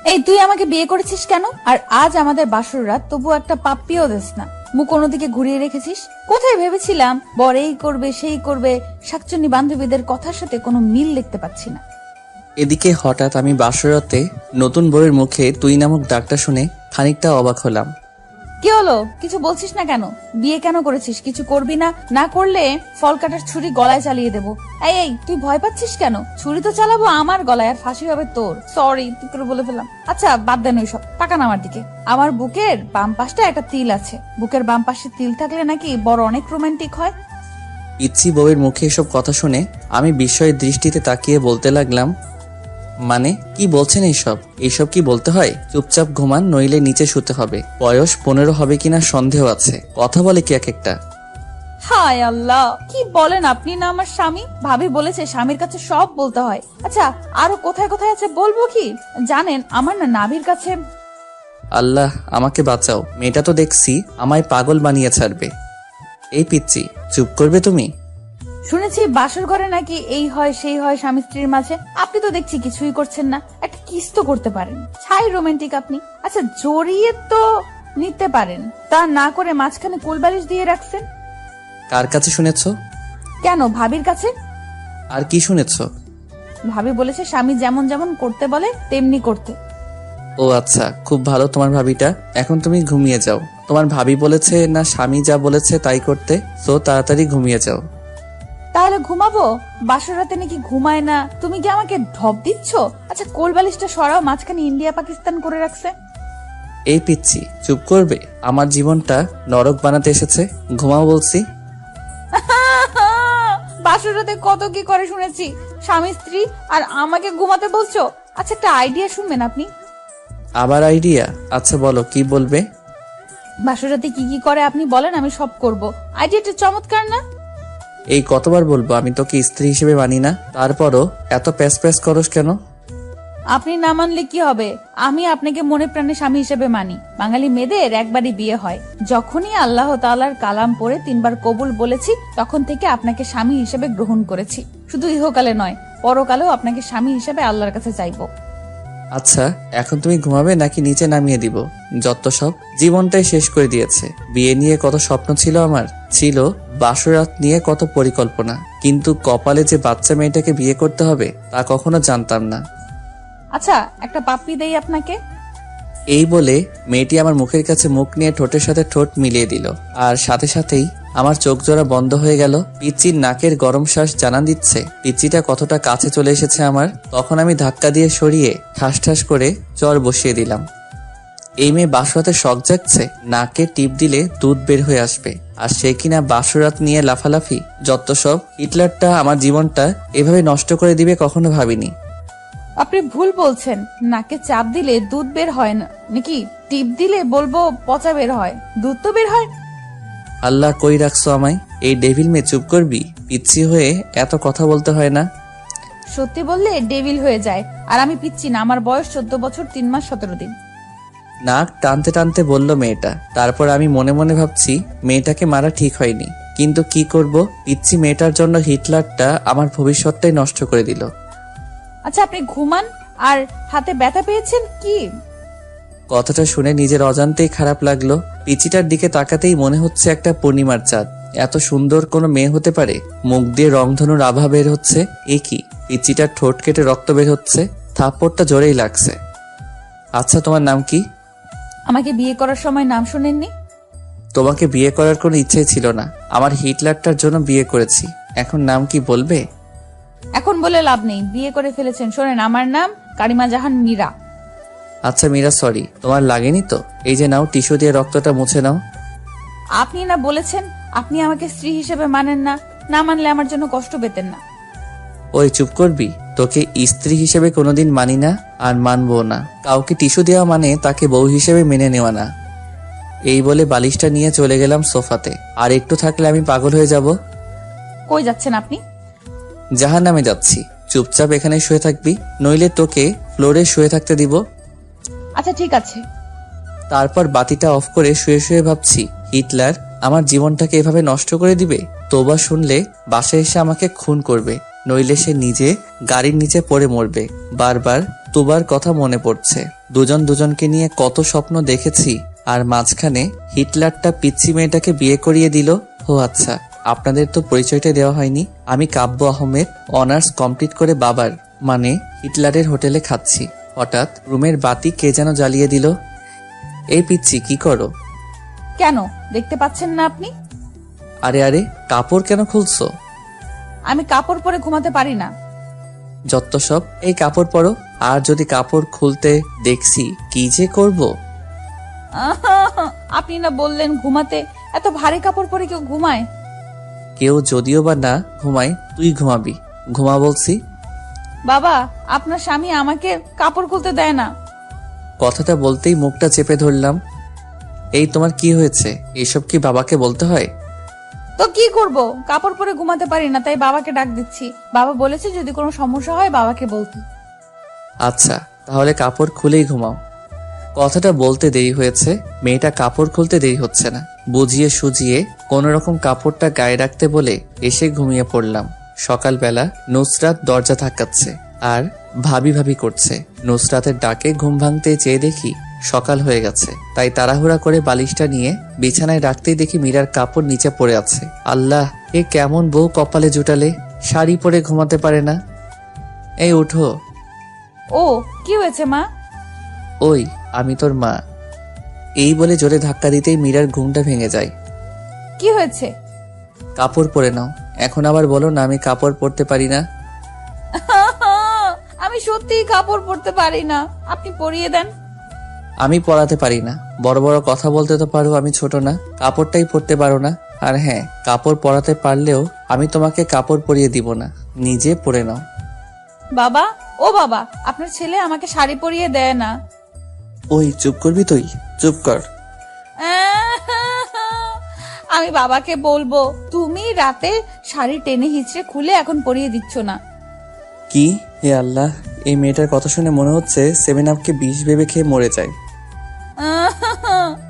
এই তুই আমাকে বিয়ে করেছিস কেন? আর আজ আমাদের বাসর রাত, তবু একটা পাপ্পিও দিস না, মুখ অন্যদিকে ঘুরিয়ে রেখেছিস। কোথায় ভেবেছিলাম বর এই করবে সেই করবে, শাকচুন্নি বান্ধবীদের কথার সাথে কোনো মিল দেখতে পাচ্ছি না। এদিকে হঠাৎ আমি বাসরাতে নতুন বউয়ের মুখে তুই নামক ডাকটা শুনে খানিকটা অবাক হলাম। কি হলো, কিছু বলছিস না কেন? বিয়ে কেন করেছিস? কিছু করবি না? না করলে ফল কাটার ছুরি গলায় চালিয়ে দেবো। এই এই তুই ভয় পাচ্ছিস কেন? ছুরি তো চালাবো আমার গলায়, আর ফাঁসি হবে তোর। সরি, তুই করে বলে ফেললাম। আচ্ছা বাদ দেন ওইসব, তাকান আমার দিকে। আমার বুকের বাম পাশটা একটা তিল আছে। বুকের বাম পাশে তিল থাকলে নাকি বড় অনেক রোমান্টিক হয়। পিচ্ছি বউয়ের মুখে এসব কথা শুনে আমি বিস্ময়ের দৃষ্টিতে তাকিয়ে বলতে লাগলাম, মানে কি বলছেন এইসব? এইসব কি বলতে হয়? চুপচাপ ঘুমান, নইলে নিচে শুতে হবে। বয়স 15 হবে কিনা সন্দেহ আছে। কথা বলে কি এক একটা। হায় আল্লাহ, কি বলেন আপনি? না আমার স্বামী, ভাবি বলেছে স্বামীর কাছে সব বলতে হয়। আচ্ছা আরো কোথায় কোথায় আছে বলবো কি? জানেন আমার না নাভির কাছে। আল্লাহ আমাকে বাঁচাও, মেয়েটা তো দেখছি আমায় পাগল বানিয়ে ছাড়বে। এই পিচ্ছি, চুপ করবে তুমি? শুনেছি বাসর ঘরে নাকি এই হয় সেই হয় স্বামী স্ত্রীর মাঝে। আপনি তো দেখছি কিছুই করছেন না, একটা কিস তো করতে পারেন। ছাই রোমান্টিক আপনি। আচ্ছা জড়িয়ে তো নিতে পারেন, তা না করে মাঝখানে কুলবালিশ দিয়ে রাখছেন কার কাছে শুনেছ? কেন? ভাবির কাছে। আর কি শুনেছ? ভাবি বলেছে স্বামী যেমন যেমন করতে বলে তেমনি করতে। ও আচ্ছা, খুব ভালো তোমার ভাবিটা। এখন তুমি ঘুমিয়ে যাও। তোমার ভাবি বলেছে না স্বামী যা বলেছে তাই করতে, তো তাড়াতাড়ি ঘুমিয়ে যাও। তাহলে ঘুমাবো? বাসর রাতে নাকি ঘুমায় না? তুমি কি আমাকে ঢপ দিচ্ছ? আচ্ছা কোলবালিশটা সরাও, মাঝখানে ইন্ডিয়া পাকিস্তান করে রাখছে। এই পিচ্ছি, চুপ করবে? আমার জীবনটা নরক বানাতে এসেছে। ঘুমাও বলছি। বাসর রাতে কত কি করে শুনেছি, স্বামী স্ত্রী, আর আমাকে ঘুমাতে বলছো? আচ্ছা একটা আইডিয়া শুনবেন আপনি? আবার আইডিয়া? আচ্ছা বলো, কি বলবে? বাসর রাতে কি কি করে আপনি বলেন, আমি সব করব। আইডিয়াটা চমৎকার না? এই কতবার বলবো আমি তোকে স্ত্রী হিসেবে মানি না? তারপরও এত প্যাস প্যাস করস কেন? আপনি না মানলে কি হবে? আমি আপনাকে মনে প্রাণে স্বামী হিসেবে মানি। বাঙালি মেয়েদের একবারই বিয়ে হয়। যখনই আল্লাহ তাআলার কালাম পড়ে 3 বার কবুল বলেছি, তখন থেকে আপনাকে স্বামী হিসেবে গ্রহণ করেছি। শুধু ইহকালে নয়, পরকালেও আপনাকে স্বামী হিসেবে আল্লাহর কাছে চাইবো। আচ্ছা এখন তুমি ঘুমাবে নাকি নিচে নামিয়ে দিব? যত সব, জীবনটাই শেষ করে দিয়েছে। বিয়ে নিয়ে কত স্বপ্ন ছিল আমার, ছিল বাসরাত নিয়ে কত পরিকল্পনা, কিন্তু কপালে যে বাচ্চা মেয়েটাকে বিয়ে করতে হবে তা কখনো জানতাম না। আচ্ছা একটা পাপ্পি দেই আপনাকে। এই বলে মেয়েটি আমার মুখের কাছে মুখ নিয়ে ঠোঁটের সাথে ঠোঁট মিলিয়ে দিল, আর সাথে সাথেই আমার চোখ জোড়া বন্ধ হয়ে গেল। পিচ্চির নাকের গরম শ্বাস জানান দিচ্ছে পিচ্চিটা কতটা কাছে চলে এসেছে আমার। তখন আমি ধাক্কা দিয়ে সরিয়ে ঠাস ঠাস করে চর বসিয়ে দিলাম। এই মেয়ে বাসরাতে শখ জাগছে, নাকে টিপ দিলে দুধ বের হয়ে আসবে, আর সে কিনা বাসরাত নিয়ে লাফালাফি। যত সব, হিটলারটা আমার জীবনটা এভাবে নষ্ট করে দিবে কখনো ভাবিনি। আপনি ভুল বলছেন। নাকে চাপ দিলে দুধ বের হয় না নাকি? টিপ দিলে বলবো পচা বের হয়, দুধ তো বের হয়। আল্লাহ কই রাখছো আমায়? এই ডেভিল মেয়ে, চুপ করবি? পিচ্ছি হয়ে এত কথা বলতে হয় না। সত্যি বললে ডেভিল হয়ে যায়, আর আমি পিচ্ছি না। আমার বয়স 14 বছর 3 মাস 17 দিন। নাক টানতে টানতে বলল মেয়েটা। তারপর আমি মনে মনে ভাবছি মেয়েটাকে মারা ঠিক হয়নি, কিন্তু কি করব, পিচ্ছি মেয়েটার জন্য হিটলারটা আমার ভবিষ্যৎটাই নষ্ট করে দিল। আচ্ছা আপনি ঘুমান। আর হাতে ব্যথা পেয়েছেন কি? কথাটা শুনে নিজের অজান্তেই খারাপ লাগলো। পিচিটার দিকে তাকাতেই মনে হচ্ছে একটা পূর্ণিমার চাঁদ। এত সুন্দর কোনো মেয়ে হতে পারে? মুখ দিয়ে রংধনুর আভা বের হচ্ছে। এ কি? পিচিটার ঠোঁট কেটে রক্ত বের হচ্ছে। থাপ্পড়টা জোরেই লাগছে। আচ্ছা তোমার নাম কি? আমাকে বিয়ে করার সময় নাম শুনেননি? তোমাকে বিয়ে করার কোনো ইচ্ছেই ছিল না, আমার হিটলারটার জন্য বিয়ে করেছি। এখন নাম কি বলবে? এখন বলে লাভ নেই, বিয়ে করে ফেলেছেন। শোনেন, আমার নাম কারিমা জাহান মীরা। আচ্ছা মীরা, সরি। তোমার লাগেনি তো? এই যে নাও, টিস্যু দিয়ে রক্তটা মুছে নাও। আপনি না বলেছেন আপনি আমাকে স্ত্রী হিসেবে মানেন না? না মানলে আমার জন্য কষ্ট পেতেন না? ওই চুপ করবি? তোকে স্ত্রী হিসেবে কোনোদিন মানি না, আর মানবো না। কাউকে টিস্যু দেওয়া মানে তাকে বউ হিসেবে মেনে নেওয়া না। এই বলে বালিশটা নিয়ে চলে গেলাম সোফাতে। আর একটু থাকলে আমি পাগল হয়ে যাব। কই যাচ্ছেন আপনি? জাহান্নামে যাচ্ছি। চুপচাপ এখানে শুয়ে থাকবি, নইলে তোকে ফ্লোরে শুয়ে থাকতে দিব। আচ্ছা ঠিক আছে। তারপর বাতিটা অফ করে শুয়ে শুয়ে ভাবছি হিটলার আমার জীবনটাকে এভাবে নষ্ট করে দিবে। তোবা শুনলে বাসায় এসে আমাকে খুন করবে, নইলে সে নিজে গাড়ির নিচে পড়ে মরবে। বারবার তোবার কথা মনে পড়ছে। দুজন দুজনকে নিয়ে কত স্বপ্ন দেখেছি, আর মাঝখানে হিটলারটা পিচ্চি মেয়েটাকে বিয়ে করিয়ে দিল। ও আচ্ছা, আপনাদের তো পরিচয়টা দেওয়া হয়নি। আমি কাব্য আহমেদ, অনার্স কমপ্লিট করে বাবার মানে হিটলারের হোটেলে খাচ্ছি। হঠাৎ রুমের বাতি কে যেন জ্বালিয়ে দিল। এই পিচ্চি, কি করো? কেন, দেখতে পাচ্ছেন না আপনি? আরে আরে, কাপড় কেন খুলছো? আমি কাপড় পরে ঘুমাতে পারি না। যত সব, এই কাপড় পরো। আর যদি কাপড় খুলতে দেখছি, কি যে করব। আপনি না বললেন ঘুমাতে, এত ভারী কাপড় পরে কেউ ঘুমায়? কেউ যদিও বা না ঘুমায়, তুই ঘুমাবি। ঘুমা বলছি। বাবা, আপনার স্বামী আমাকে কাপড় খুলতে দেয় না। কথাটা বলতেই মুখটা চেপে ধরলাম। এই তোমার কি হয়েছে? এসব কি বাবাকে বলতে হয়? তো কি করব, কাপড় পরে ঘুমাতে পারি না, তাই বাবাকে ডাক দিচ্ছি। বাবা বলেছে যদি কোনো সমস্যা হয় বাবাকে বলতে। আচ্ছা, তাহলে কাপড় খুলেই ঘুমাও। কথাটা বলতে দেরি হয়েছে, মেয়েটা কাপড় খুলতে দেরি হচ্ছে না। বুঝিয়ে সুজিয়ে কোন রকম কাপড়টা গায়ে রাখতে বলে এসে ঘুমিয়ে পড়লাম। সকালবেলা নুসরাত দরজা ধাক্কাচ্ছে আর ভাবি ভাবি করছে। নুসরাতের ডাকে ঘুম ভাঙতে চেয়ে দেখি সকাল হয়ে গেছে, তাই তাড়াহুড়া করে বালিশটা নিয়ে বিছানায় রাখতেই দেখি মীরার কাপড় নিচে পড়ে আছে। আল্লাহ, এ কেমন বউ কপালে জুটালে, শাড়ি পরে ঘুমাতে পারে না। এই উঠো। ও, কি হয়েছে মা? ওই, আমি তোর মা। এই বলে জোরে ধাক্কা দিতেই মীরার ঘুমটা ভেঙে যায়। কি হয়েছে? কাপড় পরে নাও। এখন আবার বলো না আমি কাপড় পরতে পারি না। আমি সত্যিই কাপড় পরতে পারি না, আপনি পরিয়ে দেন। আমি পরাতে পারি না। বড় বড় কথা বলতে তো পারো, আমি ছোট না? কাপড়টাই পরতে পারো না। আর হ্যাঁ, কাপড় পরাতে পারলেও আমি তোমাকে কাপড় পরিয়ে দিব না, নিজে পরে নাও। বাবা, ও বাবা, আপনার ছেলে আমাকে শাড়ি পরিয়ে দেয় না। ওই, চুপ করবি তুই? চুপ কর। আমি বাবাকে বলবো তুমি রাতে শাড়ি টেনে হিচড়ে খুলে এখন পরিয়ে দিচ্ছ না। কি? হে আল্লাহ, এই মেয়েটার কথা শুনে মনে হচ্ছে 7 আপকে বিষ ভেবে খেয়ে মরে যায়।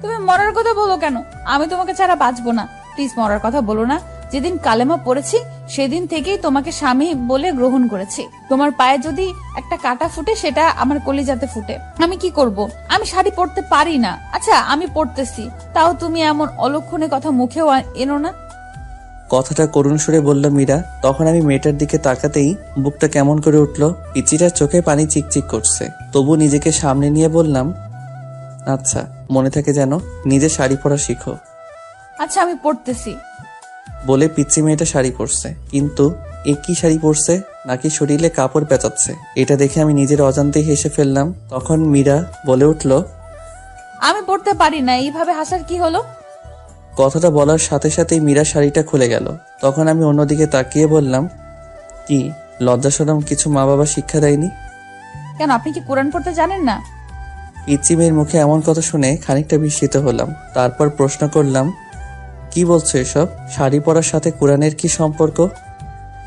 তুমি মরার কথা বলো কেন? আমি তোমাকে ছাড়া বাঁচবো না। প্লিজ মরার কথা বলো না। যেদিন কালেমা পড়েছি সেদিন থেকেই তোমাকে স্বামী বলে গ্রহণ করেছি। তোমার পায়ে যদি একটা কাঁটা ফুটে সেটা আমার কলিজাতে ফুটে। আমি কি করব? আমি শাড়ি পরতে পারি না। আচ্ছা, আমি পরতেছি, তাও তুমি এমন অলক্ষণে কথা মুখেও এনো না। কথাটা করুণ সুরে বলল মীরা। তখন আমি মেয়েটার দিকে তাকাতেই বুকটা কেমন করে উঠল। পিচিটার চোখে পানি চিকচিক করছে, তবু নিজেকে সামনে নিয়ে বললাম, আচ্ছা, মনে থাকে যেন, নিজে শাড়ি পরা শিখো। আচ্ছা, আমি পরতেছি। বলে পিচ্চি মেয়েটা শাড়ি পরছে। কিন্তু এ কি শাড়ি পরছে নাকি শরীরে কাপড় পেঁচাচ্ছে, এটা দেখে আমি নিজের অজান্তেই হেসে ফেললাম। তখন মীরা বলে উঠল, আমি পরতে পারি না, এইভাবে হাসার কি হলো? কথাটা বলার সাথে সাথেই মীরা শাড়িটা খুলে গেল। তখন আমি অন্যদিকে তাকিয়ে বললাম, কি লজ্জা শরম কিছু মা বাবা শিক্ষা দেয়নি? কেন, আপনি কি কোরআন পড়তে জানেন না? পিচ্চি মেয়ের মুখে এমন কথা শুনে খানিকটা বিস্মিত হলাম। তারপর প্রশ্ন করলাম, কি বলছো এসব? শাড়ি পরার সাথে কোরআনের কি সম্পর্ক?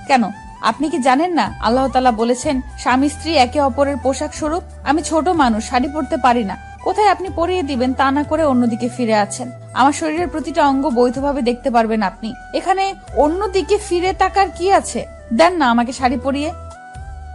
কেন, আপনি কি জানেন না আল্লাহ তাআলা বলেছেন স্বামী স্ত্রী একে অপরের পোশাক স্বরূপ? আমি ছোট মানুষ, শাড়ি পরতে পারি না। কোথায় আপনি পরিয়ে দিবেন তা না করে অন্যদিকে ফিরে আছেন। আমার শরীরের প্রতিটা অঙ্গ বৈধভাবে দেখতে পারবেন আপনি। এখানে অন্যদিকে ফিরে তাকার কি আছে? দেন না আমাকে শাড়ি পরিয়ে।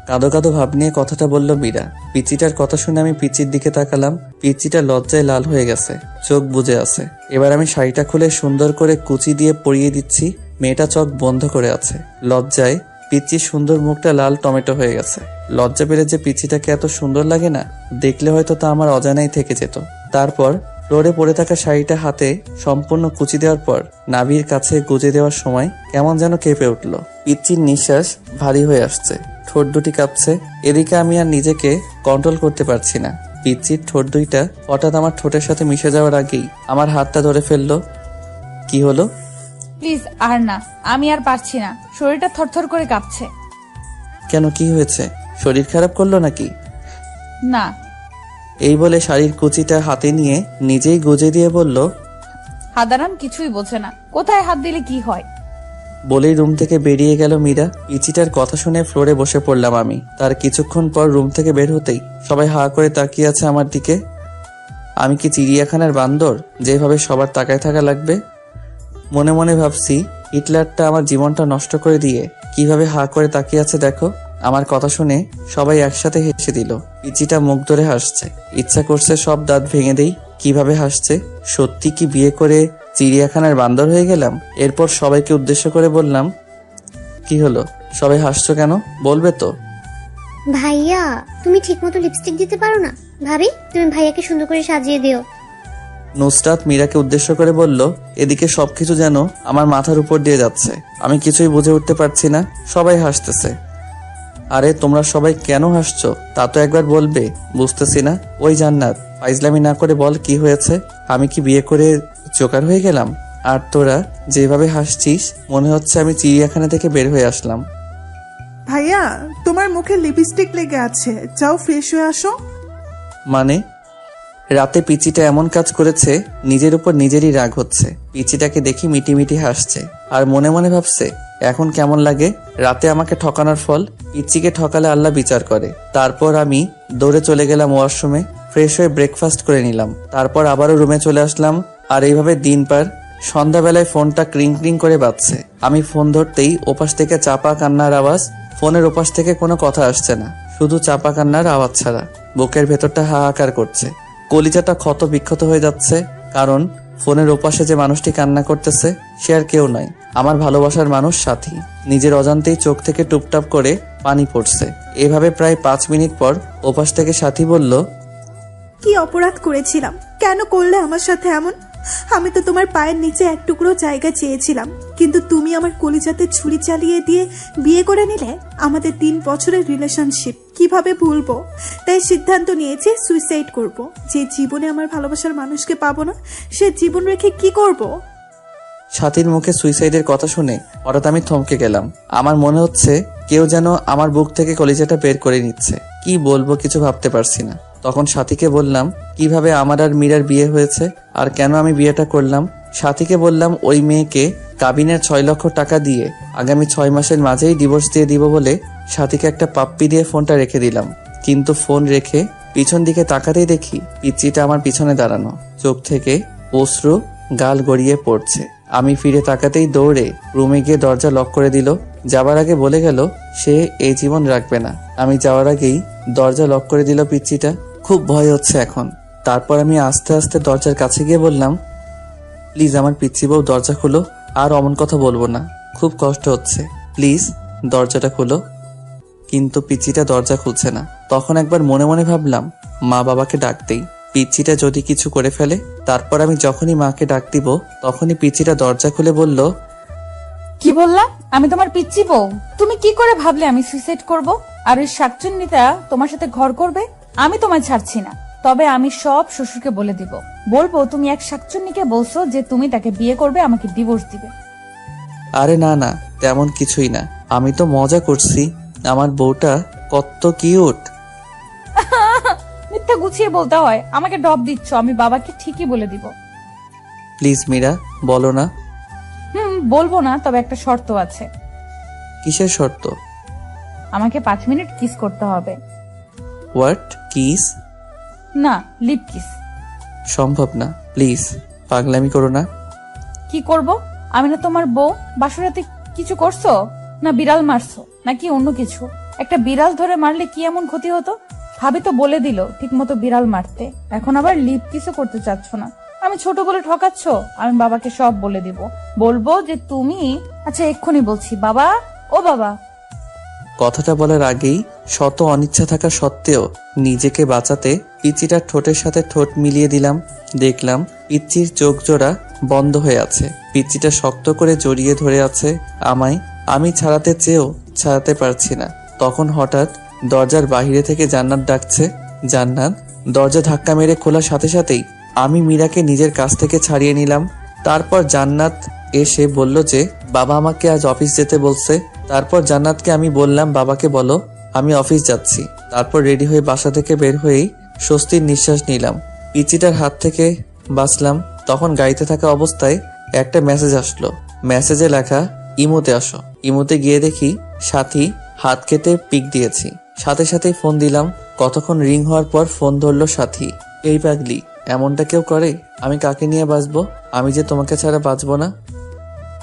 কাঁদো কাঁদো ভাব নিয়ে কথাটা বলল মীরা। পিচিটার কথা শুনে আমি পিচির দিকে তাকালাম। পিচিটা লজ্জায় লাল হয়ে গেছে, চোখ বুজে আছে। এবার আমি শাড়িটা খুলে সুন্দর করে কুচি দিয়ে পরিয়ে দিচ্ছি। মেয়েটা চোখ বন্ধ করে আছে। লজ্জায় পিচির সুন্দর মুখটা লাল টমেটো হয়ে গেছে। লজ্জা পেলে যে পিচিটাকে এত সুন্দর লাগে না, দেখলে হয়তো তা আমার অজানাই থেকে যেত। তারপর ফ্লোরে পড়ে থাকা শাড়িটা হাতে সম্পূর্ণ কুচি দেওয়ার পর নাভির কাছে গুজে দেওয়ার সময় কেমন যেন কেঁপে উঠল। পিচির নিঃশ্বাস ভারী হয়ে আসছে, ঠোঁট দুটি কাঁপছে। এদিকে আমি আর নিজেকে কন্ট্রোল করতে পারছি না। পিচির ঠোঁট দুইটা হঠাৎ আমার ঠোঁটের সাথে মিশে যাওয়ার আগেই আমার হাতটা ধরে ফেললো। কি হলো? প্লিজ আর না, আমি আর পারছি না, শরীরটা থরথর করে কাঁপছে। কেন, কি হয়েছে? শরীর খারাপ করলো নাকি? না। এই বলে শাড়ির কুচিটা হাতে নিয়ে নিজেই গুজে দিয়ে বলল, হাদারাম কিছুই বোঝে না, কোথায় হাত দিলে কি হয়। বলেই রুম থেকে বেরিয়ে গেল মীরা। পিচিটার কথা শুনে ফ্লোরে বসে পড়লাম আমি। তার কিছুক্ষণ পর রুম থেকে বের হতেই সবাই হা করে তাকিয়ে আছে আমার দিকে। আমি কি চিড়িয়াখানার বান্দর যেভাবে সবার তাকায় থাকা লাগবে? মনে মনে ভাবছি, হিটলারটা আমার জীবনটা নষ্ট করে দিয়ে কিভাবে হা করে তাকিয়ে আছে দেখো। আমার কথা শুনে সবাই একসাথে হেসে দিল। পিচিটা মুখ ধরে হাসছে। ইচ্ছা করছে সব দাঁত ভেঙে দেই। কিভাবে হাসছে! সত্যি কি বিয়ে করে চিড়িয়াখানার বান্দর হয়ে গেলাম? এরপর সবাইকে উদ্দেশ্য করে বললাম, কি হলো, সবাই হাসছো কেন? বলবে তো? ভাইয়া, তুমি ঠিকমতো লিপস্টিক দিতে পারো না? ভাবি, তুমি ভাইয়াকে সুন্দর করে সাজিয়ে দিও। নুসরাত মীরাকে উদ্দেশ্য করে বলল, এদিকে সবকিছু যেন আমার মাথার উপর দিয়ে যাচ্ছে। আমি কিছুই বুঝে উঠতে পারছি না। সবাই হাসতেছে। আরে তোমরা সবাই কেন হাসছো তা তো একবার বলবে। বুঝতেছি না। ওই জান্নাত, ফাইজলামি না করে বল কি হয়েছে? আমি কি বিয়ে করে জোকার হয়ে গেলাম? আর তোরা যেভাবে হাসছিস মনে হচ্ছে আমি চিড়িয়াখানা থেকে বের হয়ে আসলাম। ভাইয়া, তোমার মুখে লিপস্টিক লেগে আছে, যাও ফ্রেশ হয়ে আসো। মানে? রাতে পিচিটা এমন কাজ করেছে, নিজের উপর নিজেরই রাগ হচ্ছে। পিচিটাকে দেখি মিটিমিটি হাসছে আর মনে মনে ভাবছে এখন কেমন লাগে। রাতে আমাকে ঠকানোর ফল পিচিকে ঠকালে আল্লাহ বিচার করে। তারপর আমি দৌড়ে চলে গেলাম ওয়াশরুমে, ফ্রেশ হয়ে ব্রেকফাস্ট করে নিলাম। তারপর আবারও রুমে চলে আসলাম। আর এইভাবে দিন পার। সন্ধ্যাবেলায় ফোনটা ক্রিং ক্রিং করে বাজছে। আমি ফোন ধরতেই ওপাশ থেকে চাপা কান্নার আওয়াজ। ফোনের ওপাশ থেকে কোনো কথা আসছে না, শুধু চাপা কান্নার আওয়াজ ছাড়া। বুকের ভেতরটা হাহাকার করছে। কলিজাটা ক্ষত বিক্ষত হয়ে যাচ্ছে। কারণ ফোনের ওপাশে যে মানুষটি কান্না করতেছে সে আর কেউ নয়, আমার ভালোবাসার মানুষ সাথী। নিজের অজান্তেই চোখ থেকে টুপটাপ করে পানি পড়ছে। এভাবে প্রায় 5 মিনিট পর ওপাশ থেকে সাথী বলল, কি অপরাধ করেছিলাম? কেন করলে আমার সাথে এমন? আমি তো তোমার পায়ের নিচে এক টুকরো জায়গা চেয়েছিলাম, কিন্তু তুমি আমার কলিজাতে ছুরি চালিয়ে দিয়ে বিয়ে করে নিলে। আমাদের 3 বছরের রিলেশনশিপ কিভাবে ভুলবো? তাই সিদ্ধান্ত নিয়েছি সুইসাইড করব। যে জীবনে আমার ভালোবাসার মানুষকে পাবো না, সে জীবন রেখে কি করব? সাথীর মুখে সুইসাইডের কথা শুনে হঠাৎ আমি থমকে গেলাম। আমার মনে হচ্ছে কেউ যেন আমার বুক থেকে কলিজাটা বের করে নিচ্ছে। কি বলবো কিছু ভাবতে পারছি না। তখন সাথীকে বললাম কিভাবে আমার আর মীরার বিয়ে হয়েছে আর কেন আমি বিয়েটা করলাম। সাথীকে বললাম ওই মেয়েকে কাবিনের 6 লক্ষ টাকা দিয়ে আগামী 6 মাসের মাঝেই ডিভোর্স দিয়ে দিব বলে সাথীকে একটা পাপ্পি দিয়ে ফোনটা রেখে দিলাম। কিন্তু ফোন রেখে পিছন দিকে তাকাতেই দেখি পিচ্চিটা আমার পিছনে দাঁড়ানো, চোখ থেকে অশ্রু গাল গড়িয়ে পড়ছে। আমি ফিরে তাকাতেই দৌড়ে রুমে গিয়ে দরজা লক করে দিল। যাবার আগে বলে গেল সে এই জীবন রাখবে না। আমি যাওয়ার আগেই দরজা লক করে দিল পিচ্চিটা। খুব ভয় হচ্ছে এখন। তারপর আমি আস্তে আস্তে দরজার কাছে গিয়ে বললাম, প্লিজ আমার পিচ্চি বউ দরজা খুলো। আর অমন কথা বলবো না, খুব কষ্ট হচ্ছে, প্লিজ দরজাটা খুলো। কিন্তু পিচ্চিটা দরজা খুলছে না। তখন একবার মনে মনে ভাবলাম মা বাবাকে ডাক দেই, পিচ্চিটা যদি কিছু করে ফেলে। তারপর আমি যখনই মাকে ডাক দিব তখনই পিচ্চিটা দরজা খুলে বলল, কি বললা? আমি তোমার পিচ্চি বউ? তুমি কি করে ভাবলে আমি সুইসাইড করব? আর ওই শাকচুন্নিটা তোমার সাথে ঘর করবে? আমি তোমায় ছাড়ছি না। তবে আমি সব শ্বশুরকে বলে দিব, বলবো তুমি এক শাকচুন্নিকে বলছো যে তুমি তাকে বিয়ে করবে, আমাকে ডিভোর্স দিবে। আরে না না, তেমন কিছুই না, আমি তো মজা করছি। আমার বউটা কত কিউট। মিথ্যা গুছিয়ে বলতে হয়। আমাকে ডব দিচ্ছ, আমি বাবাকে ঠিকই বলে দিব। প্লিজ মীরা, বলো না। বলবো না, তবে একটা শর্ত আছে। কিসের শর্ত? আমাকে 5 মিনিট কিস করতে হবে। হোয়াট? কিস? না, লিপ কিস। সম্ভব না, প্লিজ পাগলামি করো না। কি করব? আমি না তোমার বউ? বাসরাতে কিছু করছো? না বিড়াল মারছো নাকি অন্য কিছু? একটা বিড়াল ধরে মারলে কি এমন ক্ষতি হতো? ভাবি তো বলে দিল ঠিক মতো বিড়াল মারতে, এখন আবার লিপ কিসও করতে চাচ্ছ না। আমি ছোট বলে ঠকাচ্ছ? আমি বাবাকে সব বলে দিব। বলবো যে তুমি, আচ্ছা এক্ষুনি বলছি, বাবা, ও বাবা। কথাটা বলার আগেই শত অনিচ্ছা থাকা সত্ত্বেও নিজেকে বাঁচাতে পিচ্চিটার ঠোঁটের সাথে ঠোঁট মিলিয়ে দিলাম। দেখলাম পিচ্চির চোখ জোড়া বন্ধ হয়ে আছে। পিচ্চিটা শক্ত করে জড়িয়ে ধরে আছে আমায়। আমি ছাড়াতে চেয়েও ছাড়াতে পারছি না। তখন হঠাৎ দরজার বাইরে থেকে জান্নাত ডাকছে, জান্নাত। দরজা ধাক্কা মেরে খোলার সাথে সাথেই আমি মীরাকে নিজের কাছ থেকে ছাড়িয়ে নিলাম। তারপর জান্নাত এসে বলল যে বাবা আমাকে আজ অফিস যেতে বলছে। তারপর জান্নাতকে আমি বললাম বাবাকে বলো আমি অফিস যাচ্ছি। তারপর রেডি হয়ে বাসা থেকে বের হয়েই স্বস্তির নিঃশ্বাস নিলাম। পিচিটার হাত থেকে বাঁচলাম। তখন গাড়িতে থাকা অবস্থায় একটা মেসেজ আসলো। মেসেজে লেখা, ইমোতে আসো। ইমোতে গিয়ে দেখি সাথী হাত কেটে পিক দিয়েছি। সাথে সাথেই ফোন দিলাম। কতক্ষণ রিং হওয়ার পর ফোন ধরলো সাথী। এই পাগলি, এমনটা কেউ করে? আমি কাকে নিয়ে বাঁচবো? আমি যে তোমাকে ছাড়া বাঁচবো না।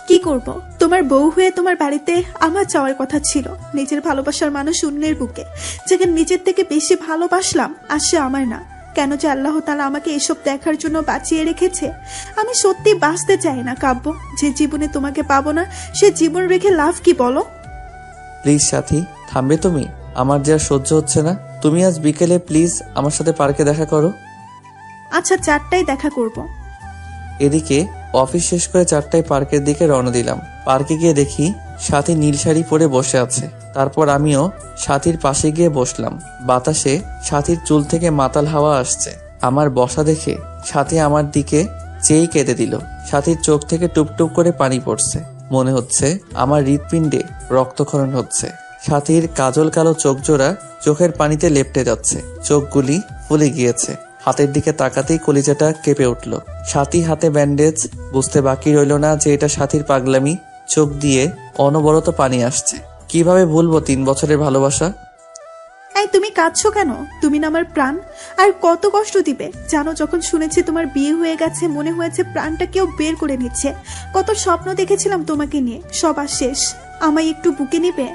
কি করব? তোমার বউ হয়ে তোমার বাড়িতে আমার যাওয়ার কথা ছিল। নিজের ভালোবাসার মানুষ অন্যের বুকে যেখানে নিজের থেকে বেশি ভালোবাসলাম আর সে আমার না। কেন যে আল্লাহ তাআলা আমাকে এসব দেখার জন্য বাঁচিয়ে রেখেছে। আমি সত্যি বাঁচতে চাই না কাব্য। যে জীবনে তোমাকে পাবো না সে জীবন রেখে লাভ কি বলো? প্লিজ সাথী, থামবে তুমি? আমার যে আর সহ্য হচ্ছে না। তুমি আজ বিকেলে প্লিজ আমার সাথে পার্কে দেখা করো। আচ্ছা, 4টায় দেখা করব। এদিকে অফিস শেষ করে 4টায় পার্কের দিকে রওনা দিলাম। পার্কে গিয়ে দেখি সাথী নীল শাড়ি পরে বসে আছে। তারপর আমিও সাথীর পাশে গিয়ে বসলাম। বাতাসে সাথীর চুল থেকে মাতাল হাওয়া আসছে। আমার বসা দেখে সাথী আমার দিকে চেয়েই কেঁদে দিল। সাথীর চোখ থেকে টুপটুপ করে পানি পড়ছে। মনে হচ্ছে আমার হৃৎপিণ্ডে রক্তক্ষরণ হচ্ছে। সাথীর কাজল কালো চোখ জোড়া চোখের পানিতে লেপ্টে যাচ্ছে। চোখগুলি ফুলে গিয়েছে। হাতের দিকে তাকাতেই কলিজাটা কেঁপে উঠল। সাথী হাতে ব্যান্ডেজ। বুঝতে বাকি রইল না যে এটা সাথীর পাগলামি। চোখ দিয়ে অনবরত পানি আসছে। কিভাবে ভুলবো 3 বছরের ভালোবাসা? এই তুমি কাঁদছো কেন? তুমি না আমার প্রাণ। আর কত কষ্ট দিবে জানো? যখন শুনেছি তোমার বিয়ে হয়ে গেছে মনে হয়েছে প্রাণটা কেউ বের করে নিচ্ছে। কত স্বপ্ন দেখেছিলাম তোমাকে নিয়ে, সব আর শেষ। আমায় একটু বুকে নিবে?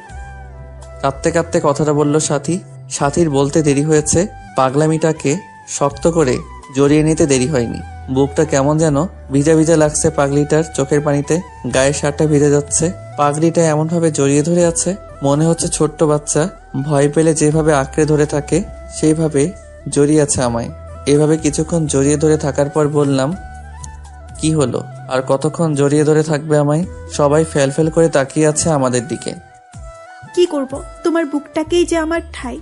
কাঁদতে কাঁদতে কথাটা বলল সাথী। সাথীর বলতে দেরি হয়েছে, পাগলামিটাকে শক্ত করে জড়িয়ে নিতে দেরি হয়নি। বুকটা কেমন যেন ভিজা ভিজা লাগছে পাগলিটার চোখের পানিতে। গায়ের শার্টটা ভিজে যাচ্ছে। পাগলিটা এমনভাবে জড়িয়ে ধরে আছে, মনে হচ্ছে ছোট্ট বাচ্চা ভয় পেলে যেভাবে আঁকড়ে ধরে থাকে সেইভাবে জড়িয়ে আছে আমায়। এভাবে কিছুক্ষণ জড়িয়ে ধরে থাকার পর বললাম, কি হলো? আর কতক্ষণ জড়িয়ে ধরে থাকবে আমায়? সবাই ফেল করে তাকিয়ে আছে আমাদের দিকে। কি করব? তোমার বুকটাকেই যে আমার ঠাই।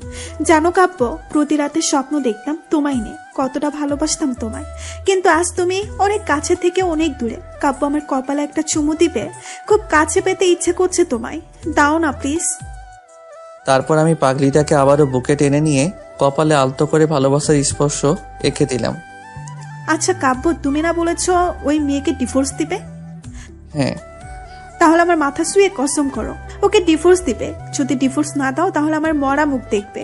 জানো কাব্য, প্রতি রাতে স্বপ্ন দেখতাম তোমায় নিয়ে, কতটা ভালোবাসতাম তোমায়। কিন্তু আজ তুমি অনেক কাছে থেকে অনেক দূরে। কাব্য, আমার কপালে একটা চুমু দিবে? খুব কাছে পেতে ইচ্ছে করছে তোমায়, দাও না প্লিজ। তারপর আমি পাগলিটাকে আবারও বুকে টেনে নিয়ে কপালে আলতো করে ভালোবাসার স্পর্শ এঁকে দিলাম। আচ্ছা কাব্য, তুমি না বলেছো ওই মেয়েকে ডিভোর্স দিবে? হ্যাঁ। তাহলে আমার মাথা শুয়ে কসম করো ওকে ডিভোর্স দিবে। যদি ডিভোর্স না দাও তাহলে আমার মরা মুখ দেখবে।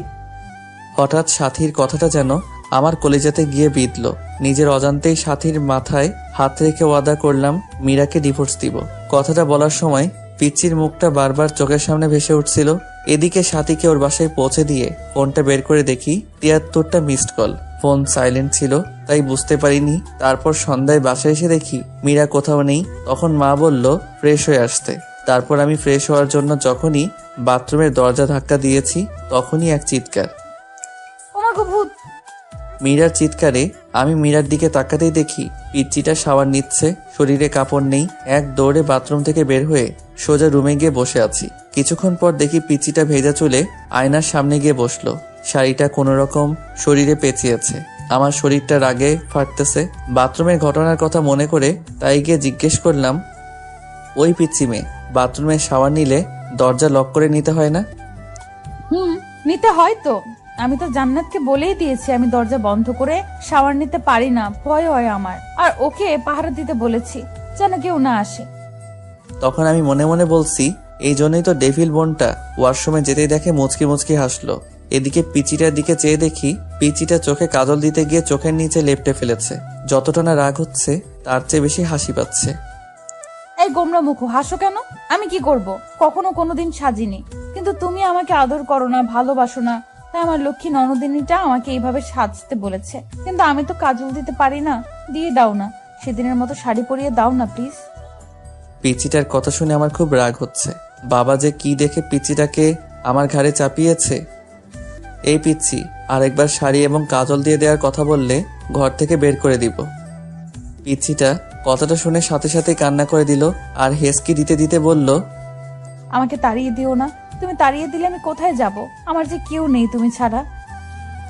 হঠাৎ সাথীর কথাটা যেন আমার কলিজাতে গিয়ে বিঁধল। নিজের অজান্তেই সাথীর মাথায় হাত রেখে ওয়াদা করলাম মীরাকে ডিভোর্স দিব। কথাটা বলার সময় পিচ্চির মুখটা বারবার চোখের সামনে ভেসে উঠছিল। এদিকে সাথীকে ওর বাসায় পৌঁছে দিয়ে ফোনটা বের করে দেখি 73টা মিসড কল। ফোন সাইলেন্ট ছিল তাই বুঝতে পারিনি। তারপর সন্ধ্যায় বাসায় এসে দেখি মীরা কোথাও নেই। তখন মা বলল ফ্রেশ হয়ে আসতে। তারপর আমি ফ্রেশ হওয়ার জন্য যখনই বাথরুমের দরজা ধাক্কা দিয়েছি তখনই এক চিৎকার। ওমাগো ভূত! মীরার চিৎকারে আমি মীরার দিকে তাকাতেই দেখি পিচ্চিটা শাওয়ার নিচ্ছে, শরীরে কাপড় নেই। এক দৌড়ে বাথরুম থেকে বের হয়ে সোজা রুমে গিয়ে বসে আছি। কিছুক্ষণ পর দেখি পিচ্চিটা ভেজা চুলে আয়নার সামনে গিয়ে বসলো। শাড়িটা কোনো রকম শরীরে পেঁচিয়েছে। আমার শরীরটা রাগে ফাটতেছে। বাথরুমের ঘটনার কথা মনে করে তাই গিয়ে জিজ্ঞেস করলাম, ওই পিচ্চি মেয়ে, বাথরুমে শাওয়ার নিলে দরজা লক করে নিতে হয় না? নিতে হয় তো। আমি তো জান্নাতকে বলেই দিয়েছি আমি দরজা বন্ধ করে শাওয়ার নিতে পারি না, ভয় হয় আমার। আর ওকে পাহারা দিতে বলেছি যেন কেউ না আসে। তখন আমি মনে মনে বলছি, এই জন্যই তো ডেভিল বোনটা ওয়াশরুমে যেতেই দেখে মুচকি মুচকি হাসলো। এদিকে পিচিটার দিকে চেয়ে দেখি পিচিটা চোখে কাজল দিতে গিয়ে চোখের নিচে লেপটে ফেলেছে। যতটা না রাগ হচ্ছে তার চেয়ে বেশি হাসি পাচ্ছে। এই গোমরা মুখো, হাসো কেন? আমি কি করব? কখনো কোনোদিন সাজিনি। কিন্তু তুমি আমাকে আদর করো না, ভালোবাসো না, তাই আমার লক্ষ্মী ননদিনীটা আমাকে এইভাবে সাজতে বলেছে। কিন্তু আমি তো কাজল দিতে পারি না। দিয়ে দাও না, সেদিনের মতো শাড়ি পরিয়ে দাও না প্লিজ। পিচিটার কথা শুনে আমার খুব রাগ হচ্ছে। বাবা যে কি দেখে পিচিটাকে আমার ঘাড়ে চাপিয়েছে। এই পিচ্ছি, আরেকবার শাড়ি এবং কাজল দিয়ে দেওয়ার কথা বললে ঘর থেকে বের করে দিব। পিচ্ছিটা কথাটা শুনে সাথে সাথে কান্না করে দিল আর হেসকি দিতে দিতে বলল, আমাকে তাড়িয়ে দিও না। তুমি তাড়িয়ে দিলে আমি কোথায় যাব? আমার যে কেউ নেই তুমি ছাড়া।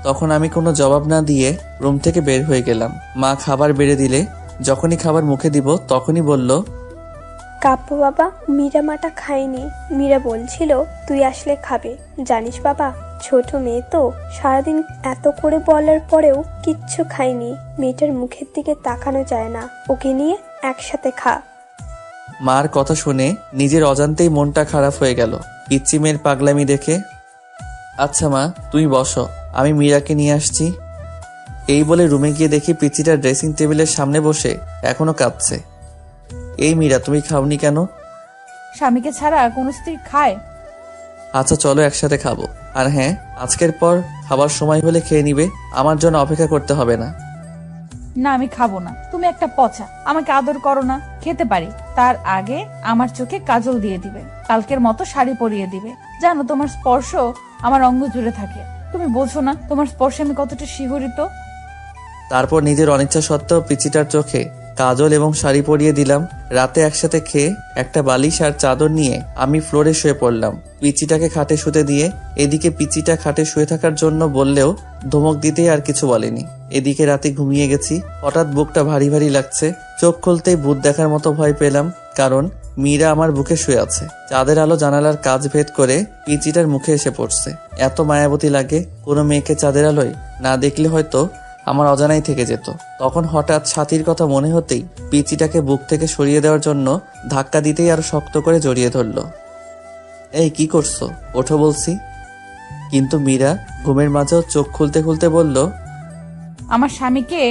তখন আমি কোনো জবাব না দিয়ে রুম থেকে বের হয়ে গেলাম। মা খাবার বেড়ে দিলে যখনই খাবার মুখে দিব তখনই বলল, কাব্য বাবা, মীরা মাটা খায়নি। মীরা বলছিল তুই আসলে খাবে। জানিস বাবা, ছোট মেয়ে তো, সারাদিন এত করে বলার পরেও কিচ্ছু খায়নি। মেয়েটার মুখের দিকে তাকানো যায় না। ওকে নিয়ে একসাথে খা। মার কথা শুনে নিজের অজান্তেই মনটা খারাপ হয়ে গেল পিচ্চি মেয়ের পাগলামি দেখে। আচ্ছা মা, তুমি বসো, আমি মীরাকে নিয়ে আসছি। এই বলে রুমে গিয়ে দেখি পিচ্চিটা ড্রেসিং টেবিলের সামনে বসে এখনো কাঁদছে। এই মীরা, তুমি খাওনি কেন? স্বামীকে ছাড়া কোনো স্ত্রী খায়? আচ্ছা চলো একসাথে খাবো। আর হ্যাঁ, আজকের পর খাবার সময় হলে খেয়ে নিবে, আমার জন্য অপেক্ষা করতে হবে না। না, আমি খাবো না। তুমি একটা পচা, আমাকে আদর করো না। খেতে পারি, তার আগে আমার চোখে কাজল দিয়ে দিবে, কালকের মতো শাড়ি পরিয়ে দিবে। জানো, তোমার স্পর্শ আমার অঙ্গ জুড়ে থাকে। তুমি বোঝো না তোমার স্পর্শে আমি কতটা শিহরিত। তারপর নিজের অনিচ্ছা সত্ত্বেও পিচিটার চোখে কাজল এবং শাড়ি পরিয়ে দিলাম। রাতে একসাথে খেয়ে একটা বালিশ আর চাদর নিয়ে আমি ফ্লোরে শুয়ে পড়লাম, পিচিটাকে খাটে শুতে দিয়ে। এদিকে পিচিটা খাটে শুয়ে থাকার জন্য বললেও ধমক দিতেই আর কিছু বলেনি। এদিকে রাতে ঘুমিয়ে গেছি, হঠাৎ বুকটা ভারী ভারী লাগছে। চোখ খুলতেই ভূত দেখার মতো ভয় পেলাম, কারণ মীরা আমার বুকে শুয়ে আছে। চাঁদের আলো জানালার কাজ ভেদ করে পিচিটার মুখে এসে পড়ছে। এত মায়াবতী লাগে, কোনো মেয়েকে চাঁদের আলোয় না দেখলে হয়তো আমার অজানাই থেকে যেত। তখন হঠাৎ সাথীর কথা মনে হতেই পিচিটাকে বুক থেকে সরিয়ে দেওয়ার জন্য ধাক্কা দিতেই আরো শক্ত করে জড়িয়ে ধরলো। এই কি করছো, ওঠো বলছি। কিন্তু মীরা ঘুমের মাঝেও চোখ খুলতে খুলতে বলল, আমার স্বামীকে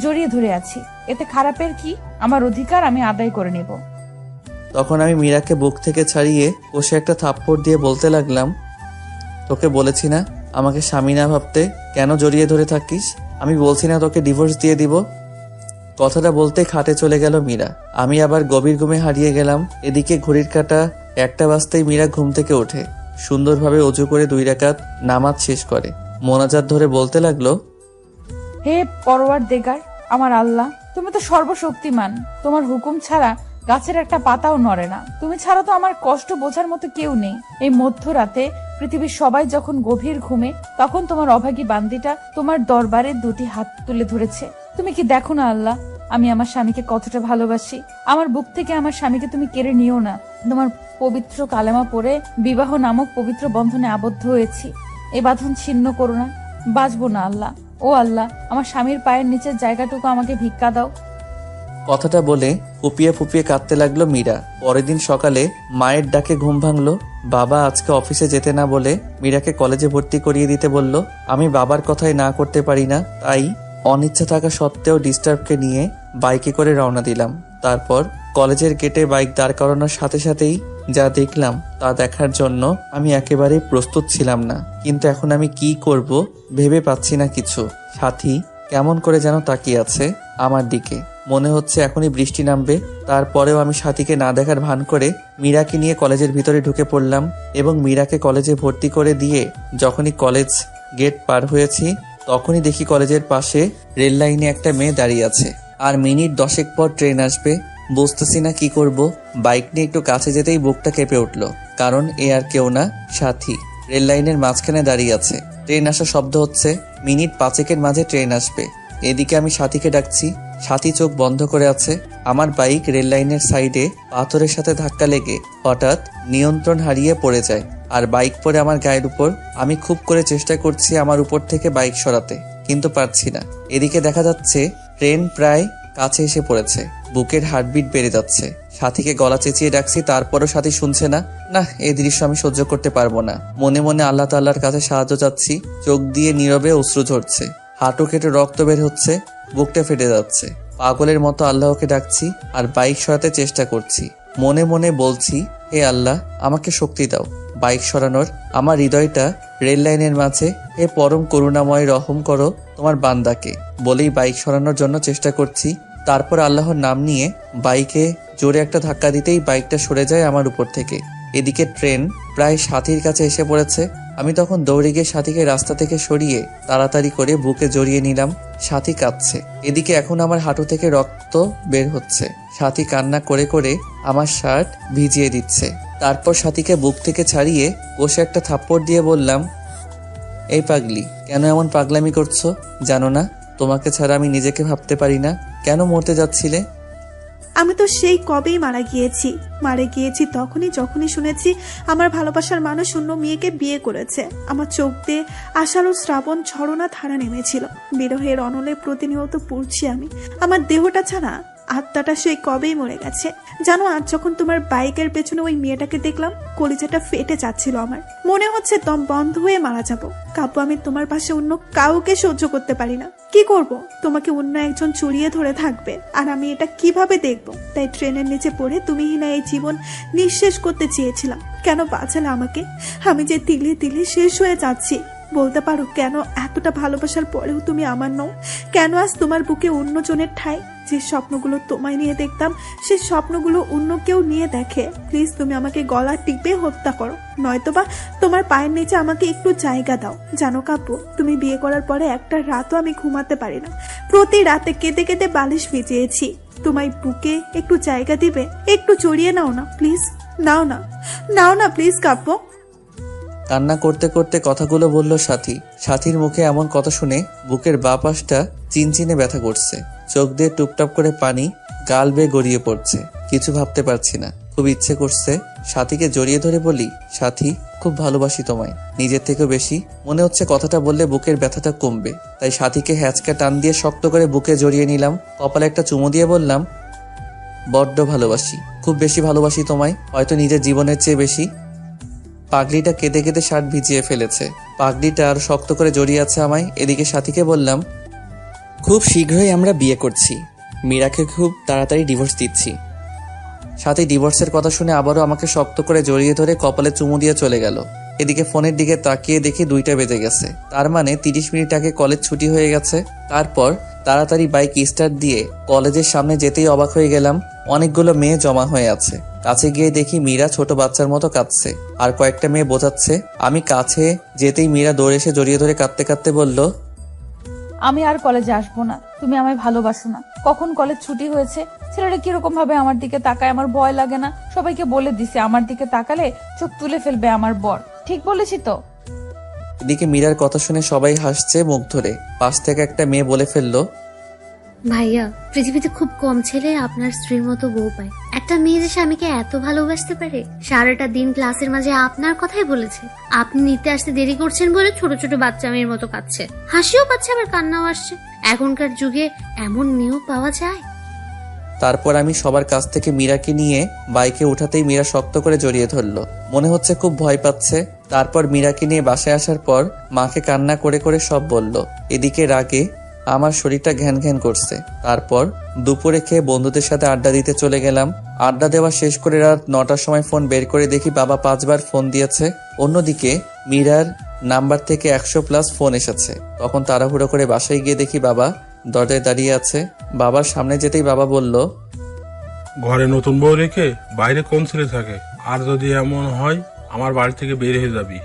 জড়িয়ে ধরে আছি, এতে খারাপের কি? আমার অধিকার আমি আদায় করে নেব। তখন আমি মীরাকে বুক থেকে ছাড়িয়ে কষে একটা থাপ্পড় দিয়ে বলতে লাগলাম, তোকে বলেছি না আমাকে স্বামী না ভাবতে, কেন জড়িয়ে ধরে থাকিস? আমি বলছি না তোকে ডিভোর্স দিয়ে দিব? কথাটা বলতে খাটে চলে গেল মীরা। আমি আবার গভীর ঘুমে হারিয়ে গেলাম। এদিকে ঘড়ির কাঁটা 1টা বাজতেই মীরা ঘুম থেকে ওঠে, সুন্দরভাবে অজু করে 2 রাকাত নামাজ শেষ করে মোনাজাত ধরে বলতে লাগলো, হে পরওয়ারদিগার, আমার আল্লাহ, তুমি তো সর্বশক্তিমান। তোমার হুকুম ছাড়া গাছের একটা পাতাও নড়ে না। তুমি ছাড়া তো আমার কষ্ট বোঝার মতো কেউ নেই। এই মধ্যরাতে পৃথিবীর সবাই যখন গভীর ঘুমে, তখন তোমার অভাগী বান্দিটা তোমার দরবারে 2টি হাত তুলে ধরেছে। তুমি কি দেখো না আল্লাহ, আমি আমার স্বামীকে কতটা ভালোবাসি? আমার বুক থেকে আমার স্বামীকে তুমি কেড়ে নিও না। তোমার পবিত্র কালেমা পড়ে বিবাহ নামক পবিত্র বন্ধনে আবদ্ধ হয়েছি, এই বাঁধন ছিন্ন করো না। বাঁচবো না আল্লাহ। ও আল্লাহ, আমার স্বামীর পায়ের নিচের জায়গাটুকু আমাকে ভিক্ষা দাও। কথাটা বলে ফুপিয়ে ফুপিয়ে কাঁদতে লাগলো মীরা। পরের দিন সকালে মায়ের ডাকে ঘুম ভাঙলো। বাবা আজকে অফিসে যেতে না বলে মীরাকে কলেজে ভর্তি করিয়ে দিতে বলল। আমি বাবার কথাই না করতে পারি না, তাই অনিচ্ছা থাকা সত্ত্বেও ডিস্টার্বকে নিয়ে বাইকে করে রওনা দিলাম। তারপর কলেজের গেটে বাইক দাঁড় করানোর সাথে সাথেই যা দেখলাম তা দেখার জন্য আমি একেবারেই প্রস্তুত ছিলাম না। কিন্তু এখন আমি কি করব ভেবে পাচ্ছি না কিছু। সাথী কেমন করে যেন তাকিয়ে আছে আমার দিকে, মনে হচ্ছে এখনই বৃষ্টি নামবে। তারপরেও আমি সাথীকে না দেখার ভান করে মীরাকে নিয়ে কলেজের ভিতরে ঢুকে পড়লাম এবং মীরাকে কলেজে ভর্তি করে দিয়ে যখনই কলেজ গেট পার হয়েছি, তখনই দেখি কলেজের পাশে রেল লাইনে একটা মেয়ে দাঁড়িয়ে আছে, আর মিনিট 10 পর ট্রেন আসবে। বুঝতেছি না কি করব। বাইক নিয়ে একটু কাছে যেতেই বুকটা কেঁপে উঠলো, কারণ এ আর কেউ না, সাথী। রেল লাইনের মাঝখানে দাঁড়িয়ে আছে, ট্রেন আসার শব্দ হচ্ছে। মিনিট 5 মাঝে ট্রেন আসবে। এদিকে আমি সাথীকে ডাকছি, সাথী চোখ বন্ধ করে আছে। আমার বাইক রেল লাইনের সাইডে পাথরের সাথে ধাক্কা লেগে হঠাৎ নিয়ন্ত্রণ হারিয়ে পড়ে যায়, আর বাইক পড়ে আমার গায়ের উপর। আমি খুব করে চেষ্টা করছি আমার উপর থেকে বাইক সরাতে, কিন্তু পারছি না। এদিকে দেখা যাচ্ছে ট্রেন প্রায় কাছে এসে পড়েছে। বুকের হার্টবিট বেড়ে যাচ্ছে। সাথীকে গলা চেঁচিয়ে ডাকছি, তারপরও সাথী শুনছে না। না, এই দৃশ্য আমি সহ্য করতে পারবো না। মনে মনে আল্লাহ তাআলার কাছে সাহায্য চাচ্ছি। চোখ দিয়ে নীরবে অশ্রু ঝরছে, হাঁটু কেটে রক্ত বের হচ্ছে, বুকটা ফেটে যাচ্ছে। পাগলের মতো আল্লাহকে ডাকছি আর বাইক সরাতে চেষ্টা করছি। মনে মনে বলছি, হে আল্লাহ, আমাকে শক্তি দাও বাইক সরানোর। আমার হৃদয়টা রেল লাইনের মাঝে, হে পরম করুণাময়, রহম করো তোমার বান্দাকে বলেই বাইক সরানোর জন্য চেষ্টা করছি। তারপর আল্লাহর নাম নিয়ে বাইকে জোরে একটা ধাক্কা দিতেই বাইকটা সরে যায় আমার উপর থেকে। এদিকে ট্রেন প্রায় সাথীর কাছে এসে পড়েছে। আমি তখন দৌড়ে গিয়ে সাথীকে রাস্তা থেকে সরিয়ে তাড়াতাড়ি করে বুকে জড়িয়ে নিলাম। সাথী কাঁদছে। এদিকে এখন আমার হাঁটু থেকে রক্ত বের হচ্ছে। সাথী কান্না করে করে আমার শার্ট ভিজিয়ে দিচ্ছে। তারপর সাথীকে বুক থেকে ছাড়িয়ে বসে একটা থাপ্পড় দিয়ে বললাম, এই পাগলি, কেন এমন পাগলামি করছো? জানো না তোমাকে ছাড়া আমি নিজেকে ভাবতে পারি না? কেন মরতে যাচ্ছিলে? আমি তো সেই কবেই মারা গিয়েছি যখনই শুনেছি আমার ভালোবাসার মানুষ অন্য মেয়েকে বিয়ে করেছে। আমার চোখ দিয়ে আষাঢ় শ্রাবণ ঝরনা ধারা নেমেছিল। বিরহের অনলে প্রতিনিয়ত পুড়ছি আমি। আমার দেহটা ছাড়া আত্মাটা সেই কবেই মরে গেছে। জানো, আজ যখন তোমার বাইকের পেছনে ওই মেয়েটাকে দেখলাম, কলিজাটা ফেটে যাচ্ছিল আমার। মনে হচ্ছে দম বন্ধ হয়ে মারা যাব। কাব্য, আমি তোমার পাশে অন্য কাউকে সহ্য করতে পারি না। কি করব? তোমাকে অন্য একজন চড়িয়ে ধরে থাকবে, আর আমি এটা কিভাবে দেখব? তাই ট্রেনের নিচে পড়ে তুমিহীনা এই জীবন নিঃশেষ করতে চেয়েছিলাম। কেন বাঁচালে আমাকে? আমি যে তিলে তিলে শেষ হয়ে যাচ্ছি। বলতে পারো কেন এতটা ভালোবাসার পরেও তুমি আমার নও? কেন আজ তোমার বুকে অন্যজনের ঠাঁই? যে স্বপ্নগুলো তোমায় নিয়ে দেখতাম, সেই স্বপ্নগুলো অন্য কেউ নিয়ে দেখে। প্লিজ তুমি আমাকে গলা টিপে হত্যা করো, নয়তোবা তোমার পায়ের নিচে আমাকে একটু জায়গা দাও। জানো কাব্য, তুমি বিয়ে করার পরে একটা রাতও আমি ঘুমাতে পারি না। প্রতি রাতে কেঁদে কেঁদে বালিশ ভিজিয়েছি। তোমায় বুকে একটু জায়গা দিবে? একটু চড়িয়ে নাও না প্লিজ। নাও না, নাও না প্লিজ কাব্য। কান্না করতে করতে কথাগুলো বলল সাথী। সাথীর মুখে এমন কথা শুনে বুকের বাঁ পাশটা চিনচিনে ব্যথা করছে। চোখ দিয়ে টুপটাপ করে পানি গাল বেয়ে গড়িয়ে পড়ছে। কিছু ভাবতে পারছি না। খুব ইচ্ছে করছে সাথীকে জড়িয়ে ধরে বলি, সাথী খুব ভালোবাসি তোমায়, নিজের থেকেও বেশি। মনে হচ্ছে কথাটা বললে বুকের ব্যথাটা কমবে। তাই সাথীকে হ্যাঁচকা টান দিয়ে শক্ত করে বুকে জড়িয়ে নিলাম। কপালে একটা চুমু দিয়ে বললাম, বড্ড ভালোবাসি, খুব বেশি ভালোবাসি তোমায়, হয়তো নিজের জীবনের চেয়ে বেশি। পাগলিটা কেঁদে কেঁদে শার্ট ভিজিয়ে ফেলেছে। পাগলিটা আর শক্ত করে জড়িয়ে আছে আমায়। এদিকে সাথীকে বললাম, খুব শীঘ্রই আমরা বিয়ে করছি, মীরাকে খুব তাড়াতাড়ি ডিভোর্স দিচ্ছি। সাথী ডিভোর্সের কথা শুনে আবারও আমাকে শক্ত করে জড়িয়ে ধরে কপালে চুমু দিয়ে চলে গেল। এদিকে ফোনের দিকে তাকিয়ে দেখি 2টা বেজে গেছে। তার মানে 30 মিনিট আগে কলেজ ছুটি হয়ে গেছে। তারপর তাড়াতাড়ি বাইক স্টার্ট দিয়ে কলেজের সামনে যেতেই অবাক হয়ে গেলাম, অনেকগুলো মেয়ে জমা হয়ে আছে। কাছে গিয়ে দেখি মীরা ছোট বাচ্চার মতো কাঁদছে, আর কয়েকটা মেয়ে বোঝাচ্ছে। আমি কাছে যেতেই মীরা দৌড়ে এসে জড়িয়ে ধরে কাঁদতে কাঁদতে বলল, আমি আর কলেজে আসবো না, তুমি আমায় ভালোবাসো না। কখন কলেজ ছুটি হয়েছে, ছেলেটা কিরকম ভাবে আমার দিকে তাকায়, আমার ভয় লাগে না? সবাইকে বলে দিছে আমার দিকে তাকালে চোখ তুলে ফেলবে আমার বর। ঠিক বলেছি তো? এদিকে মীরার কথা শুনে সবাই হাসছে মুখ ধরে। পাশ থেকে একটা মেয়ে বলে ফেললো, ভাইয়া, পৃথিবীতে খুব কম ছেলে আপনার স্ত্রীর মতো বউ পায়। একটা মেয়ে যে স্বামীকে এত ভালোবাসতে পারে। সারাটা দিন ক্লাসের মাঝে আপনার কথাই বলেছে। আপনি নিতে আসতে দেরি করছেন বলে ছোট ছোট বাচ্চা মেয়ের মতো কাঁদছে, হাসিও পাচ্ছে আবার কান্নাও আসছে। এখনকার যুগে এমন মেয়েও পাওয়া যায়? তারপর আমি সবার কাছ থেকে মীরাকে নিয়ে বাইকে উঠাতেই মীরা শক্ত করে জড়িয়ে ধরলো। মনে হচ্ছে খুব ভয় পাচ্ছে। তারপর মীরাকে নিয়ে বাসায় আসার পর মাকে কান্না করে করে সব বলল। এদিকে রাগে আমার শরীরটা ঘ্যান ঘ্যান করছে। তারপর দুপুরে খেয়ে বন্ধুদের সাথে আড্ডা দিতে চলে গেলাম। আড্ডা দেওয়া শেষ করে রাত 9টার সময় ফোন বের করে দেখি বাবা 5 বার ফোন দিয়েছে। অন্যদিকে মীরার নাম্বার থেকে 100+ ফোন এসেছে। তখন তাড়াহুড়ো করে বাসায় গিয়ে দেখি বাবা দরজায় দাঁড়িয়ে আছে। বাবার সামনে যেতেই বাবা বলল, ঘরে নতুন বউ রেখে বাইরে কোন ছেলে থাকে? আর যদি এমন হয় আমার বাড়ি থেকে বের হয়ে যাবি।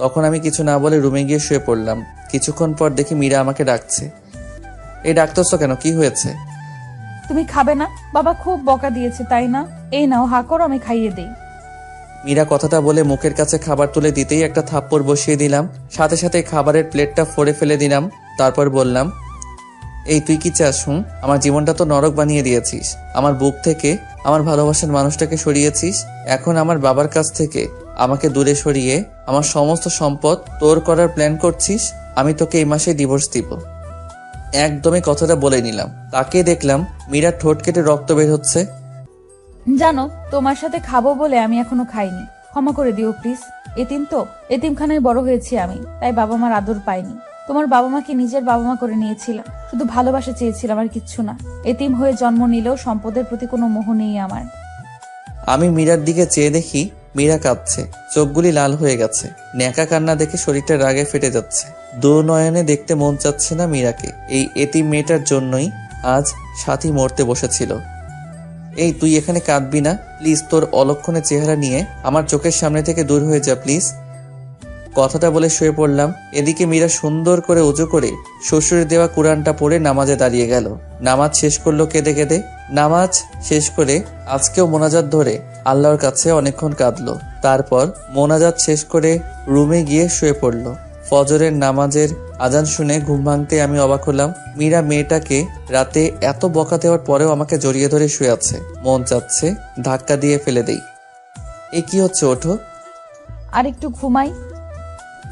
তখন আমি কিছু না বলে রুমে গিয়ে শুয়ে পড়লাম। কিছুক্ষণ পর দেখি মীরা আমাকে ডাকছে। এই ডাকতেছো কেন, কি হয়েছে? তুমি খাবে না? বাবা খুব বকা দিয়েছে তাই না? এই নাও, হা করো, আমি খাইয়ে দেই। মীরা কথাটা বলে মুখের কাছে খাবার তুলে দিতেই একটা থাপ্পড় বসিয়ে দিলাম। সাথে সাথে খাবারের প্লেটটা ফোড়ে ফেলে দিলাম। তারপর বললাম, এই তুই কি চাস? আমার জীবনটা তো নরক বানিয়ে দিয়েছিস। আমার বুক থেকে আমার ভালোবাসার মানুষটাকে সরিয়েছিস। এখন আমার বাবার কাছ থেকে আমাকে দূরে সরিয়ে আমার সমস্ত সম্পদ তোর করার প্ল্যান করছিস। আমি তোকে এই মাসে ডিভোর্স দিব। একদমই কথাটা বলে নিলাম। তাকে দেখলাম মীরার ঠোঁট কেটে রক্ত বের হচ্ছে। জানো, তোমার সাথে খাবো বলে আমি এখনো খাইনি, ক্ষমা করে দিও প্লিজ। এতিম তো, এতিমখানায় বড় হয়েছি আমি, তাই বাবা মার আদর পাইনি। তোমার বাবা মাকে নিজের বাবা মা করে নিয়েছিলাম, শুধু ভালোবাসা চেয়েছিলাম আর কিচ্ছু না। এতিম হয়ে জন্ম নিলেও সম্পদের প্রতি কোনো মোহ নেই আমার। আমি মীরার দিকে চেয়ে দেখি মীরা কাঁদছে, চোখগুলি লাল হয়ে গেছে। ন্যাকা কান্না দেখে শরীরটা রাগে ফেটে যাচ্ছে। দু নয়নে দেখতে মন চাচ্ছে না মীরাকে। এই এতিম মেয়েটার জন্যই আজ সাথী মরতে বসেছিল। এই তুই এখানে কাঁদবি না প্লিজ। তোর অলক্ষণে চেহারা নিয়ে আমার চোখের সামনে থেকে দূর হয়ে যা প্লিজ। কথাটা বলে শুয়ে পড়লাম। এদিকে মীরা সুন্দর করে উজু করে শ্বশুরের দেওয়া কুরআনটা পড়ে নামাজে দাঁড়িয়ে গেল। নামাজ শেষ করলো কেঁদে কেঁদে। নামাজ শেষ করে আজকেও মোনাজাত ধরে আল্লাহর কাছে অনেকক্ষণ কাঁদলো। তারপর মোনাজাত শেষ করে রুমে গিয়ে শুয়ে পড়লো। ফজরের নামাজের আজান শুনে ঘুম ভাঙতে আমি অবাক হলাম। মীরা মেয়েটাকে রাতে এত বকা দেওয়ার পরেও আমাকে জড়িয়ে ধরে শুয়ে আছে। মন চাচ্ছে ধাক্কা দিয়ে ফেলে দেই। এ কি হচ্ছে? ওঠো। আর একটু ঘুমাই।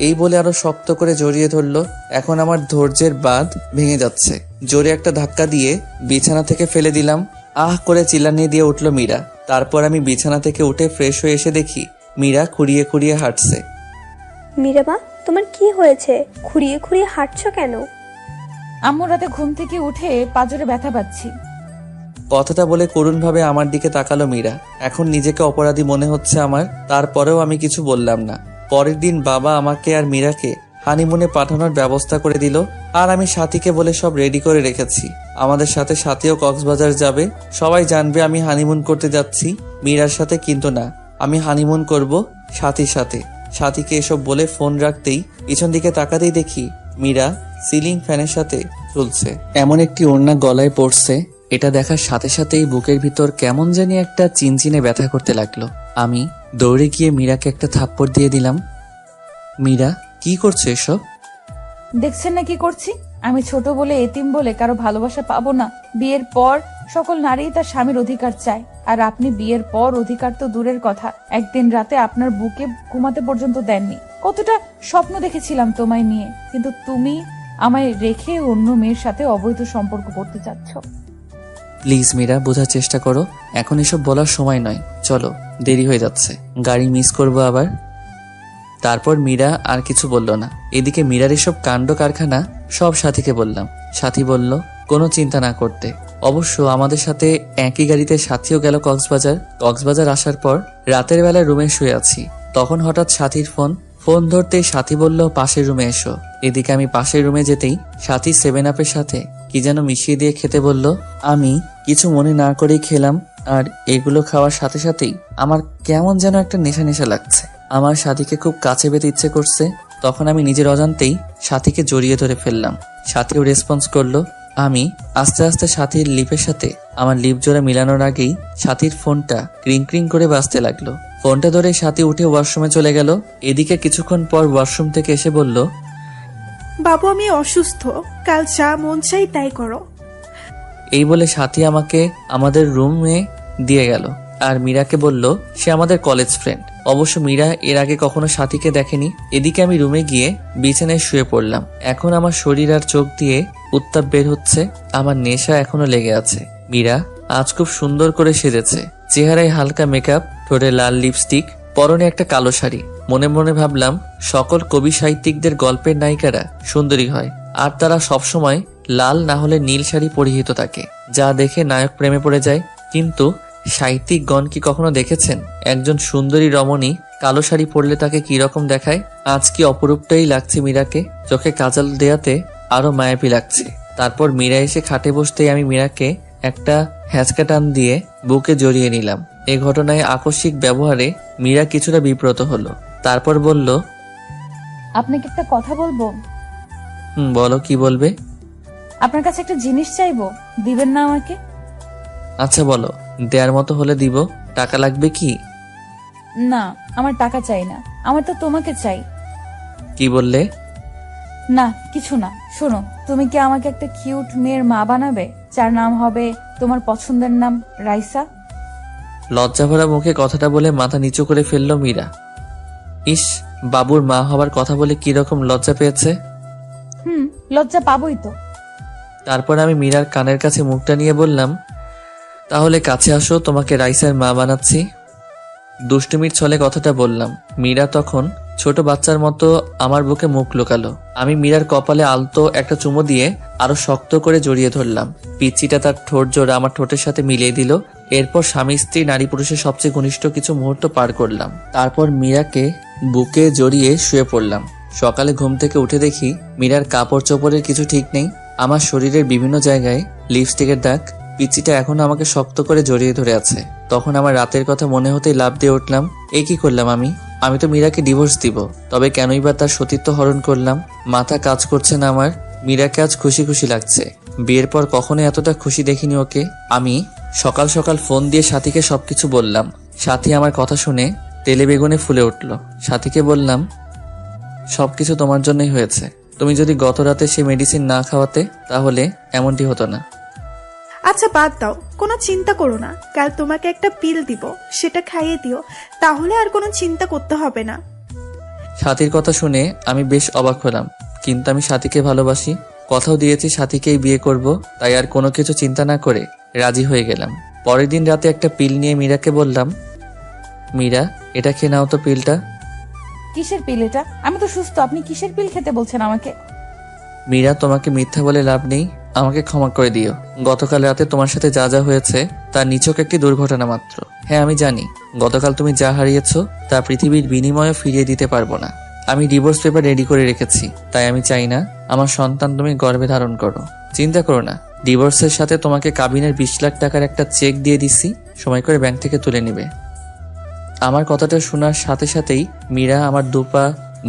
এই বলে আরো শক্ত করে জড়িয়ে ধরলো। এখন আমার ধৈর্যের বাঁধ ভেঙে যাচ্ছে। জোরে একটা ধাক্কা দিয়ে বিছানা থেকে ফেলে দিলাম। আহ করে চিল্লানি দিয়ে উঠল মীরা। তারপর আমি বিছানা থেকে উঠে ফ্রেশ হয়ে এসে দেখি মীরা খুঁড়িয়ে খুঁড়িয়ে হাঁটছে। মীরা মা, তোমার কি হয়েছে? খুঁড়িয়ে খুঁড়িয়ে হাঁটছো কেন? আম্মু রাতে ঘুম থেকে উঠে পাজরে ব্যথা পাচ্ছি। কথাটা বলে করুণভাবে আমার দিকে তাকালো মীরা। এখন নিজেকে অপরাধী মনে হচ্ছে আমার, তারপরেও আমি কিছু বললাম না। পরের দিন বাবা আমাকে আর মীরাকে হানিমুনে পাঠানোর ব্যবস্থা করে দিল। আর আমি সাথীকে বলে সব রেডি করে রেখেছি। আমাদের সাথে সাথীও কক্সবাজার যাবে। সবাই জানবে আমি হানিমুন করতে যাচ্ছি মীরার সাথে, কিন্তু না, আমি হানিমুন করব সাথীর সাথে। সাথীকে এসব বলে ফোন রাখতেই পিছন দিকে তাকাতেই দেখি মীরা সিলিং ফ্যানের সাথে ঝুলছে। এমন একটি ওড়না গলায় পড়ছে, এটা দেখার সাথে সাথেই বুকের ভিতর কেমন জানি একটা চিনচিনে ব্যথা করতে লাগলো। আমি দৌড়ে গিয়ে মীরাকে একটা থাপ্পড় দিয়ে দিলাম। মীরা, কি করছো এসব? দেখছেন না কি করছি? আমি ছোট বলে, এতিম বলে কারো ভালোবাসা পাবো না। বিয়ের পর সকল নারী তার স্বামীর অধিকার চায়, আর আপনি বিয়ের পর অধিকার তো দূরের কথা, একদিন রাতে আপনার বুকে ঘুমাতে পর্যন্ত দেননি। কতটা স্বপ্ন দেখেছিলাম তোমায় নিয়ে, কিন্তু তুমি আমায় রেখে অন্য মেয়ের সাথে অবৈধ সম্পর্ক করতে চাচ্ছ। প্লিজ মীরা, বোঝার চেষ্টা করো। এখন এসব বলার সময় নয়, চলো, দেরি হয়ে যাচ্ছে, গাড়ি মিস করবো আবার। তারপর মীরা আর কিছু বলল না। এদিকে মীরার এসব কাণ্ড কারখানা সব সাথীকে বললাম। সাথী বলল কোনো চিন্তা না করতে। অবশ্য আমাদের সাথে একই গাড়িতে সাথীও গেল কক্সবাজার। কক্সবাজার আসার পর রাতের বেলা রুমে শুয়ে আছি, তখন হঠাৎ সাথীর ফোন ধরতেই সাথী বলল পাশের রুমে এসো। এদিকে আমি পাশের রুমে যেতেই সাথী 7 আপের সাথে কি যেন মিশিয়ে দিয়ে খেতে বলল। আমি কিছু মনে না করেই খেলাম, আর এগুলো খাওয়ার সাথে সাথেই আমার কেমন যেন একটা নেশা নেশা লাগছে। আমার সাথীকে খুব কাছে পেতে ইচ্ছে করছে। তখন আমি নিজের অজান্তেই সাথীকে জড়িয়ে ধরে ফেললাম। সাথীও রেসপন্স করলো। আমি আস্তে আস্তে সাথীর লিপের সাথে আমার লিপ জোড়া মিলানোর আগেই সাথীর ফোনটা ক্রিং ক্রিং করে বাজতে লাগলো। ফোনটা ধরে সাথী উঠে ওয়াশরুমে চলে গেল। এদিকে কিছুক্ষণ পর ওয়াশরুম থেকে এসে বলল, বাবু আমি অসুস্থ, কাল যা মন চাই তাই করো। এই বলে সাথী আমাকে আমাদের রুমে দিয়ে গেল আর মীরাকে বলল সে আমাদের কলেজ ফ্রেন্ড। অবশ্য মীরা এর আগে কখনো সাথীকে দেখেনি। এদিকে আমি রুমে গিয়ে বিছানায় শুয়ে পড়লাম। এখন আমার শরীর আর চোখ দিয়ে উত্তাপ বের হচ্ছে, আমার নেশা এখনো লেগে আছে। মীরা আজ খুব সুন্দর করে সেজেছে, চেহারায় হালকা মেকআপ, ঠোঁটে লাল লিপস্টিক, পরনে একটা কালো শাড়ি। মনে মনে ভাবলাম সকল কবি সাহিত্যিকদের গল্পের নায়িকারা সুন্দরী হয়, আর তারা সবসময় লাল না হলে নীল শাড়ি পরিহিত থাকে, যা দেখে নায়ক প্রেমে পড়ে যায়। কিন্তু সাহিত্যিকগণ কি কখনো দেখেছেন একজন সুন্দরী রমণী কালো শাড়ি পরলে তাকে কি রকম দেখায়? আজ কি অপরূপটাই লাগছে মীরাকে, চোখে কাজল দেয়াতে আরো মায়াবী লাগছে। তারপর মীরা এসে খাটে বসতেই আমি মীরাকে একটা হ্যাঁচকা টান দিয়ে বুকে জড়িয়ে নিলাম। এই ঘটনায় আকস্মিক ব্যবহারে মীরা কিছুটা বিব্রত হলো। তারপর বলল, আপনাকে একটা কথা বলবো। বলো, কি বলবে? আপনার কাছে একটা জিনিস চাইবো, দিবেন না আমাকে? আচ্ছা বলো, দেয়ার মতো হলে দিব। টাকা লাগবে কি? না, আমার টাকা চাই না, আমার তো তোমাকে চাই। কি বললে? না কিছু না। শোনো, তুমি কি আমাকে একটা কিউট মেয়ের মা বানাবে, যার নাম হবে তোমার পছন্দের নাম রাইসা? লজ্জাভরা মুখে কথাটা বলে মাথা নিচু করে ফেললো মীরা। ইস, বাবুর মা হবার কথা বলে কিরকম লজ্জা পেয়েছে। লজ্জা পাবোই তো। তারপর আমি মীরার কানের কাছে মুখটা নিয়ে বললাম, তাহলে কাছে আসো, তোমাকে রাইসার মা বানাচ্ছি। দুষ্টুমির ছলে কথাটা বললাম। মীরা তখন ছোট বাচ্চার মতো আমার বুকে মুখ লুকালো। আমি মীরার কপালে আলতো একটা চুমো দিয়ে আরো শক্ত করে জড়িয়ে ধরলাম। পিচ্চিটা তার ঠোঁট জোড়া আমার ঠোঁটের সাথে মিলিয়ে দিল। এরপর স্বামী স্ত্রী নারী পুরুষের সবচেয়ে ঘনিষ্ঠ কিছু মুহূর্ত পার করলাম। তারপর মীরাকে বুকে জড়িয়ে শুয়ে পড়লাম। সকালে ঘুম থেকে উঠে দেখি মীরার কাপড় চোপড়ের কিছু ঠিক নেই। আমার শরীরের বিভিন্ন জায়গায় লিপস্টিকের দাগ। পিচ্চিটা এখনো আমাকে শক্ত করে জড়িয়ে ধরে আছে। তখন আমার রাতের কথা মনে হতেই লাফ দিয়ে উঠলাম। এই কি করলাম আমি তো মীরাকে ডিভোর্স দিব, তবে কেনই বা তার সতীত্ব হরণ করলাম? মাথা কাজ করছে না আমার। মীরাকে আজ খুশি খুশি লাগছে। বিয়ের পর কখনো এতটা খুশি দেখিনি ওকে। আমি সকাল সকাল ফোন দিয়ে সাথীকে সবকিছু বললাম। সাথী আমার কথা শুনে তেলে বেগুনে ফুলে উঠল। সাথীকে বললাম, সবকিছু তোমার জন্যই হয়েছে। তুমি যদি গত রাতে সে মেডিসিন না খাওয়াতে তাহলে এমনটি হতো না। আচ্ছা বাদ দাও, কোনো চিন্তা করো না, কাল তোমাকে একটা পিল দিব, সেটা খাইয়ে দিও, তাহলে আর কোনো চিন্তা করতে হবে না। সাথীর কথা শুনে আমি বেশ অবাক হলাম, কিন্তু আমি সাথীকে ভালোবাসি, কথাও দিয়েছি সাথীকেই বিয়ে করব, তাই আর কোনো কিছু চিন্তা না করে রাজি হয়ে গেলাম। পরের দিন রাতে একটা পিল নিয়ে মীরাকে বললাম, মীরা এটা খেয়ে নাও তো পিলটা। কিসের পিল এটা? আমি তো সুস্থ, আপনি কিসের পিল খেতে বলছেন আমাকে? মীরা তোমাকে মিথ্যা বলে লাভ নেই, আমাকে ক্ষমা করে দিও। গতকাল রাতে তোমার সাথে যা যা হয়েছে তা নিছক একটি দুর্ঘটনা মাত্র। হ্যাঁ আমি জানি গতকাল তুমি যা হারিয়েছো তা পৃথিবীর বিনিময়ে ফিরিয়ে দিতে পারবো না। আমি ডিভোর্স পেপার রেডি করে রেখেছি, তাই আমি চাই না আমার সন্তান তুমি গর্ভে ধারণ করো। চিন্তা করো না, ডিভোর্সের সাথে তোমাকে কাবিনের 20 লাখ টাকার একটা চেক দিয়ে দিছি, সময় করে ব্যাংক থেকে তুলে নিবে। আমার কথাটা শোনার সাথে সাথেই মীরা আমার দুপা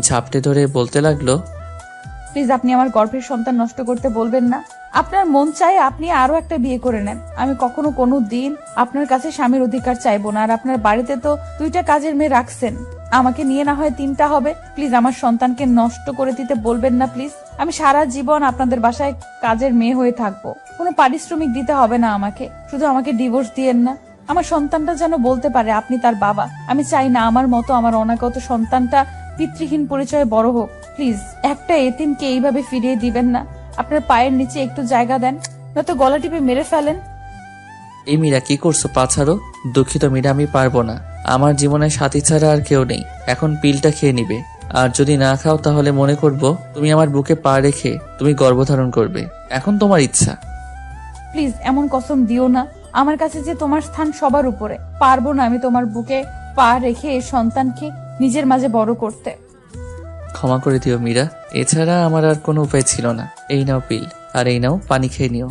ঝাপটে ধরে বলতে লাগলো, প্লিজ আপনি আমার গর্ভের সন্তান নষ্ট করতে বলবেন না। আপনার মন চায় আপনি আরো একটা বিয়ে করে নেন, আমি কখনো কোনো দিন আপনার কাছে স্বামীর অধিকার চাইবো না। আর আপনার বাড়িতে তো 2টা কাজের মেয়ে রাখছেন, আমাকে নিয়ে না হয় 3টা হবে। প্লিজ আমার সন্তানকে নষ্ট করে দিতে বলবেন না প্লিজ। আমি সারা জীবন আপনাদের বাসায় কাজের মেয়ে হয়ে থাকবো, কোনো পারিশ্রমিক দিতে হবে না আমাকে, শুধু আমাকে ডিভোর্স দিয়েন না। আমার সন্তানটা যেন বলতে পারে আপনি তার বাবা। আমি চাই না আমার মতো আমার অনাগত সন্তানটা পিতৃহীন পরিচয়ে বড় হোক। প্লিজ একটা এতিমকে এইভাবে ফিরিয়ে দিবেন না। আপনার পায়ের নিচে একটু জায়গা দেন, নয়তো গলা টিপে মেরে ফেলেন। এই মীরা কি করছো? পা ছাড়ো। দুঃখিত মীরা, আমি পারবো না, আমার জীবনে সাথী ছাড়া আর কেউ নেই। এখন পিলটা খেয়ে নিবে, আর যদি না খাও তাহলে মনে করব তুমি আমার বুকে পা রেখে তুমি গর্ভধারণ করবে। এখন তোমার ইচ্ছা। প্লিজ এমন কসম দিও না, আমার কাছে যে তোমার স্থান সবার উপরে। পারবো না আমি তোমার বুকে পা রেখে এই সন্তানকে নিজের মাঝে বড় করতে। ক্ষমা করে দিও মীরা, এছাড়া আমার আর কোনো উপায় ছিল না। এই নাও পিল, আর এই নাও পানি খেয়ে নিও।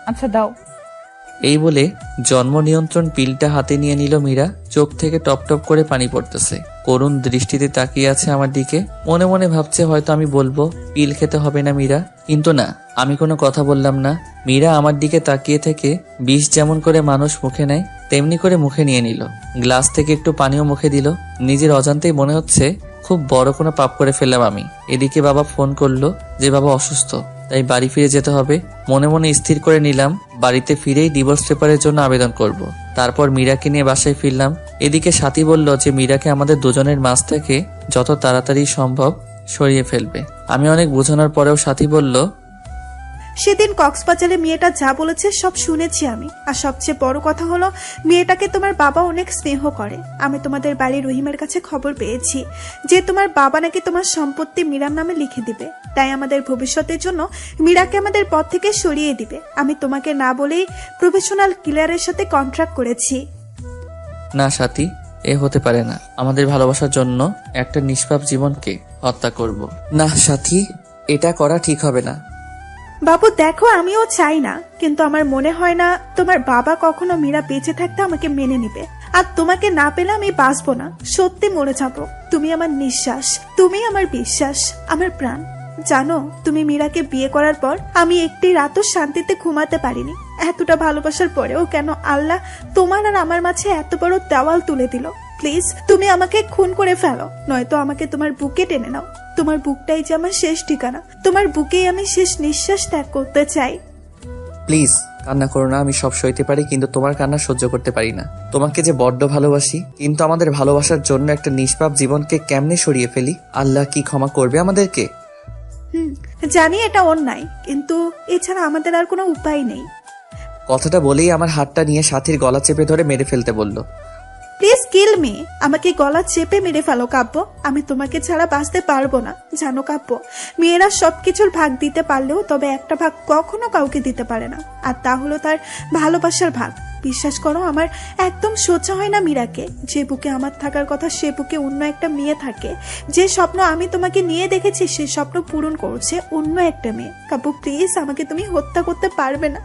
আচ্ছা দাও। এই বলে জন্ম নিয়ন্ত্রণ পিলটা হাতে নিয়ে নিল মীরা। চোখ থেকে টপ টপ করে পানি পড়তেছে, করুণ দৃষ্টিতে তাকিয়ে আছে আমার দিকে। মনে মনে ভাবছে হয়তো আমি বলবো পিল খেতে হবে না মীরা, কিন্তু না, আমি কোনো কথা বললাম না। মীরা আমার দিকে তাকিয়ে থেকে বিষ যেমন করে মানুষ মুখে নেয় তেমনি করে মুখে নিয়ে নিল। গ্লাস থেকে একটু পানিও মুখে দিল। নিজের অজান্তেই মনে হচ্ছে খুব বড় কোনো পাপ করে ফেললাম আমি। এদিকে বাবা ফোন করলো যে বাবা অসুস্থ, তাই বাড়ি ফিরে যেতে হবে। মনে মনে স্থির করে নিলাম বাড়িতে ফিরেই ডিভোর্স পেপারের জন্য আবেদন করব। তারপর মীরাকে নিয়ে বাসায় ফিরলাম। এদিকে সাথী বলল যে মীরাকে আমাদের দুজনের মাঝ থেকে যত তাড়াতাড়ি সম্ভব সরিয়ে ফেলবে। আমি অনেক বোঝানোর পরেও সাথী বলল, সেদিন কক্সবাজারে মেয়েটা যা বলেছে সব শুনেছি আমি। আর সবচেয়ে বড় কথা হলো মেয়েটাকে তোমার বাবা অনেক স্নেহ করে। আমি তোমাদের বাড়ির রহিমের কাছে খবর পেয়েছি যে তোমার বাবা নাকি তোমার সম্পত্তি মীরার নামে লিখে দিবে, তাই আমাদের ভবিষ্যতের জন্য মীরাকে আমাদের পথ থেকে সরিয়ে দিবে। আমি তোমাকে না বলেই প্রফেশনাল কিলারের সাথে কন্ট্রাক্ট করেছি। না সাথী, এ হতে পারে না। আমাদের ভালোবাসার জন্য একটা নিষ্পাপ জীবনকে হত্যা করব না সাথী, এটা করা ঠিক হবে না। বাবু দেখো, আমিও চাই না, কিন্তু আমার মনে হয় না তোমার বাবা কখনো মীরা বেঁচে থাকতে আমাকে মেনে নিবে। আর তোমাকে না পেলে আমি বাঁচবো না, সত্যি মরে যাবো। তুমি আমার নিঃশ্বাস, তুমি আমার বিশ্বাস, আমার প্রাণ। জানো, তুমি মীরাকে বিয়ে করার পর আমি একটি রাতও শান্তিতে ঘুমাতে পারিনি। এতটা ভালোবাসার পরেও কেন আল্লাহ তোমার আর আমার মাঝে এত বড় দেওয়াল তুলে দিল? প্লিজ তুমি আমাকে খুন করে ফেলো, নয়তো আমাকে তোমার বুকে টেনে নাও। তোমার বুকটাই যে আমার শেষ ঠিকানা, তোমার বুকেই আমি শেষ নিঃশ্বাস ত্যাগ করতে চাই। প্লিজ কান্না করো না, আমি সব সইতে পারি, কিন্তু তোমার কান্না সহ্য করতে পারি না। তোমাকে যে বড্ড ভালোবাসি, কিন্তু আমাদের ভালোবাসার জন্য একটা নিষ্পাপ জীবনকে কেমনে সরিয়ে ফেলি? আল্লাহ কি ক্ষমা করবে আমাদেরকে? জানি এটা অন্যায়, কিন্তু এছাড়া আমাদের আর কোনো উপায় নেই। কথাটা বলেই আমার হাতটা নিয়ে সাথীর গলা চেপে ধরে মেরে ফেলতে বলল। প্লিজ কিল মি, আমাকে গলা চেপে মেরে ফেলো কাব্য। আমি তোমাকে ছাড়া বাঁচতে পারবো না। জানো কাব্য, মেয়েরা সবকিছুর ভাগ দিতে পারলেও তবে একটা ভাগ কখনো কাউকে দিতে পারে না, আর তা হলো তার ভালোবাসার ভাগ। বিশ্বাস করো, আমার একদম সহ্য হয় না মীরাকে। যে বুকে আমার থাকার কথা সে বুকে অন্য একটা মেয়ে থাকে। যে স্বপ্ন আমি তোমাকে নিয়ে দেখেছি সে স্বপ্ন পূরণ করছে অন্য একটা মেয়ে। কাব্য প্লিজ, আমাকে তুমি হত্যা করতে পারবে না,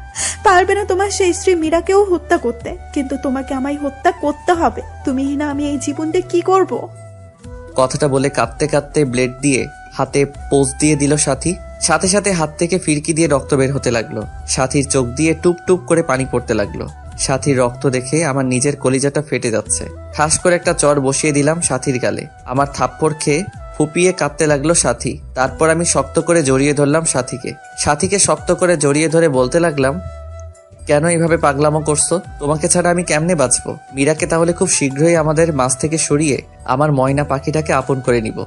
পারবে না তোমার সেই স্ত্রী মীরাকেও হত্যা করতে, কিন্তু তোমাকে আমায় হত্যা করতে হবে। তুমি না আমি এই জীবনটা কি করব? কথাটা বলে কাঁদতে কাঁদতে ব্লেড দিয়ে হাতে পোজ দিয়ে দিল সাথী। সাথে সাথে হাত থেকে ফিরকি দিয়ে রক্ত বের হতে লাগলো। সাথীর চোখ দিয়ে টুপ টুপ করে পানি পড়তে লাগলো। সাথীর রক্ত দেখে আমার নিজের কলিজাটা ফেটে যাচ্ছে। ঠাস করে একটা চর বসিয়ে দিলাম সাথীর গালে। আমার থাপ্পড় খেয়ে ফুপিয়ে কাঁদতে লাগলো সাথী। তারপর আমি শক্ত করে জড়িয়ে ধরলাম সাথীকে। সাথীকে শক্ত করে জড়িয়ে ধরে বলতে লাগলাম, কেন এইভাবে পাগলামো করছো? তোমাকে ছাড়া আমি কেমনে বাঁচবো? মীরাকে তাহলে খুব শীঘ্রই আমাদের মাঝ থেকে সরিয়ে আমার ময়না পাখিটাকে আপন করে নিব।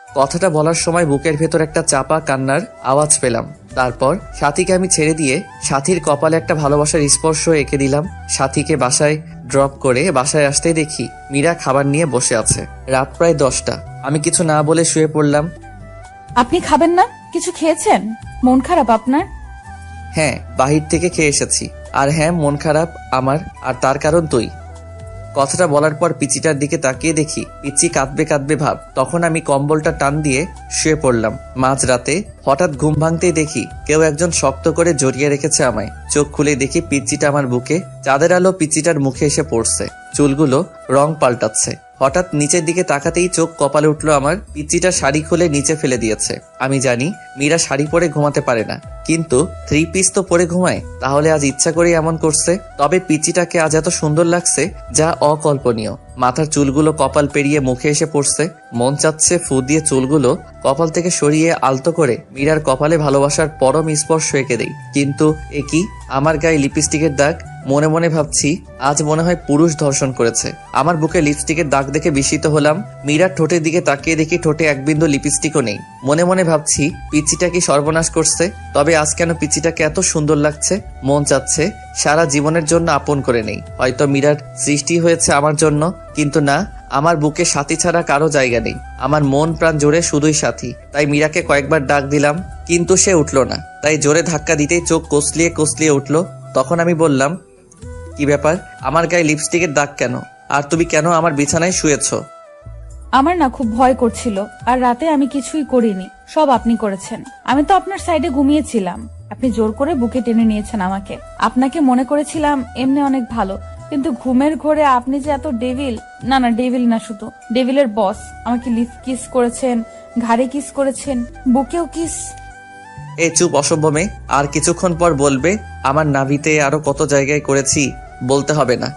কথাটা বলার সময় বুকের ভেতর একটা চাপা কান্নার আওয়াজ পেলাম। তারপর সাথীকে আমি ছেড়ে দিয়ে সাথীর কপালে একটা ভালোবাসার স্পর্শ এঁকে দিলাম। সাথীকে বাসায় ড্রপ করে বাসায় আসতেই দেখি মীরা খাবার নিয়ে বসে আছে। রাত প্রায় 10টা। আমি কিছু না বলে শুয়ে পড়লাম। আপনি খাবেন না? কিছু খেয়েছেন? মন খারাপ আপনার? হ্যাঁ, বাহির থেকে খেয়ে এসেছি। আর হ্যাঁ, মন খারাপ আমার, আর তার কারণ তুই। কথাটা বলার পর পিচিটার দিকে তাকিয়ে দেখি পিচি কাঁদবে কাঁদবে ভাব। তখন আমি কম্বলটা টান দিয়ে শুয়ে পড়লাম। মাঝরাতে হঠাৎ ঘুম ভাঙতেই দেখি কেউ একজন শক্ত করে জড়িয়ে রেখেছে আমায়। চোখ খুলে দেখি পিচিটা আমার বুকে। চাঁদের আলো পিচিটার মুখে এসে পড়ছে, চুলগুলো রং পাল্টাচ্ছে। হঠাৎ নিচের দিকে তাকাতেই চোখ কপালে উঠলো আমার। পিচিটা শাড়ি খুলে নিচে ফেলে দিয়েছে। আমি জানি মীরা শাড়ি পরে ঘুমাতে পারে না, কিন্তু 3 পিস তো পরে ঘুমায়। তাহলে আজ ইচ্ছা করে এমন করছে। তবে পিচিটাকে আজ এত সুন্দর লাগছে যা অকল্পনীয়। মাথার চুলগুলো কপাল পেরিয়ে মুখে এসে পড়ছে। মন চাচ্ছে ফু দিয়ে চুলগুলো কপাল থেকে সরিয়ে আলতো করে মীরার কপালে ভালোবাসার পরম স্পর্শ এঁকে দেই। কিন্তু এ কি, আমার গায়ে লিপস্টিকের দাগ। মনে মনে ভাবছি আজ মনে হয় পুরুষ ধর্ষণ করেছে। আমার বুকে লিপস্টিকের দাগ দেখে বিস্মিত হলাম। মীরার ঠোঁটের দিকে তাকিয়ে দেখি ঠোঁটে এক বিন্দু লিপস্টিকও নেই। মনে মনে ভাবছি পিচিটা কি সর্বনাশ করছে। তবে আজ কেন পিচিটাকে এত সুন্দর লাগছে। মন চাচ্ছে সারা জীবনের জন্য আপন করে নেই। হয়তো মীরার সৃষ্টি হয়েছে আমার জন্য, কিন্তু না, আমার বুকে সাথী ছাড়া কারো জায়গা নেই। আমার মন প্রাণ জোরে শুধুই সাথী। তাই মীরাকে কয়েকবার ডাক দিলাম, কিন্তু সে উঠলো না। তাই জোরে ধাক্কা দিতেই চোখ কসলিয়ে কসলিয়ে উঠলো। তখন আমি বললাম, কি ব্যাপার, আমার গায়ে লিপস্টিকের দাগ কেন? আর তুমি কেন আমার বিছানায় শুয়েছো? আমার না খুব ভয় করছিল, আর রাতে আমি কিছুই করিনি, সব আপনি করেছেন। আমি তো আপনার সাইডে ঘুমিয়েছিলাম, আপনি জোর করে বুকে টেনে নিয়েছেন আমাকে। আপনাকে মনে করেছিলাম এমনি অনেক ভালো, কিন্তু ঘুমের ঘোরে আপনি যে এত ডেভিল। না না, ডেভিল না, শুধু ডেভিলের বস। আমাকে লিপ কিস করেছেন, ঘাড়ে কিস করেছেন, বুকেও কিস। এই চুপ অসভ্য মেয়ে। আর কিছুক্ষণ পর বলবে আমার নাভিতে আরো কত জায়গায় করেছি, বলতে হবে না।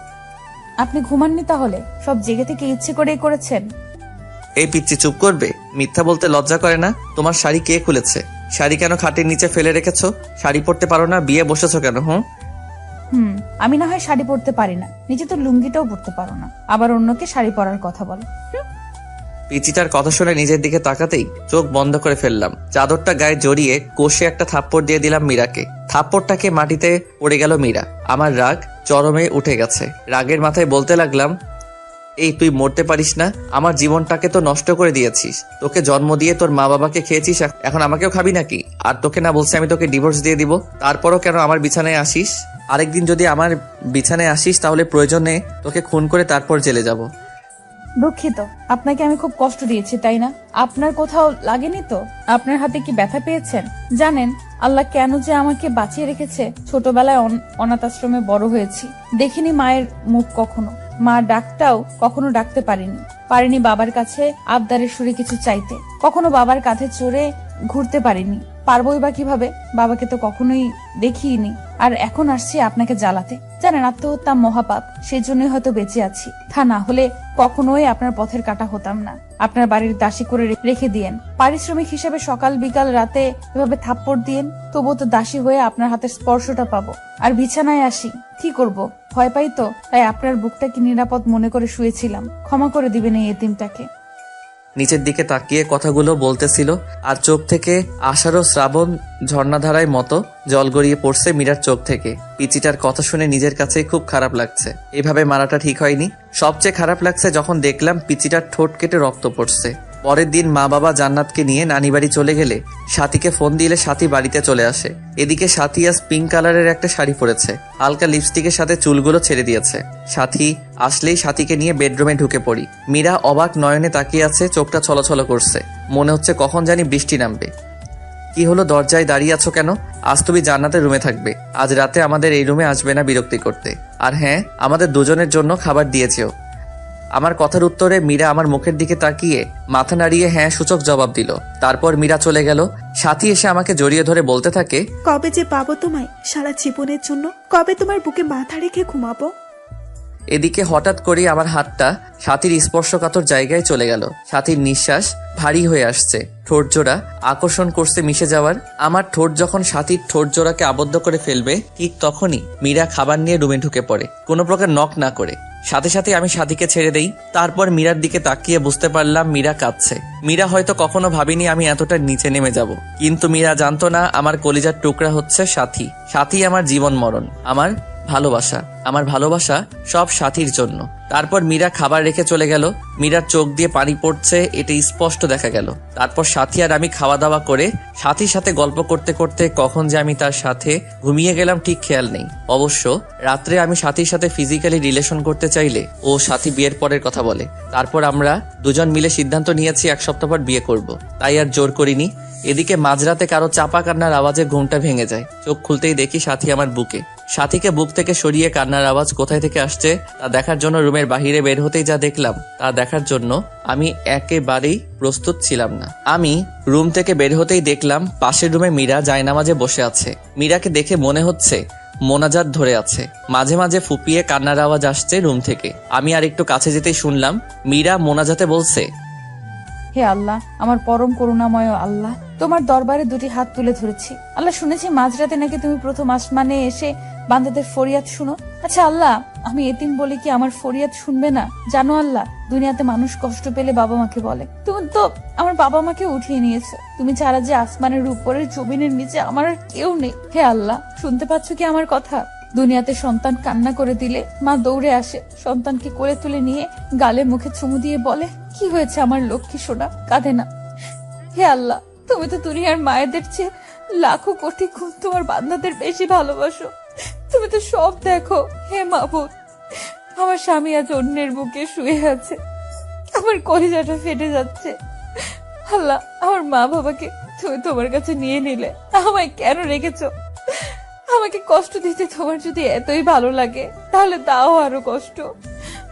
আপনি ঘুমাননি তাহলে? সব জেগে থেকে ইচ্ছে করেই করেছেন। এই পিচ্চি চুপ করবে? মিথ্যা বলতে লজ্জা করে না? তোমার শাড়ি কে খুলেছে? শাড়ি কেন খাটের নিচে ফেলে রেখেছো? শাড়ি পরতে পারো না? বিয়ে বসেছো কেন? আমি না হয় শাড়ি পরতে পারি না, নিজে তো লুঙ্গিটাও পরতে পারো না, আবার অন্যকে শাড়ি পরার কথা বলো। পিচিটার কথা শুনে নিজের দিকে তাকাতেই চোখ বন্ধ করে ফেললাম। চাদরটা গায়ে জড়িয়ে কষে একটা থাপ্পড় দিয়ে দিলাম মীরাকে। থাপ্পড়টাকে মাটিতে পড়ে গেল মীরা। আমার রাগ চরমে উঠে গেছে। রাগের মাথায় বলতে লাগলাম, এই তুই মরতে পারিস না? আমার জীবনটাকে তো নষ্ট করে দিয়েছিস। তোকে জন্ম দিয়ে তোর মা বাবাকে খেয়েছিস, এখন আমাকেও খাবি নাকি? আর তোকে না বলছি আমি তোকে ডিভোর্স দিয়ে দিব? তারপরও কেন আমার বিছানায় আসিস? আরেকদিন যদি আমার বিছানায় আসিস তাহলে প্রয়োজনে তোকে খুন করে তারপর জেলে যাব। দুঃখিত, আপনাকে আমি খুব কষ্ট দিয়েছি, তাই না? আপনার কোথাও লাগেনি তো? আপনার হাতে কি ব্যথা পেয়েছেন? জানেন আল্লাহ কেন যে আমাকে বাঁচিয়ে রেখেছে? ছোটবেলায় অনাথ আশ্রমে বড় হয়েছি, দেখিনি মায়ের মুখ কখনো। মা ডাকটাও কখনো ডাকতে পারিনি বাবার কাছে আবদারের সুরে কিছু চাইতে। কখনো বাবার কাঁধে চড়ে ঘুরতে পারিনি, পারবোই বা কিভাবে? বাবাকে তো কখনোই দেখিনি। আর এখন আসছি আপনাকে জ্বালাতে। জানেন আত্মহত্যা মহাপাপ, সেজন্যই হয়তো বেঁচে আছি। তা না হলে কখনোই আপনার পথের কাটা হতাম না। আপনার বাড়ির দাসী করে রেখে দিয়েন, পারিশ্রমিক হিসেবে সকাল বিকাল রাতে এভাবে থাপ্পড় দিয়েন, তবুও তো দাসী হয়ে আপনার হাতের স্পর্শটা পাবো। আর বিছানায় আসি, কি করব? ভয় পাই তো, তাই আপনার বুকটাকে নিরাপদ মনে করে শুয়েছিলাম। ক্ষমা করে দিবেন এই এতিমটাকে। নিচের দিকে তাকিয়ে কথাগুলো বলতেছিল, আর চোখ থেকে আষাঢ় শ্রাবণ ঝর্ণাধারায় মতো জল গড়িয়ে পড়ছে মীরার চোখ থেকে। পিচিটার কথা শুনে নিজের কাছেই খুব খারাপ লাগছে। এভাবে মারাটা ঠিক হয়নি। সবচেয়ে খারাপ লাগছে যখন দেখলাম পিচিটার ঠোঁট কেটে রক্ত পড়ছে। পরের দিন মা বাবা জান্নাতকে নিয়ে নানি বাড়ি চলে গেলে সাথীকে ফোন দিলে সাথী বাড়িতে চলে আসে। এদিকে সাথী আজ পিঙ্ক কালারের একটা শাড়ি পরেছে, হালকা লিপস্টিকের সাথে চুলগুলো ছেড়ে দিয়েছে। সাথী আসলেই সাথীকে নিয়ে বেডরুমে ঢুকে পড়ি। মীরা অবাক নয়নে তাকিয়ে আছে, চোখটা ছলছল করছে। মনে হচ্ছে কখন জানি বৃষ্টি নামবে। কি হলো, দরজায় দাঁড়িয়ে আছো কেন? আজ তুমি জান্নাতের রুমে থাকবে, আজ রাতে আমাদের এই রুমে আসবে না বিরক্তি করতে। আর হ্যাঁ, আমাদের দুজনের জন্য খাবার দিয়েছেও। আমার কথার উত্তরে মীরা আমার মুখের দিকে তাকিয়ে মাথা নাড়িয়ে হ্যাঁ সূচক জবাব দিল। তারপর মীরা চলে গেল। সাথী এসে আমাকে জড়িয়ে ধরে বলতে থাকে, কবে যে পাবো তোমায় সারা জীবনের জন্য? কবে তোমার বুকে মাথা রেখে ঘুমাবো? এদিকে হঠাৎ করে আমার হাতটা সাথীর স্পর্শকাতর জায়গায় চলে গেল। সাথীর নিঃশ্বাস ভারী হয়ে আসছে, ঠোঁট জোড়া আকর্ষণ করছে মিশে যাওয়ার। আমার ঠোঁট যখন সাথীর ঠোঁট জোড়াকে আবদ্ধ করে ফেলবে ঠিক তখনই মীরা খাবার নিয়ে রুমে ঢুকে পড়ে, কোনো প্রকার নক না করে। সাথে সাথে আমি সাথীকে ছেড়ে দেই। তারপর মীরার দিকে তাকিয়ে বুঝতে পারলাম মীরা কাঁদছে। মীরা হয়তো কখনো ভাবিনি আমি এতটা নিচে নেমে যাব, কিন্তু মীরা জানতো না আমার কলিজার টুকরা হচ্ছে সাথী। সাথী আমার জীবন মরণ, আমার ভালোবাসা। আমার ভালোবাসা সব সাথীর জন্য। তারপর মীরা খাবার রেখে চলে গেল। মীরার চোখ দিয়ে পানি পড়ছে, এটা স্পষ্ট দেখা গেল। তারপর সাথী আর আমি খাওয়া দাওয়া করে সাথীর সাথে গল্প করতে করতে কখন যে আমি তার সাথে ঘুমিয়ে গেলাম ঠিক খেয়াল নেই। অবশ্য রাত্রে আমি সাথীর সাথে ফিজিক্যালি রিলেশন করতে চাইলে ও সাথী বিয়ের পরের কথা বলে। তারপর আমরা দুজন মিলে সিদ্ধান্ত নিয়েছি 1 সপ্তাহ পর বিয়ে করব, তাই আর জোর করিনি। এদিকে মাঝরাতে কারো চাপা কান্নার আওয়াজে ঘুমটা ভেঙে যায়। চোখ খুলতেই দেখি সাথী আমার বুকে। সাথীকে বুক থেকে সরিয়ে কান্নার আওয়াজ কোথায় থেকে আসছে তা দেখার জন্য রুমের বাহিরে বের হতেই যা দেখলাম তা দেখার জন্য আমি একেবারেই প্রস্তুত ছিলাম না। আমি রুম থেকে বের হতেই দেখলাম পাশের রুমে মীরা জায়নামাজে বসে আছে। মীরাকে দেখে মনে হচ্ছে মোনাজাত ধরে আছে। মাঝে মাঝে ফুপিয়ে কান্নার আওয়াজ আসছে রুম থেকে। আমি আর একটু কাছে যেতেই শুনলাম মীরা মোনাজাতে বলছে, হে আল্লাহ, আমার পরম করুণাময় আল্লাহ, তোমার দরবারে 2টি হাত তুলে ধরেছি। আল্লাহ, শুনেছি মাঝরাতে নাকি তুমি প্রথম আসমানে এসে বান্দাদের ফরিয়াদ শুনো। আচ্ছা আল্লাহ, আমি এতিম বলে কি আমার ফরিয়াদ শুনবে না? জানো আল্লাহ, দুনিয়াতে মানুষ কষ্ট পেলে বাবা মাকে বলে, তুমি তো আমার বাবা মাকে উঠিয়ে নিয়েছো। তুমি ছাড়া যে আসমানের উপরের জমিনের নিচে আমার আর কেউ নেই। হে আল্লাহ, শুনতে পাচ্ছ কি আমার কথা? দুনিয়াতে সন্তান কান্না করে দিলে মা দৌড়ে আসে, সন্তানকে কোলে তুলে নিয়ে গালে মুখে চুমু দিয়ে বলে, কি হয়েছে আমার লক্ষ্মী সোনা, কাঁদে না। হে আল্লাহ, তুমি তো দুনিয়ার মায়েদের চেয়ে লাখো কোটি গুণ তোমার বান্দাদের বেশি ভালোবাসো। তুমি তো সব দেখো। হে মাবুদ, আমার স্বামী আজ অন্যের বুকে শুয়ে আছে, আমার কলিজাটা ফেটে যাচ্ছে। আল্লাহ, আমার মা বাবাকে তুমি তোমার কাছে নিয়ে নিলে, আমায় কেন রেখেছো? আমাকে কষ্ট দিতে তোমার যদি এতই ভালো লাগে তাহলে দাও আরো কষ্ট।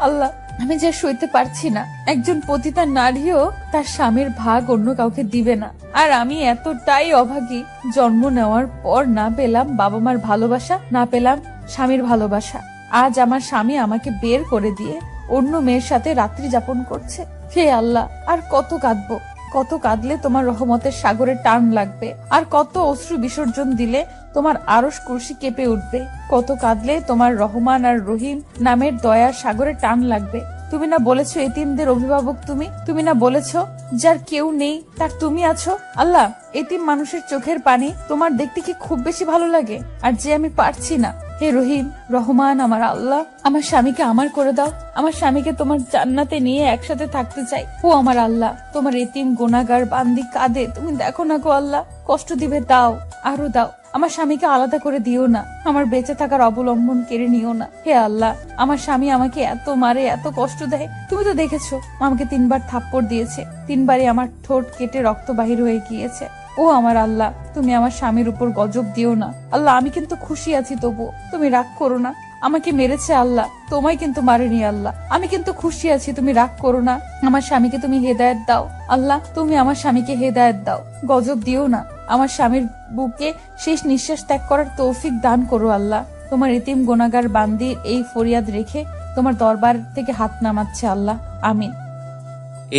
আল্লাহ, আমি যা সইতে পারছি না, একজন পতিতা নারীও তার স্বামীর ভাগ অন্য কাউকে দিবে না। আর আমি এতটাই অভাগী, জন্ম নেওয়ার পর না পেলাম বাবা মার ভালোবাসা, না পেলাম স্বামীর ভালোবাসা। আজ আমার স্বামী আমাকে বের করে দিয়ে অন্য মেয়ের সাথে রাত্রি যাপন করছে। হে আল্লাহ, আর কত কাঁদবো? কত কাঁদলে তোমার রহমতের সাগরে টান লাগবে? আর কত অশ্রু বিসর্জন দিলে তোমার আরশ কুরসি কেঁপে উঠবে? কত কাঁদলে তোমার রহমান আর রহিম নামের দয়ার সাগরে টান লাগবে? তুমি না বলেছো এতিমদের অভিভাবক তুমি? তুমি না বলেছো যার কেউ নেই তার তুমি আছো? আল্লাহ, এতিম মানুষের চোখের পানি তোমার দেখতে কি খুব বেশি ভালো লাগে? আর যে আমি পারছি না। হে রহিম, রহমান আমার আল্লাহ, আমার স্বামীকে আমার করে দাও। আমার স্বামীকে তোমার জান্নাতে নিয়ে একসাথে থাকতে চাই। ও আমার আল্লাহ, তোমার এতিম গুনাহগার বান্দি কাঁদে, তুমি দেখো না গো আল্লাহ, কষ্ট দিবে দাও, আরো দাও। আমার স্বামীকে আলাদা করে দিও না, আমার বেঁচে থাকার অবলম্বন কেড়ে নিও না। হে আল্লাহ, আমার স্বামী আমাকে এত মারে, এত কষ্ট দেয়। তুমি তো দেখেছো আমাকে 3বার থাপ্পড় দিয়েছে, 3বারই আমার ঠোঁট কেটে রক্ত বাহির হয়ে গিয়েছে। ও আমার আল্লাহ, তুমি আমার স্বামীর উপর গজব দিও না। আল্লাহ, আমি কিন্তু খুশি আছি, তবু তুমি রাগ করো না। আমাকে মেরেছে আল্লাহ, তোমায় কিন্তু মারেনি আল্লাহ। আমি কিন্তু খুশি আছি, তুমি রাগ করো না। আমার স্বামীকে তুমি হেদায়েত দাও আল্লাহ, তুমি আমার স্বামীকে হেদায়েত দাও, গজব দিও না। আমার স্বামীর বুকে শেষ নিঃশ্বাস ত্যাগ করার তৌফিক দান করো আল্লাহ। তোমার এতিম গুনাহগার বান্দির এই ফরিয়াদ রেখে তোমার দরবার থেকে হাত নামাচ্ছে আল্লাহ, আমিন।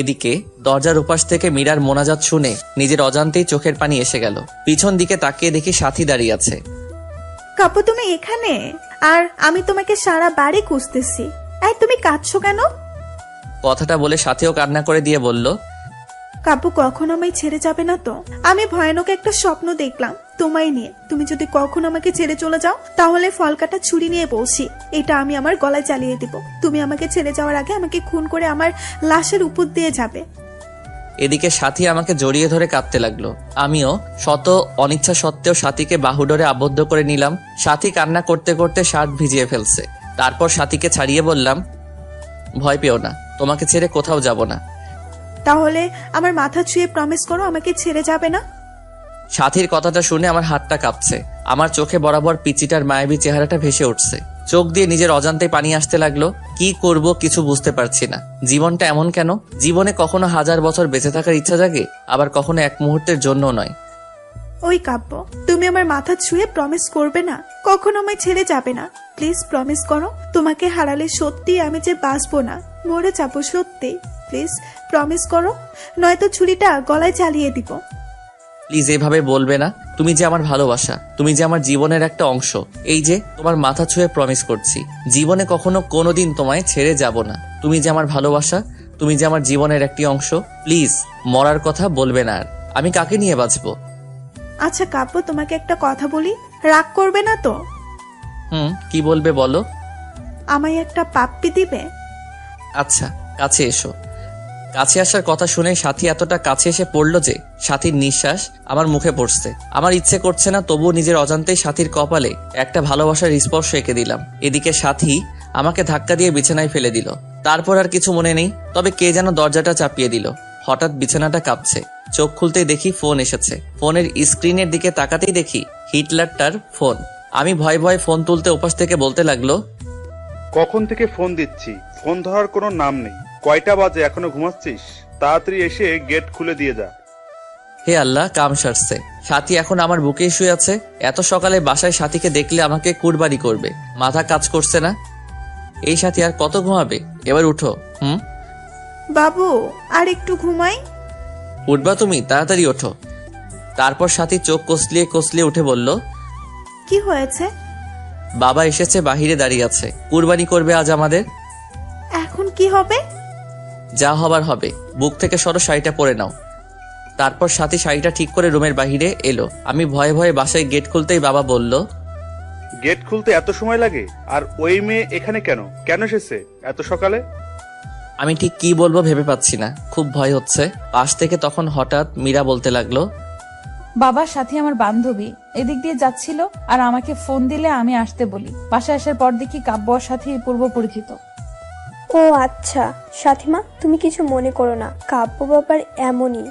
এদিকে দরজার উপাস থেকে মীরার মোনাজাত শুনে নিজের অজান্তেই চোখের পানি এসে গেল। পিছন দিকে তাকিয়ে দেখি সাথী দাঁড়িয়ে আছে। কাপু, তুমি এখানে? আর আমি তোমাকে সারা বাড়ি খুঁজতেছি। এই, তুমি কাঁদছো কেন? কথাটা বলে সাথীও কান্না করে দিয়ে বলল, কাপু, কখন আমায় ছেড়ে যাবে না তো? আমি ভয়ানক একটা স্বপ্ন দেখলাম তোমায় নিয়ে। তুমি যদি কখন আমাকে ছেড়ে চলে যাও তাহলে ফলকাটা ছুরি নিয়ে বলছি, এটা আমি আমার গলায় চালিয়ে দিব। তুমি আমাকে ছেড়ে যাওয়ার আগে আমাকে খুন করে আমার লাশের উপর দিয়ে যাবে। এদিকে সাথী আমাকে জড়িয়ে ধরে কাঁদতে লাগলো। আমিও শত অনিচ্ছা সত্ত্বেও সাথীকে বাহুডোরে আবদ্ধ করে নিলাম। সাথী কান্না করতে করতে শার্ট ভিজিয়ে ফেলছে। তারপর সাথীকে ছাড়িয়ে বললাম, ভয় পেও না, তোমাকে ছেড়ে কোথাও যাব না। তাহলে আমার মাথা ছুঁয়ে প্রমিস করো আমাকে ছেড়ে যাবে না। সাথীর কথাটা শুনে আমার হাতটা কাঁপছে। আমার চোখে বরাবর পিচিটার মায়াবী চেহারাটা ভেসে উঠছে। চোখ দিয়ে নিজের অজান্তে পানি আসতে লাগলো। কি করব কিছু বুঝতে পারছি না। জীবনটা এমন কেন? জীবনে কখনো 1000 বছর বেঁচে থাকার ইচ্ছা জাগে, আবার কখনো এক মুহূর্তের জন্য নয়। ওই কাব্য, তুমি আমার মাথা ছুঁয়ে প্রমিস করবে না, কখনো আমায় ছেড়ে যাবে না। প্লিজ প্রমিস করো, তোমাকে হারালে সত্যি আমি যে বাঁচবো না, মরে যাবো সত্যি। প্লিজ প্রমিস করো, নয়তো ছুরিটা গলায় চালিয়ে দিব। প্লিজ এভাবে বলবে না। তুমি যে আমার ভালোবাসা, তুমি যে আমার জীবনের একটা অংশ। এই যে তোমার মাথা ছুঁয়ে প্রমিস করছি, জীবনে কখনো কোনোদিন তোমায় ছেড়ে যাব না। তুমি যে আমার ভালোবাসা, তুমি যে আমার জীবনের একটি অংশ। প্লিজ মরার কথা বলবে না আর। আমি কাকে নিয়ে বাঁচবো? আচ্ছা কাব্য, তোমাকে একটা কথা বলি, রাগ করবে না তো? কি বলবে বলো। আমায় একটা পাপ্পি দিবে? আচ্ছা কাছে এসো। কাছে আসার কথা শুনে সাথী এতটা কাছে এসে পড়লো যে সাথীর নিঃশ্বাস আমার মুখে পড়ছে। আমার ইচ্ছে করছে না, তবুও নিজের অজান্তেই সাথীর কপালে একটা ভালোবাসার স্পর্শ এঁকে দিলাম। এদিকে সাথী আমাকে ধাক্কা দিয়ে বিছানায় ফেলে দিল। তারপর আর কিছু মনে নেই, তবে কে যেন দরজাটা চাপিয়ে দিল। হঠাৎ বিছানাটা কাঁপছে। চোখ খুলতেই দেখি ফোন এসেছে। ফোনের স্ক্রিনের দিকে তাকাতেই দেখি হিটলারটার ফোন। আমি ভয়ে ভয়ে ফোন তুলতে ওপাশ থেকে বলতে লাগলো, কখন থেকে ফোন দিচ্ছি, ফোন ধরার কোনো নাম নেই। কয়টা বাজে, এখনো ঘুমাচ্ছিস? তাড়াতাড়ি এসে গেট খুলে দিয়ে যা। হে আল্লাহ, কাম সারছে। সাথী এখন আমার বুকেই শুয়ে আছে। এত সকালে বাসায় সাথীকে দেখলে আমাকে কুরবানি করবে। মাথা কাজ করছে না। এই সাথী আর কত ঘুমাবে? এবার উঠো। বাবু, আর একটু ঘুমাই। উঠবা তুমি? তাড়াতাড়ি ওঠো। তারপর সাথী চোখ কসলিয়ে কসলিয়ে উঠে বলল, কি হয়েছে? বাবা এসেছে, বাহিরে দাঁড়িয়ে আছে। কুরবানি করবে আজ আমাদের। এখন কি হবে? যা হবার হবে। বুক থেকে সরো, শাড়িটা পরে নাও। তারপর সাথী শাড়িটা ঠিক করে রুমের বাহিরে এলো। আমি ভয়ে ভয়ে বাসায় গেট খুলতেই বাবা বলল, গেট খুলতে এত সময় লাগে? আর ওই মেয়ে এখানে কেন কেন এসেছে এত সকালে? আমি ঠিক কি বলবো ভেবে পাচ্ছি না, খুব ভয় হচ্ছে। পাশ থেকে তখন হঠাৎ মীরা বলতে লাগলো, বাবার সাথে আমার বান্ধবী এদিক দিয়ে যাচ্ছিল আর আমাকে ফোন দিলে আমি আসতে বলি। বাসায় আসার পর দেখি কাব্য আর সাথে পূর্ব পরিচিত। ও আচ্ছা, সাথীমা তুমি কিছু মনে করো না, কাব্য বাবার এমনই,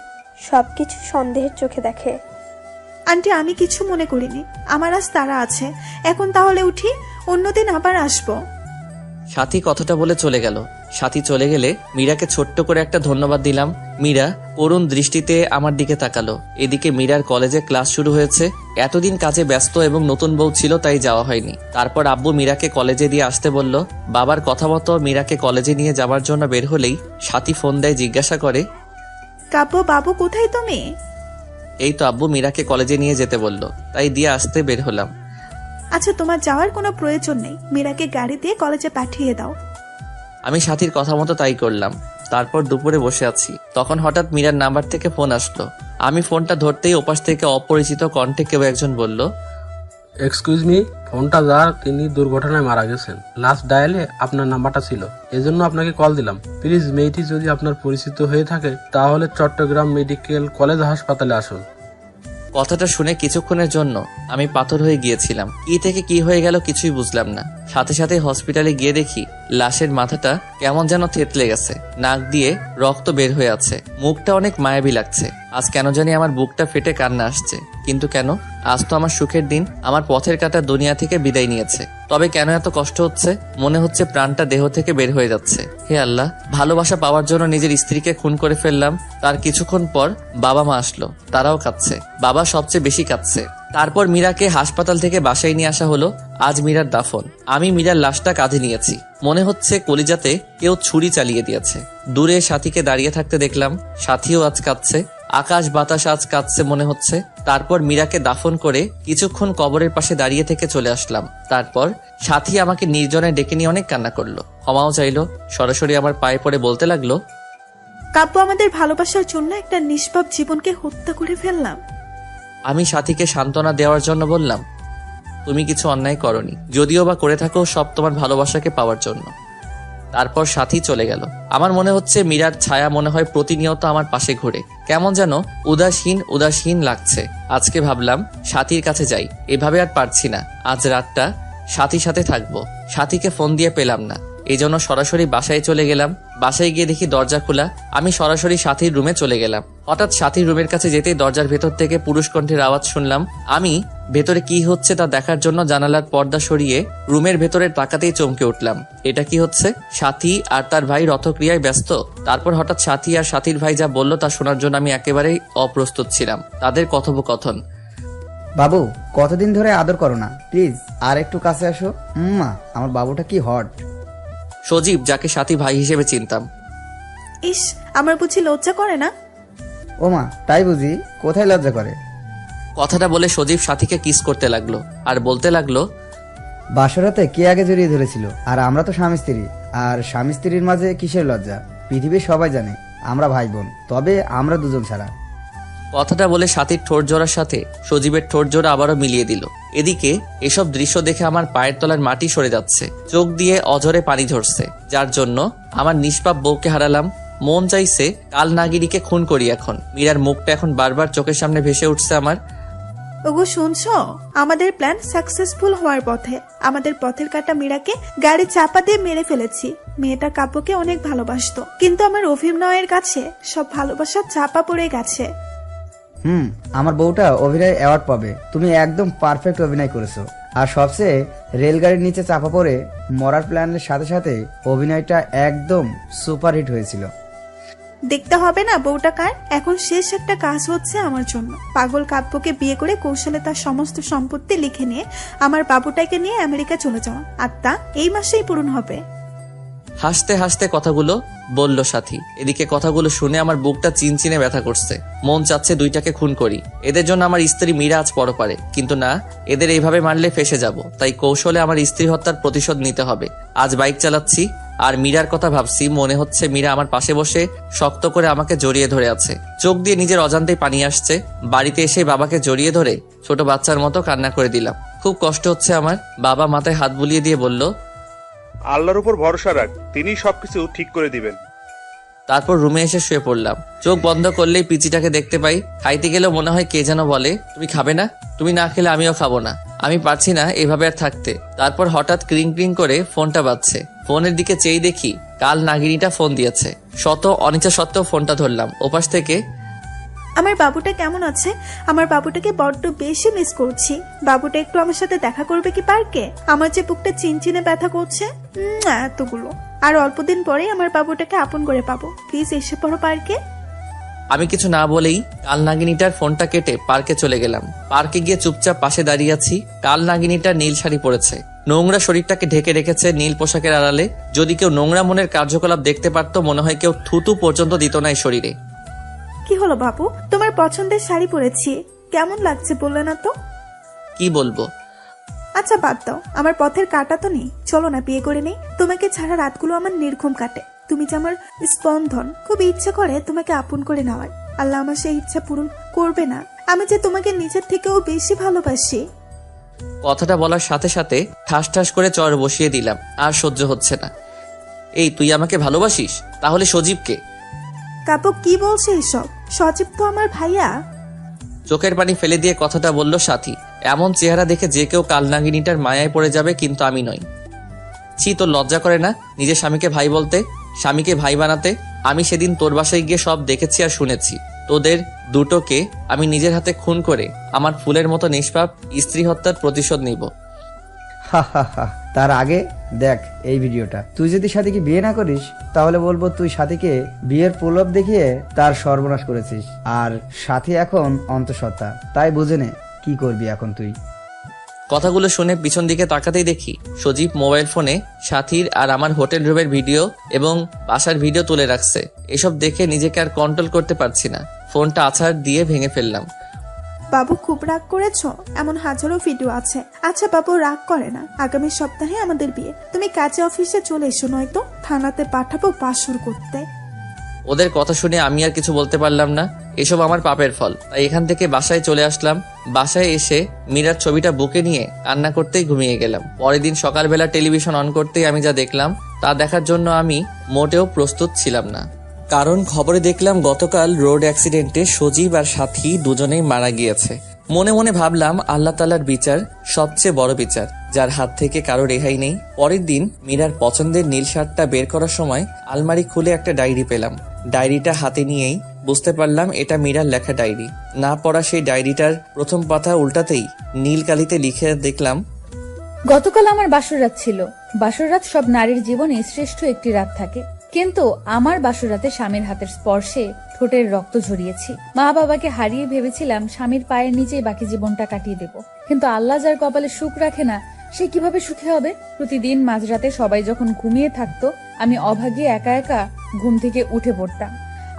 সবকিছু সন্দেহের চোখে দেখে। আন্টি, আমি কিছু মনে করিনি, আমার আজ তারা আছে। এখন তাহলে উঠি, অন্যদিন আবার আসবো। সাথী কথাটা বলে চলে গেল। সাথী চলে গেলে মীরাকে ছোট্ট করে একটা ধন্যবাদ দিলাম। মীরা করুণ দৃষ্টিতে আমার দিকে তাকালো। এদিকে মীরার কলেজে ক্লাস শুরু হয়েছে। এতদিন কাজে ব্যস্ত এবং নতুন বউ ছিল, তাই যাওয়া হয়নি। তারপর আব্বু মীরাকে কলেজে দিয়ে আসতে বলল। বাবার কথা মতো মীরাকে কলেজে নিয়ে যাবার জন্য বের হলেই সাথী ফোন দেয়, জিজ্ঞাসা করে, কাব্য বাবু কোথায় তুমি? এই তো আব্বু মীরাকে কলেজে নিয়ে যেতে বলল, তাই দিয়ে আসতে বের হলাম। আচ্ছা, তোমার যাওয়ার কোনো প্রয়োজন নেই, মীরাকে গাড়ি দিয়ে কলেজে পাঠিয়ে দাও। আমি সাথীর কথা মতো তাই করলাম। তারপর দুপুরে বসে আছি, তখন হঠাৎ মীরার নাম্বার থেকে ফোন আসলো। আমি ফোনটা ধরতেই ওপাশ থেকে অপরিচিত কণ্ঠে কেউ একজন বলল, এক্সকিউজ মি, ফোনটা যার তিনি দুর্ঘটনায় মারা গেছেন, লাস্ট ডায়ালে আপনার নাম্বারটা ছিল, এজন্য আপনাকে কল দিলাম। প্লিজ মেয়েটি যদি আপনার পরিচিত হয়ে থাকে তাহলে চট্টগ্রাম মেডিকেল কলেজ হাসপাতালে আসুন। কথাটা শুনে কিছুক্ষণের জন্য আমি পাথর হয়ে গিয়েছিলাম। কি থেকে কি হয়ে গেল কিছুই বুঝলাম না। সাথে সাথে হসপিটালে গিয়ে দেখি লাশের মাথাটা কেমন যেন থেতলে গেছে, নাক দিয়ে রক্ত বের হয়ে আছে, মুখটা অনেক মায়াবী লাগছে। আজ কেন জানি আমার বুকটা ফেটে কান্না আসছে। কিন্তু কেন? আজ তো আমার সুখের দিন, আমার পথের কাঁটা দুনিয়া থেকে বিদায় নিয়েছে। তবে কেন এত কষ্ট হচ্ছে? মনে হচ্ছে প্রাণটা দেহ থেকে বের হয়ে যাচ্ছে। হে আল্লাহ, ভালোবাসা পাওয়ার জন্য নিজের স্ত্রীকে খুন করে ফেললাম। তার কিছুক্ষণ পর বাবা মা আসলো, তারাও কাঁদছে। বাবা সবচেয়ে বেশি কাঁদছে। তারপর মীরাকে হাসপাতাল থেকে বাসায় নিয়ে আসা হলো। আজ মীরার দাফন। আমি মীরার লাশটা কাঁধে নিয়েছি। মনে হচ্ছে কলিজাতে কেউ ছুরি চালিয়ে দিয়েছে। দূরে সাথীকে দাঁড়িয়ে থাকতে দেখলাম, সাথীও আজ কাঁদছে। আকাশ বাতাস আজ কাঁদছে মনে হচ্ছে। তারপর মীরাকে দাফন করে কিছুক্ষণ কবরের পাশে দাঁড়িয়ে থেকে চলে আসলাম। তারপর সাথী আমাকে নির্জনে ডেকে নিয়ে অনেক কান্না করলো, ক্ষমাও চাইলো। সরাসরি আমার পায়ে পড়ে বলতে লাগলো, কাব্য, আমাদের ভালোবাসার জন্য একটা নিষ্পাপ জীবনকে হত্যা করে ফেললাম। আমি সাথীকে সান্ত্বনা দেওয়ার জন্য বললাম, তুমি কিছু অন্যায় করনি, যদিও বা করে থাকো সব তোমার ভালোবাসাকে পাওয়ার জন্য। তারপর সাথী চলে গেল। আমার মনে হচ্ছে মীরার ছায়া মনে হয় প্রতিনিয়ত আমার পাশে ঘুরে। কেমন যেন উদাসীন উদাসীন লাগছে। আজকে ভাবলাম সাথীর কাছে যাই, এভাবে আর পারছি না। আজ রাতটা সাথীর সাথে থাকবো। সাথীকে ফোন দিয়ে পেলাম না, এই জন্য সরাসরি বাসায় চলে গেলাম। বাসায় গিয়ে দেখি দরজা খোলা। আমি সরাসরি সাথীর রুমে চলে গেলাম। হঠাৎ সাথীর রুমের কাছে যেতেই দরজার ভেতর থেকে পুরুষ কণ্ঠের আওয়াজ শুনলাম। আমি ভেতরে কি হচ্ছে তা দেখার জন্য জানালার পর্দা সরিয়ে রুমের ভেতরে তাকাতেই চমকে উঠলাম। এটা কি হচ্ছে? সাথী আর তার ভাই রথক্রিয়ায় ব্যস্ত। তারপর হঠাৎ সাথী আর সাথীর ভাই যা বলল তা শোনার জন্য আমি একেবারেই অপ্রস্তুত ছিলাম। তাদের কথোপকথন, বাবু কতদিন ধরে আদর করো না, প্লিজ আর একটু কাছে আসো। মা আমার বাবুটা কি হট। সজীব, যাকে সাথী ভাই হিসেবে চিনতাম। ইস, আমার বুঝি লজ্জা করে না? ও মা, তাই বুঝি? কোথায় লজ্জা করে? কথাটা বলে সজীব সাথীকে কিস করতে লাগলো আর বলতে লাগলো, বাসরাতে কে আগে জড়িয়ে ধরেছিল? আর আমরা তো স্বামী স্ত্রী, আর স্বামী স্ত্রীর মাঝে কিসের লজ্জা? পৃথিবীর সবাই জানে আমরা ভাই বোন, তবে আমরা দুজন ছাড়া। কথাটা বলে সাথীর ঠোঁট জোড়ার সাথে সজীবের ঠোঁট জোড়া আবারও মিলিয়ে দিল। এদিকে এসব দৃশ্য দেখে আমার পায়ের তলার মাটি সরে যাচ্ছে, চোখ দিয়ে অঝরে পানি ঝরছে, যার জন্য আমার নিষ্পাপ বউকে হারালাম। মন চাইছে কাল নাগিনীকে খুন করি। এখন মীরার মুখটা এখন বারবার চোখের সামনে ভেসে উঠছে আমার। ওগো শুনছো, আমাদের প্ল্যান সাকসেসফুল হওয়ার পথে। আমাদের পথের কাটা মীরাকে গাড়ি চাপা দিয়ে মেরে ফেলেছি। মেয়েটা কাব্যকে অনেক ভালোবাসতো, কিন্তু আমার অভিনয়ের কাছে সব ভালোবাসা চাপা পড়ে গেছে। আমার বউটা অভিনয় অ্যাওয়ার্ড পাবে। তুমি একদম পারফেক্ট অভিনয় করেছো। আর সবচেয়ে রেলগাড়ির নিচে চাপা পড়ে মরার প্ল্যানের সাথে সাথে অভিনয়টা একদম সুপারহিট হয়েছিল। দেখতে হবে না বউটা কার? এখন শেষ একটা কাজ হচ্ছে আমার জন্য। পাগল কাব্যকে বিয়ে করে কৌশলে তার সমস্ত সম্পত্তি লিখে নিয়ে আমার বাবুটাকে নিয়ে আমেরিকা চলে যাওয়া, আর তা এই মাসেই পূরণ হবে। হাসতে হাসতে কথাগুলো বলল সাথী। এদিকে কথাগুলো শুনে আমার বুকটা চিনচিনে ব্যথা করছে। মন চাচ্ছে দুইটাকে খুন করি। এদের জন্য আমার স্ত্রী মীরা আজ পরপারে, কিন্তু না, এদের এইভাবে মারলে ফেসে যাব। তাই কৌশলে আমার স্ত্রী হত্যার প্রতিশোধ নিতে হবে। আজ বাইক চালাচ্ছি আর মীরার কথা ভাবছি। মনে হচ্ছে মীরা আমার পাশে বসে শক্ত করে আমাকে জড়িয়ে ধরে আছে। চোখ দিয়ে নিজের অজান্তেই পানি আসছে। বাড়িতে এসে বাবাকে জড়িয়ে ধরে ছোট বাচ্চার মতো কান্না করে দিলাম। খুব কষ্ট হচ্ছে আমার। বাবা মাথায় হাত বুলিয়ে দিয়ে বলল, আল্লাহর উপর ভরসা রাখ, তিনি সবকিছু ঠিক করে দিবেন। তারপর রুমে এসে শুয়ে পড়লাম। চোখ বন্ধ করলেই পিচিটাকে দেখতে পাই। খাইতে গেলেও মনে হয় কে যেন বলে, তুমি খাবে না? তুমি না খেলে আমিও খাবো না। আমি পারছি না এভাবে আর থাকতে। তারপর হঠাৎ ক্রিং ক্রিং করে ফোনটা বাজছে। ফোনের দিকে চেয়ে দেখি কাল নাগিনীটা ফোন দিয়েছে। শত অনিচ্ছা সত্ত্বেও ফোনটা ধরলাম। ওপাশ থেকে, আমার বাবুটা কেমন আছে? আমার বাবুটাকে বড্ড বেশি মিস করছি। বাবুটা একটু আমার সাথে দেখা করবে কি পার্কে? আমার যে বুকটা চিনচিনে ব্যথা করছে। এতগুলো আর অল্পদিন পরেই আমার বাবুটাকে আপন করে পাবো। প্লিজ এসে পড়ো পার্কে। আমি কিছু না বলেই কাল নাগিনীটার ফোনটা কেটে পার্কে চলে গেলাম। পার্কে গিয়ে চুপচাপ পাশে দাঁড়িয়ে আছি। কাল নাগিনীটা নীল শাড়ি পরেছে, নোংরা শরীরটাকে ঢেকে রেখেছে নীল পোশাকের আড়ালে। যদি কেউ নোংরা মনের কার্যকলাপ দেখতে পারতো, মনে হয় কেউ থুতু পর্যন্ত দিত না এই শরীরে। কি হলো বাবু, তোমার পছন্দের শাড়ি পরেছি, কেমন লাগছে বললে না তো? কি বলবো? আচ্ছা বাদ দাও, আমার পথের কাটা তো নেই। চলো না বিয়ে করে নেই। তোমাকে ছাড়া রাতগুলো আমার নির্ঘুম কাটে। তুমি যে আমার স্পন্দন। খুব ইচ্ছা করে তোমাকে আপন করে নেওয়ার। আল্লাহ আমার সেই ইচ্ছা পূরণ করবে না। আমি যে তোমাকে নিজের থেকেও বেশি ভালোবাসি। কথাটা বলার সাথে সাথে ঠাস ঠাস করে চর বসিয়ে দিলাম। আর সহ্য হচ্ছে না। এই, তুই আমাকে ভালোবাসিস? তাহলে সজীবকে? কাপু কি বলছে এসব? সজীব তো আমার ভাইয়া। চোখের পানি ফেলে দিয়ে কথাটা বলল সাথী। এমন চেহারা দেখে যে কেউ কালনাগিনীটার মায়ায় পড়ে যাবে, কিন্তু আমি নই। ছি, তোর লজ্জা করে না নিজের স্বামীকে ভাই বলতে, স্বামীকে ভাই বানাতে? আমি সেদিন তোর বাসায় গিয়ে সব দেখেছি আর শুনেছি। তোদের দুটোকে আমি নিজের হাতে খুন করে আমার ফুলের মতো নিষ্পাপ স্ত্রী হত্যার প্রতিশোধ নিব। তার আগে দেখ এই ভিডিওটা। তুই যদি সাথীকে বিয়ে না করিস, তাহলে বলবো তুই সাথীকে বিয়ের প্রলোভ দেখিয়ে তার সর্বনাশ করেছিস। আর সাথী এখন অন্তঃসত্ত্বা, তাই বুঝে নে কি করবি এখন তুই। কথাগুলো শুনে পিছন দিকে তাকাতেই দেখি সজীব মোবাইল ফোনে সাথীর আর আমার হোটেল রুমের ভিডিও এবং বাসার ভিডিও তুলে রাখছে। এসব দেখে নিজেকে আর কন্ট্রোল করতে পারছি না। ফোনটা আছাড় দিয়ে ভেঙে ফেললাম। বাবু খুব রাগ করেছো? এমন হাজারো ভিডিও আছে। আচ্ছা বাবু রাগ করে না। আগামী সপ্তাহে আমাদের বিয়ে। তুমি কাজে অফিসে চলে এসো, নয়তো থানাতে পাঠাবো বাসর করতে। ওদের কথা শুনে আমি আর কিছু বলতে পারলাম না। এসব আমার পাপের ফল। তাই এখান থেকে বাসায় চলে আসলাম। বাসায় এসে মীরার ছবিটা বুকে নিয়ে কান্না করতেই ঘুমিয়ে গেলাম। পরের দিন সকালবেলা টেলিভিশন অন করতেই আমি যা দেখলাম তা দেখার জন্য আমি মোটেও প্রস্তুত ছিলাম না। কারণ খবরে দেখলাম গতকাল রোড অ্যাক্সিডেন্টে সজীব আর সাথী দুজনেই মারা গিয়েছে। মনে মনে ভাবলাম আল্লাহ তাআলার বিচার সবচেয়ে বড় বিচার, যার হাত থেকে কারো রেহাই নেই। পরের দিন মীরার পছন্দের নীল শার্টটা বের করার সময় আলমারি খুলে একটা ডায়েরি পেলাম। ডায়েরিটা হাতে নিয়েই বুঝতে পারলাম এটা মীরার লেখা ডায়েরি। না পড়া সেই ডায়েরিটার প্রথম পাতা উল্টাতেই নীল কালিতে লিখে দেখলাম, গতকাল আমার বাসর রাত ছিল। বাসর রাত সব নারীর জীবনে শ্রেষ্ঠ একটি রাত থাকে, কিন্তু আমার বাসরাতে স্বামীর হাতের স্পর্শে ঠোঁটের রক্ত ঝরিয়েছি। মা বাবাকে হারিয়ে ভেবেছিলাম স্বামীর পায়ের নিচেই বাকি জীবনটা কাটিয়ে দেব, কিন্তু আল্লাহ যার কপালে সুখ রাখে না সে কিভাবে সুখী হবে? প্রতিদিন মাঝরাতে সবাই যখন ঘুমিয়ে থাকতো আমি অভাগী একা একা ঘুম থেকে উঠে পড়তাম।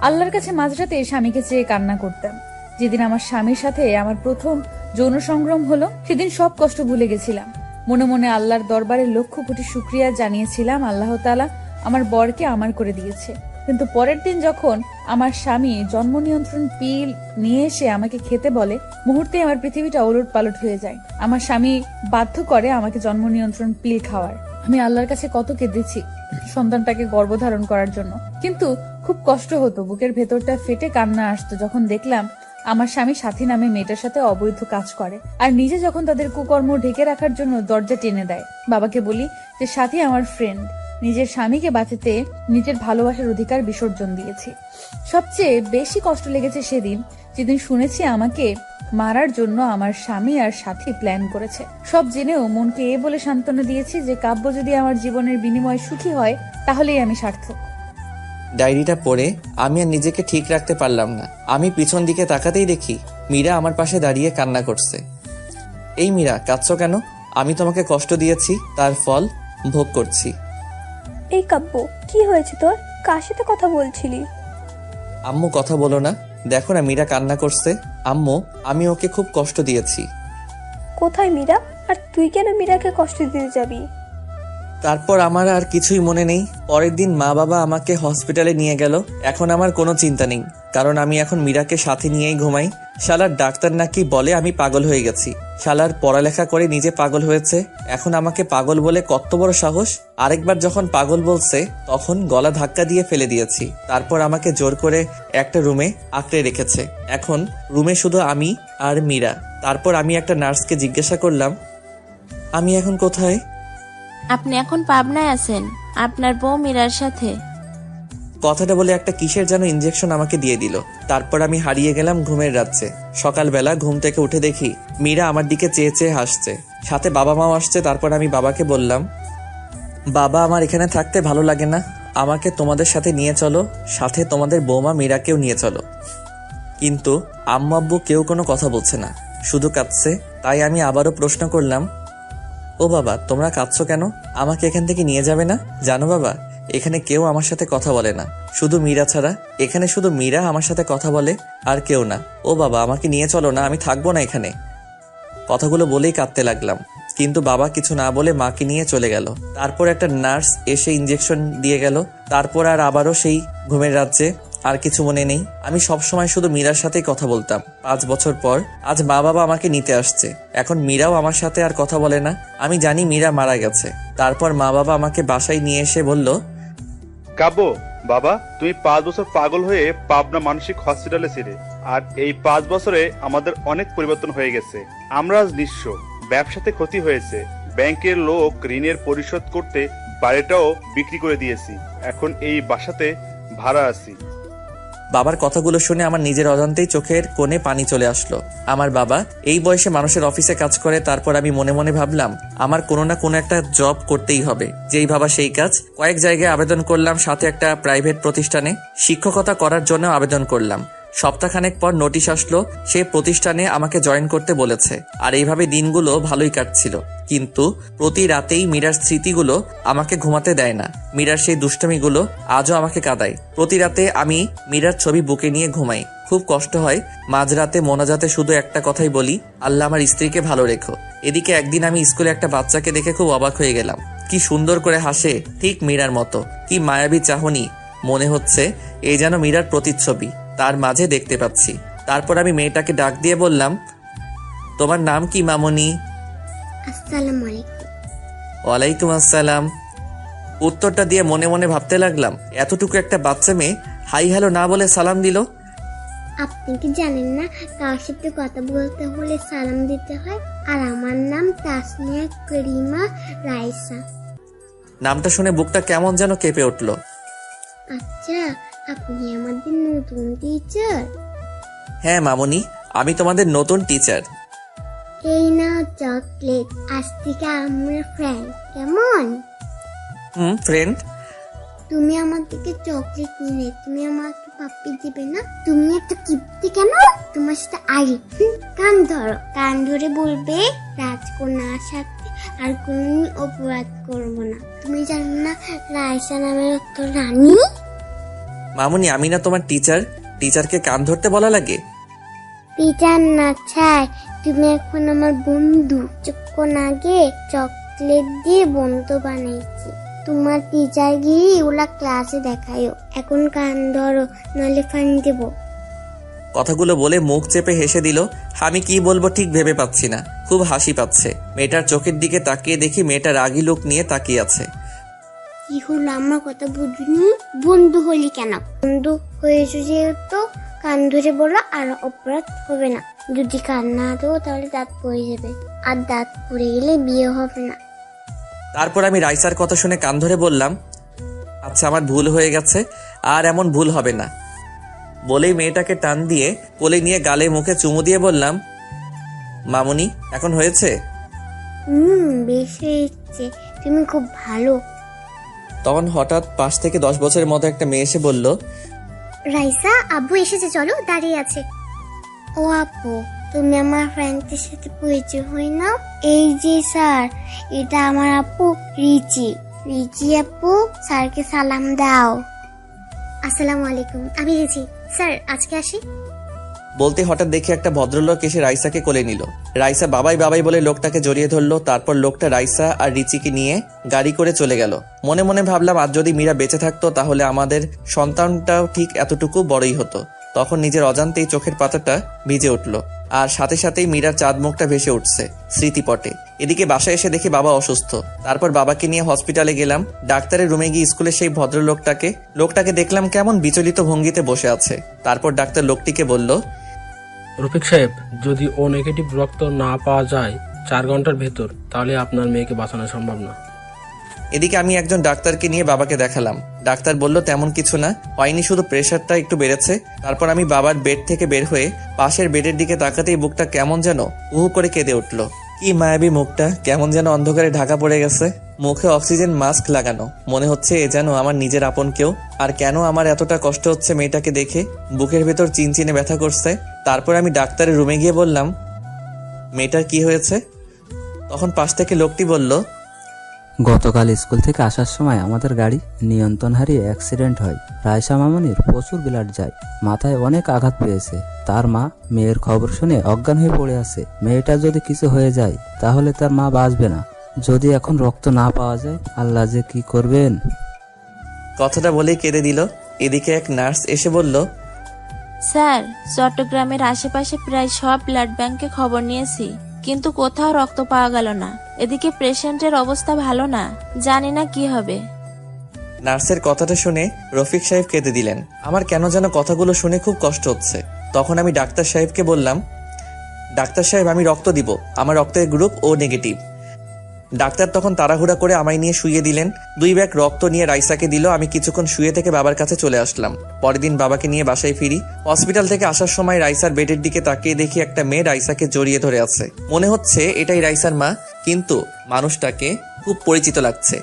আল্লাহর কাছে মাঝরাতে স্বামীকে চেয়ে কান্না করতাম। যেদিন আমার স্বামীর সাথে আমার প্রথম যৌন সংগ্রাম হলো সেদিন সব কষ্ট ভুলে গেছিলাম। মনে মনে আল্লাহর দরবারে লক্ষ কোটি শুকরিয়া জানিয়েছিলাম আল্লাহ তাআলা আমার বরকে আমার করে দিয়েছে। কিন্তু পরের দিন যখন আমার স্বামী জন্ম নিয়ন্ত্রণ পিল নিয়ে এসে আমাকে খেতে বলে, মুহূর্তে আমার পৃথিবীটা ওলট পালট হয়ে যায়। আমার স্বামী বাধ্য করে আমাকে জন্ম নিয়ন্ত্রণ পিল খাওয়ার। আমি আল্লাহর কাছে কত কেঁদেছি সন্তানটাকে গর্ভধারণ করার জন্য, কিন্তু খুব কষ্ট হতো, বুকের ভেতরটা ফেটে কান্না আসতো যখন দেখলাম আমার স্বামী সাথী নামে মেয়েটার সাথে অবৈধ কাজ করে, আর নিজে যখন তাদের কুকর্ম ঢেকে রাখার জন্য দরজা টেনে দেয়। বাবাকে বলি যে সাথী আমার ফ্রেন্ড, নিজের স্বামীকে বাঁচাতে নিজের ভালোবাসার অধিকার বিসর্জন দিয়েছি। সবচেয়ে বেশি কষ্ট লেগেছে সেদিন যেদিন শুনেছি আমাকে মারার জন্য আমার স্বামী আর সাথী প্ল্যান করেছে। সব জেনেও মনকে এ বলে সান্ত্বনা দিয়েছি যে কাব্য যদি আমার জীবনের বিনিময়ে সুখী হয় তাহলেই আমি সার্থক। ডায়েরিটা পড়ে আমি আর নিজেকে ঠিক রাখতে পারলাম না। আমি পিছন দিকে তাকাতেই দেখি মীরা আমার পাশে দাঁড়িয়ে কান্না করছে। এই মীরা, কাঁদছো কেন? আমি তোমাকে কষ্ট দিয়েছি, তার ফল ভোগ করছি। এই কাব্য, কি হয়েছে তোর? কার সাথে কথা বলছিলি? আম্মু, কথা বলো না, দেখো না মীরা কান্না করছে। আম্মু, আমি ওকে খুব কষ্ট দিয়েছি। কোথায় মীরা? আর তুই কেন মীরাকে কষ্ট দিতে যাবি? তারপর আমার আর কিছুই মনে নেই। পরের দিন মা বাবা আমাকে হসপিটালে নিয়ে গেল। এখন আমার কোনো চিন্তা নেই, কারণ আমি এখন মীরাকে সাথে নিয়েই ঘুমাই। শালার ডাক্তার নাকি বলে আমি পাগল হয়ে গেছি। শালার পড়ালেখা করে নিজে পাগল হয়েছে, এখন আমাকে পাগল বলে কত বড় সাহস। আরেকবার যখন পাগল বলছে তখন গলা ধাক্কা দিয়ে ফেলে দিয়েছি। তারপর আমাকে জোর করে একটা রুমে আঁকড়ে রেখেছে। এখন রুমে শুধু আমি আর মীরা। তারপর আমি একটা নার্সকে জিজ্ঞাসা করলাম, আমি এখন কোথায়? আপনি এখন পাবনায় আছেন আপনার বউ মীরার সাথে। কথাটা বলে একটা কিসের যেন ইনজেকশন আমাকে দিয়ে দিল। তারপর আমি হারিয়ে গেলাম ঘুমের রাজ্যে। সকালবেলা ঘুম থেকে উঠে দেখি মীরা আমার দিকে চেয়ে চেয়ে হাসছে, সাথে বাবা মাও আসছে। তারপর আমি বাবাকে বললাম, বাবা, আমার এখানে থাকতে ভালো লাগে না, আমাকে তোমাদের সাথে নিয়ে চলো, সাথে তোমাদের বৌমা মীরাকেও নিয়ে চলো। কিন্তু আম্মু আব্বু কেউ কোনো কথা বলছে না, শুধু কাঁদছে। তাই আমি আবারও প্রশ্ন করলাম, ও বাবা, তোমরা কাঁদছো কেন? আমাকে এখান থেকে নিয়ে যাবে না? জানো বাবা, এখানে কেউ আমার সাথে কথা বলে না, শুধু মীরা ছাড়া। এখানে শুধু মীরা আমার সাথে কথা বলে, আর কেউ না। ও বাবা, আমাকে নিয়ে চলো না, আমি থাকবো না এখানে। কথাগুলো বলেই কাঁদতে লাগলাম, কিন্তু বাবা কিছু না বলে মাকে নিয়ে চলে গেল। তারপর একটা নার্স এসে ইনজেকশন দিয়ে গেল। তারপর আর আবারও সেই ঘুমের রাজ্যে। আর কিছু মনে নেই। আমি সবসময় শুধু মীরার সাথেই কথা বলতাম। 5 বছর পর আজ মা বাবা আমাকে নিতে আসছে। এখন মীরাও আমার সাথে আর কথা বলে না। আমি জানি মীরা মারা গেছে। তারপর মা বাবা আমাকে বাসায় নিয়ে এসে বলল, কাব্য, বাবা, তুমি 5 বছর পাগল হয়ে পাবনা মানসিক হসপিটালে ছিলে, আর এই 5 বছরে আমাদের অনেক পরিবর্তন হয়ে গেছে। আমরা আজ নিঃস্ব, ব্যবসাতে ক্ষতি হয়েছে, ব্যাংকের লোক ঋণের পরিশোধ করতে বাড়িটাও বিক্রি করে দিয়েছি, এখন এই বাসাতে ভাড়া আছি। বাবার কথাগুলো শুনে আমার নিজের অজান্তেই চোখের কোণে পানি চলে আসলো। আমার বাবা এই বয়সে মানুষের অফিসে কাজ করে। তারপর আমি মনে মনে ভাবলাম, আমার কোনো না কোনো একটা জব করতেই হবে। যেই ভাবা সেই কাজ। কয়েক জায়গায় আবেদন করলাম, সাথে একটা প্রাইভেট প্রতিষ্ঠানে শিক্ষকতা করার জন্য আবেদন করলাম। সপ্তাহখানেক পর নোটিশ আসলো, সেই প্রতিষ্ঠানে আমাকে জয়েন করতে বলেছে। আর এইভাবে দিনগুলো ভালোই কাটছিল। কিন্তু প্রতি রাতেই মীরার স্মৃতিগুলো আমাকে ঘুমাতে দেয় না। মীরার সেই দুষ্টামিগুলো আজও আমাকে কাঁদায়। প্রতি রাতে আমি মীরার ছবি বুকে নিয়ে ঘুমাই। খুব কষ্ট হয়। মাঝরাতে মোনাজাতে শুধু একটা কথাই বলি, আল্লাহ আমার স্ত্রীকে ভালো রেখো। এদিকে একদিন আমি স্কুলে একটা বাচ্চাকে দেখে খুব অবাক হয়ে গেলাম। কি সুন্দর করে হাসে, ঠিক মীরার মতো। কি মায়াবী চাহনি, মনে হচ্ছে এই যেন মীরার প্রতিচ্ছবি তার মাঝে দেখতে পাচ্ছি। তারপর আমি মেয়েটাকে ডাক দিয়ে বললাম, তোমার নাম কি মামনি? আসসালামু আলাইকুম। ওয়ালাইকুম আসসালাম। উত্তরটা দিয়ে মনে মনে ভাবতে লাগলাম, এতটুকু একটা বাচ্চা মেয়ে হাই হ্যালো না বলে সালাম দিল। আপনি কি জানেন না কার সাথে কথা বলতে হলে সালাম দিতে হয়? আর আমার নাম তাসমিয়া করিমা রাইসা। নামটা শুনে বুকটা কেমন যেন কেঁপে উঠল। আচ্ছা, আপনি আমাদের নতুন টিচার? হ্যাঁ মামনি, আমি তোমাদের নতুন টিচার। এই না চকলেট, আজ থেকে আমরা ফ্রেন্ড, কেমন? ফ্রেন্ড। তুমি আমার থেকে চকলেট নিলে, তুমি আমাকে পাপ্পি দিবে না? তুমি একটা কিপ্তি কেন? তোমার সাথে আরি। কান ধরো, কান ধরে বলবে রাজকন্যার সাথে আর কোন অপরাধ করবো না। তুমি জানো না রাইসা নামের একটা রানী? মামুনি, আমি না তোমার টিচার? টিচারকে কান ধরতে বলা লাগে? টিচার না ছাই, তুমি এখন আমার বন্ধু। কিছুক্ষণ আগে চকলেট দিয়ে বন্ধু বানাইছি। তোমার টিচার গিয়ে ওলা ক্লাসে দেখায়ও। এখন কান ধরো, নাহলে ফাইন দেবো। কথাগুলো বলে মুখ চেপে হেসে দিল। আমি কি বলবো ঠিক ভেবে পাচ্ছি না, খুব হাসি পাচ্ছে। মেয়েটার চোখের দিকে তাকিয়ে দেখি মেয়েটা রাগী লোক নিয়ে তাকিয়ে আছে। কি হলো, আমার কথা বুঝুনি? বন্ধু হলি কেন? বন্ধু হয়েছে যেহেতু কান ধরে বলো, আর অপরাধ হবে না। যদি কান না দেবো তাহলে দাঁত পড়ে যাবে, আর দাঁত পড়ে গেলে বিয়ে হবে না। তারপর আমি রাইসার কথা শুনে কান ধরে বললাম, আচ্ছা আমার ভুল হয়ে গেছে, আর এমন ভুল হবে না। বলেই মেয়েটাকে টান দিয়ে কোলে নিয়ে গালে মুখে চুমু দিয়ে বললাম, মামুনি এখন হয়েছে? বেশ হয়েছে, তুমি খুব ভালো। তখন হঠাৎ পাশ থেকে 10 বছরের মতো একটা মেয়ে এসে বলল, রাইসা, আব্বু এসেছে, চলো, দাঁড়িয়ে আছে। ও আপু, তুমি আমার ফ্রেন্ডের সাথে পরিচয় হই না? এই যে স্যার, এটা আমার আপু রিচি। রিচি আপু, স্যারকে সালাম দাও। আসসালামু আলাইকুম, আমি রিচি। স্যার আজকে আসি। বলতে হঠাৎ দেখে একটা ভদ্রলোক এসে রাইসাকে কোলে নিল। রাইসা বাবাই বাবাই বলে লোকটাকে জড়িয়ে ধরলো। তারপর লোকটা রাইসা আর রিচিকে নিয়ে গাড়ি করে চলে গেল। মনে মনে ভাবলাম, আজ যদি মীরা বেঁচে থাকতো তাহলে আমাদের সন্তানটাও ঠিক এতটুকু বড়ই হতো। তখন নিজের অজান্তেই চোখের পাতাটা ভিজে উঠল, আর সাথে সাথেই মীরার চাঁদ মুখটা ভেসে উঠছে স্মৃতিপটে। এদিকে বাসায় এসে দেখি বাবা অসুস্থ। তারপর বাবাকে নিয়ে হসপিটালে গেলাম। ডাক্তারের রুমে গিয়ে স্কুলের সেই ভদ্রলোকটাকে দেখলাম কেমন বিচলিত ভঙ্গিতে বসে আছে। তারপর ডাক্তার লোকটিকে বলল, রফিক সাহেব, যদি ও নেগেটিভ রক্ত না পাওয়া যায় 4 ঘন্টার ভেতর, তাহলে আপনার মেয়েকে বাঁচানো সম্ভব না। এদিকে আমি একজন ডাক্তারকে নিয়ে বাবাকে দেখালাম। ডাক্তার বলল, তেমন কিছু না, হয়নি, শুধু প্রেশারটা একটু বেড়েছে। তারপর আমি বাবার বেড থেকে বের হয়ে পাশের বেডের দিকে তাকাতেই বুকটা কেমন যেন উহু করে কেঁদে উঠল। কি মায়াবী মুখটা, কেমন যেন অন্ধকারে ঢাকা পড়ে গেছে। মুখে অক্সিজেন মাস্ক লাগানো, মনে হচ্ছে এ যেন আমার নিজের আপন কেউ। আর কেন আমার এতটা কষ্ট হচ্ছে মেয়েটাকে দেখে, বুকের ভেতর চিনচিনে ব্যথা করছে। তারপর আমি ডাক্তারের রুমে গিয়ে বললাম, মেয়েটার কি হয়েছে? তখন পাশ থেকে লোকটি বলল, গতকাল স্কুল থেকে আসার সময় আমাদের গাড়ি নিয়ন্ত্রণ হারিয়ে অ্যাক্সিডেন্ট হয়। রাইসা মামুনির প্রচুর ব্লাড যায়, মাথায় অনেক আঘাত পেয়েছে। তার মা মেয়ের খবর শুনে অজ্ঞান হয়ে পড়ে আছে। মেয়েটা যদি কিছু হয়ে যায় তাহলে তার মা বাঁচবে না। যদি এখন রক্ত না পাওয়া যায়, আল্লাহ যে কি করবেন। কথাটা বলেই কেঁদে দিল। এদিকে এক নার্স এসে বলল, স্যার, চট্টগ্রামের আশেপাশে প্রায় সব ব্লাড ব্যাংকে খবর নিয়েছি, কিন্তু কোথাও রক্ত পাওয়া গেল না। এদিকে পেশেন্টের অবস্থা ভালো না, জানি না কি হবে। নার্সের কথাটা শুনে রফিক সাহেব কেঁদে দিলেন। আমার কেন যেন কথাগুলো শুনে খুব কষ্ট হচ্ছে। তখন আমি ডাক্তার সাহেবকে বললাম, ডাক্তার সাহেব, আমি রক্ত দিব, আমার রক্তের গ্রুপ ও নেগেটিভ। ডাক্তার তখন তাড়াহুড়া করে আমায় নিয়ে শুইয়ে দিলেন। 2 ব্যাগ রক্ত নিয়ে রাইসাকে দিল। আমি কিছুক্ষণ শুয়ে থেকে বাবার কাছে চলে আসলাম। পরের দিন বাবাকে নিয়ে বাসায় ফিরি। হসপিটাল থেকে আসার সময় রাইসার বেডের দিকে তাকিয়ে দেখি একটা মেয়ে রাইসাকে জড়িয়ে ধরে আছে। মনে হচ্ছে এটাই রাইসার মা, কিন্তু মানুষটাকে খুব পরিচিত লাগছে।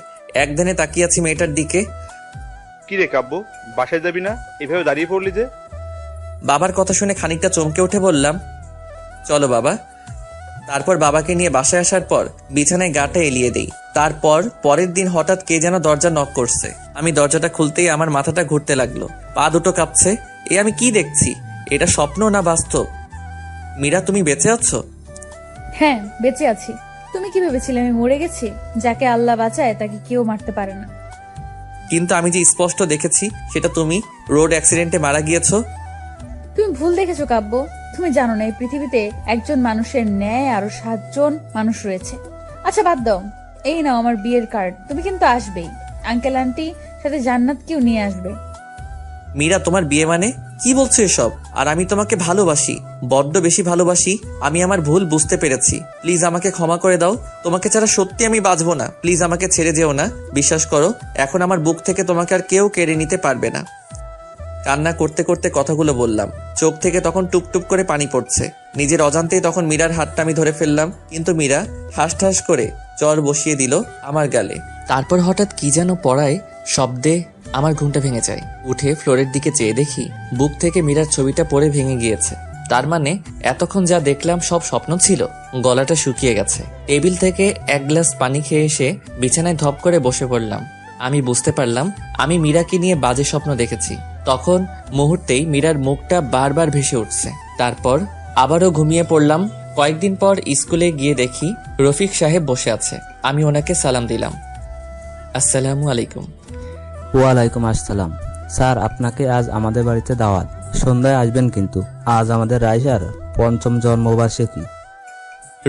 একদিনে তাকিয়ে আছি মেয়েটার দিকে। কি রে কাব্য, বাসায় যাবি না? এভাবে দাঁড়িয়ে পড়লি যে? বাবার কথা শুনে খানিকটা চমকে উঠে বললাম, চলো বাবা। তারপর বাবাকে নিয়ে বাসায় আসার পর বিছানায় গাটা এলিয়ে দেই। তারপর পরের দিন হঠাৎ কে যেন দরজা নক করছে। আমি দরজাটা খুলতেই আমার মাথাটা ঘুরতে লাগলো, পা দুটো কাঁপছে। আমি কি দেখছি? এটা স্বপ্ন না বাস্তব? মীরা, তুমি বেঁচে আছো? হ্যাঁ, বেঁচে আছি। তুমি কি ভেবেছিলে আমি মরে গেছি? যাকে আল্লাহ বাঁচায় তাকে কেউ মারতে পারে না। কিন্তু আমি যে স্পষ্ট দেখেছি সেটা তুমি রোড অ্যাক্সিডেন্টে মারা গিয়েছো। তুমি ভুল দেখেছো কাব্য। তুমি জানো না এই পৃথিবীতে একজন মানুষের ন্যায় আরো 7 জন মানুষ রয়েছে। আচ্ছা বাদ দাও, এই নাও আমার বিয়ের কার্ড। তুমি কিন্তু আসবেই। আঙ্কেল আন্টি সাথে জান্নাতকেও নিয়ে আসবে। মীরা, তোমার বিয়ে মানে? কি বলছো এসব? আর আমি তোমাকে ভালোবাসি, বড্ড বেশি ভালোবাসি। আমি আমার ভুল বুঝতে পেরেছি, প্লিজ আমাকে ক্ষমা করে দাও। তোমাকে ছাড়া সত্যি আমি বাঁচবো না, প্লিজ আমাকে ছেড়ে যেও না। বিশ্বাস করো, এখন আমার বুক থেকে তোমাকে আর কেউ কেড়ে নিতে পারবে না। কান্না করতে করতে কথাগুলো বললাম। চোখ থেকে তখন টুপটুপ করে পানি পড়ছে। নিজের অজান্তেই তখন মীরার হাতটা আমি ধরে ফেললাম, কিন্তু মীরা ঠাস ঠাস করে চর বসিয়ে দিল আমার গালে। তারপর হঠাৎ কি যেন পড়ায় শব্দে আমার ঘুমটা ভেঙে যায়। উঠে ফ্লোরের দিকে চেয়ে দেখি বুক থেকে মীরার ছবিটা পড়ে ভেঙে গিয়েছে। তার মানে এতক্ষণ যা দেখলাম সব স্বপ্ন ছিল। গলাটা শুকিয়ে গেছে। টেবিল থেকে এক গ্লাস পানি খেয়ে এসে বিছানায় ধপ করে বসে পড়লাম। আমি বুঝতে পারলাম আমি মীরাকে নিয়ে বাজে স্বপ্ন দেখেছি। তখন মুহূর্তেই মীরার মুখটা বারবার ভেসে উঠছে। তারপর আবারও ঘুমিয়ে পড়লাম। কয়েকদিন পর স্কুলে গিয়ে দেখি রফিক সাহেব বসে আছে। আমি ওনাকে সালাম দিলাম, আসসালামু আলাইকুম। ওয়ালাইকুম আসসালাম। স্যার, আপনাকে আজ আমাদের বাড়িতে দাওয়াত। সন্ধ্যায় আসবেন কিন্তু। আজ আমাদের রাইসার ৫ম জন্মবার্ষিকী।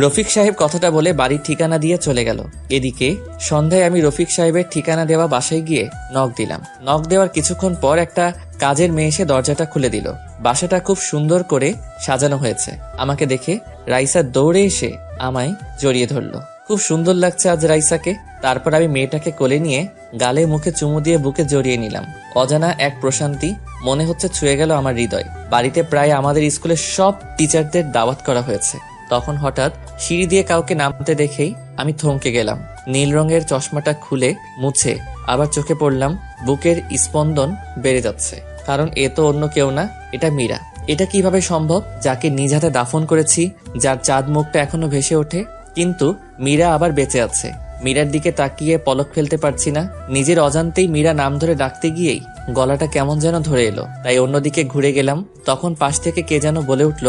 রফিক সাহেব কথাটা বলে বাড়ির ঠিকানা দিয়ে চলে গেল। এদিকে সন্ধ্যায় আমি রফিক সাহেবের ঠিকানা দেওয়া বাসায় গিয়ে নক দিলাম। নক দেওয়ার কিছুক্ষণ পর একটা কাজের মেয়ে এসে দরজাটা খুলে দিল। বাসাটা খুব সুন্দর করে সাজানো হয়েছে। আমাকে দেখে রাইসা দৌড়ে এসে আমায় জড়িয়ে ধরলো। খুব সুন্দর লাগছে আজ রাইসাকে। তারপর আমি মেয়েটাকে কোলে নিয়ে গালে মুখে চুমু দিয়ে বুকে জড়িয়ে নিলাম। অজানা এক প্রশান্তি মনে হচ্ছে ছুঁয়ে গেল আমার হৃদয়। বাড়িতে প্রায় আমাদের স্কুলের সব টিচারদের দাওয়াত করা হয়েছে। তখন হঠাৎ সিঁড়ি দিয়ে কাউকে নামতে দেখেই আমি থমকে গেলাম। নীল রঙের চশমাটা খুলে মুছে আবার চোখে পড়লাম। বুকের স্পন্দন বেড়ে যাচ্ছে, কারণ এ তো অন্য কেউ না, এটা মীরা। এটা কিভাবে সম্ভব? যাকে নিজ হাতে দাফন করেছি, যার চাঁদ মুখটা এখনো ভেসে ওঠে, কিন্তু মীরা আবার বেঁচে আছে। মীরার দিকে তাকিয়ে পলক ফেলতে পারছি না। নিজের অজান্তেই মীরা নাম ধরে ডাকতে গিয়েই গলাটা কেমন যেন ধরে এলো। তাই অন্যদিকে ঘুরে গেলাম। তখন পাশ থেকে কে যেন বলে উঠল,